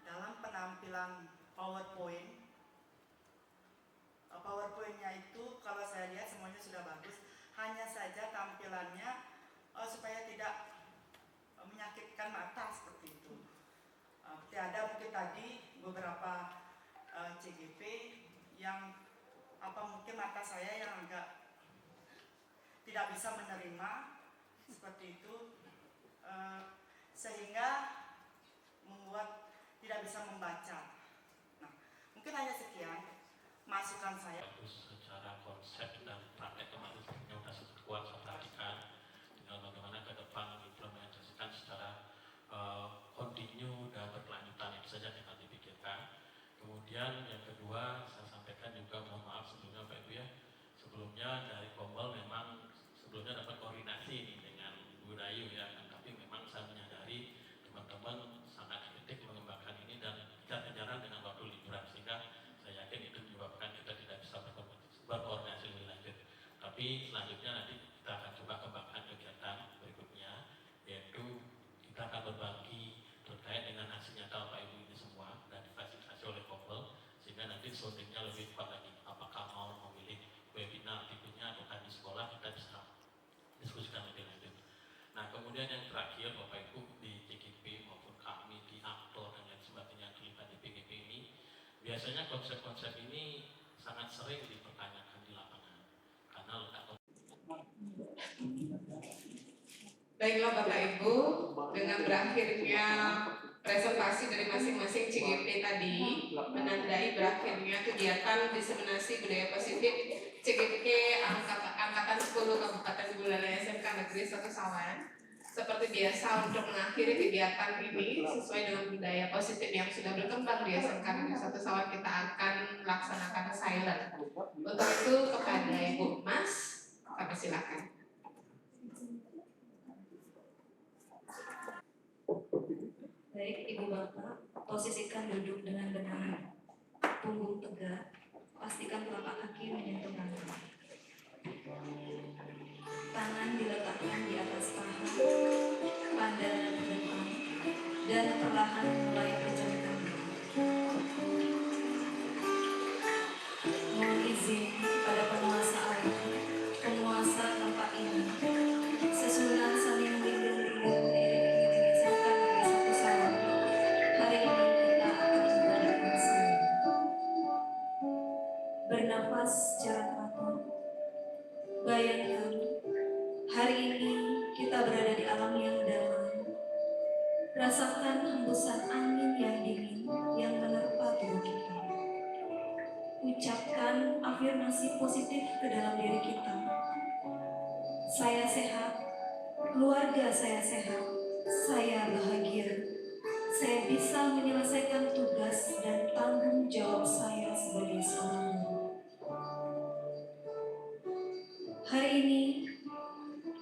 dalam penampilan PowerPoint-nya itu kalau saya lihat semuanya sudah bagus. Hanya saja tampilannya supaya tidak menyakitkan mata seperti itu. Ada mungkin tadi beberapa CGP yang mungkin mata saya yang agak tidak bisa menerima seperti itu, sehingga membuat tidak bisa membaca. Nah, mungkin hanya sekian masukan saya. Secara konsep dan praktek kemarin sudah cukup kuat saya perhatikan. Tinggal bagaimana ke depan implementasikan secara kontinu dan berkelanjutan, itu saja yang dipikirkan. Kemudian yang kedua saya sampaikan juga, mohon maaf sebelumnya Pak Ibu ya, sebelumnya dari Kombel memang sebelumnya dapat koordinasi ini dengan Bu Dayu ya, tapi memang saya menyadari teman-teman sangat kritik mengembangkan ini dan kejar-kejaran dengan waktu liburan, sehingga saya yakin itu menyebabkan kita tidak bisa berkoordinasi lebih lanjut. Tapi selanjutnya nanti kita akan coba kembangkan kegiatan berikutnya, yaitu kita akan berbagi terkait dengan hasil nyata Bapak Ibu ini semua dan difasilitasi oleh Kombel, sehingga nanti soundingnya lebih tepat lagi. Apakah mau memilih webinar tipenya atau di sekolah, kita bisa diskusikan lebih lanjut. Nah, kemudian yang terakhir Bapak Ibu di CGP maupun kami di aktor dan lain sebagainya terlibat di PGP ini, biasanya konsep-konsep ini sangat sering dipertanyakan di lapangan karena letak. Baiklah Bapak Ibu, dengan berakhirnya presentasi dari masing-masing CGP tadi menandai berakhirnya kegiatan diseminasi budaya positif CGP Angkatan 10 Kabupaten Buleleng SMK Negeri 1 Sawan. Seperti biasa untuk mengakhiri kegiatan ini sesuai dengan budaya positif yang sudah berkembang di SMK Negeri 1 Sawan, kita akan melaksanakan silent. Untuk itu kepada Ibu Mas, kami silakan. Baik, Ibu Bapak, posisikan duduk dengan benar, punggung tegak, pastikan telapak kaki menyentuh lantai. Tangan diletakkan di atas paha, pandangan ke depan, dan perlahan mulai pejamkan. Mohon izin pada penguasa air, penguasa tempat ini, sesudah saling membimbing bernafas secara teratur. Bayangkan, hari ini kita berada di alam yang damai. Rasakan hembusan angin yang dingin yang menerpa tubuh kita. Ucapkan afirmasi positif ke dalam diri kita. Saya sehat, keluarga saya sehat, saya bahagia. Saya bisa menyelesaikan tugas dan tanggung jawab saya sebagai seorang guru. Hari ini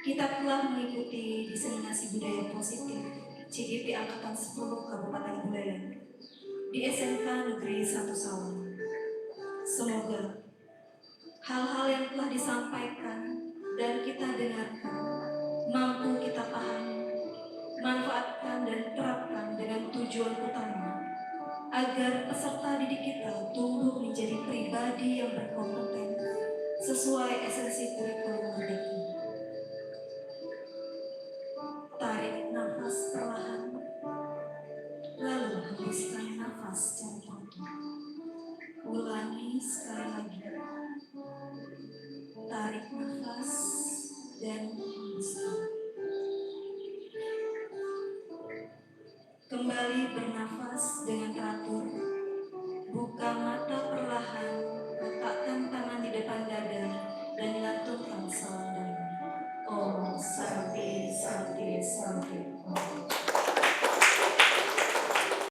kita telah mengikuti diseminasi budaya positif CGP Angkatan 10 Kabupaten Buleleng di SMK Negeri 1 Sawan. Semoga hal-hal yang telah disampaikan dan kita dengarkan mampu kita pahami, manfaatkan dan terapkan dengan tujuan utama agar peserta didik kita tumbuh menjadi pribadi yang berkompeten sesuai esensi kurikulum Merdeka. Tarik nafas perlahan, lalu hembuskan nafas secara teratur. Ulangi sekali lagi. Tarik nafas dan hembuskan. Kembali bernafas dengan teratur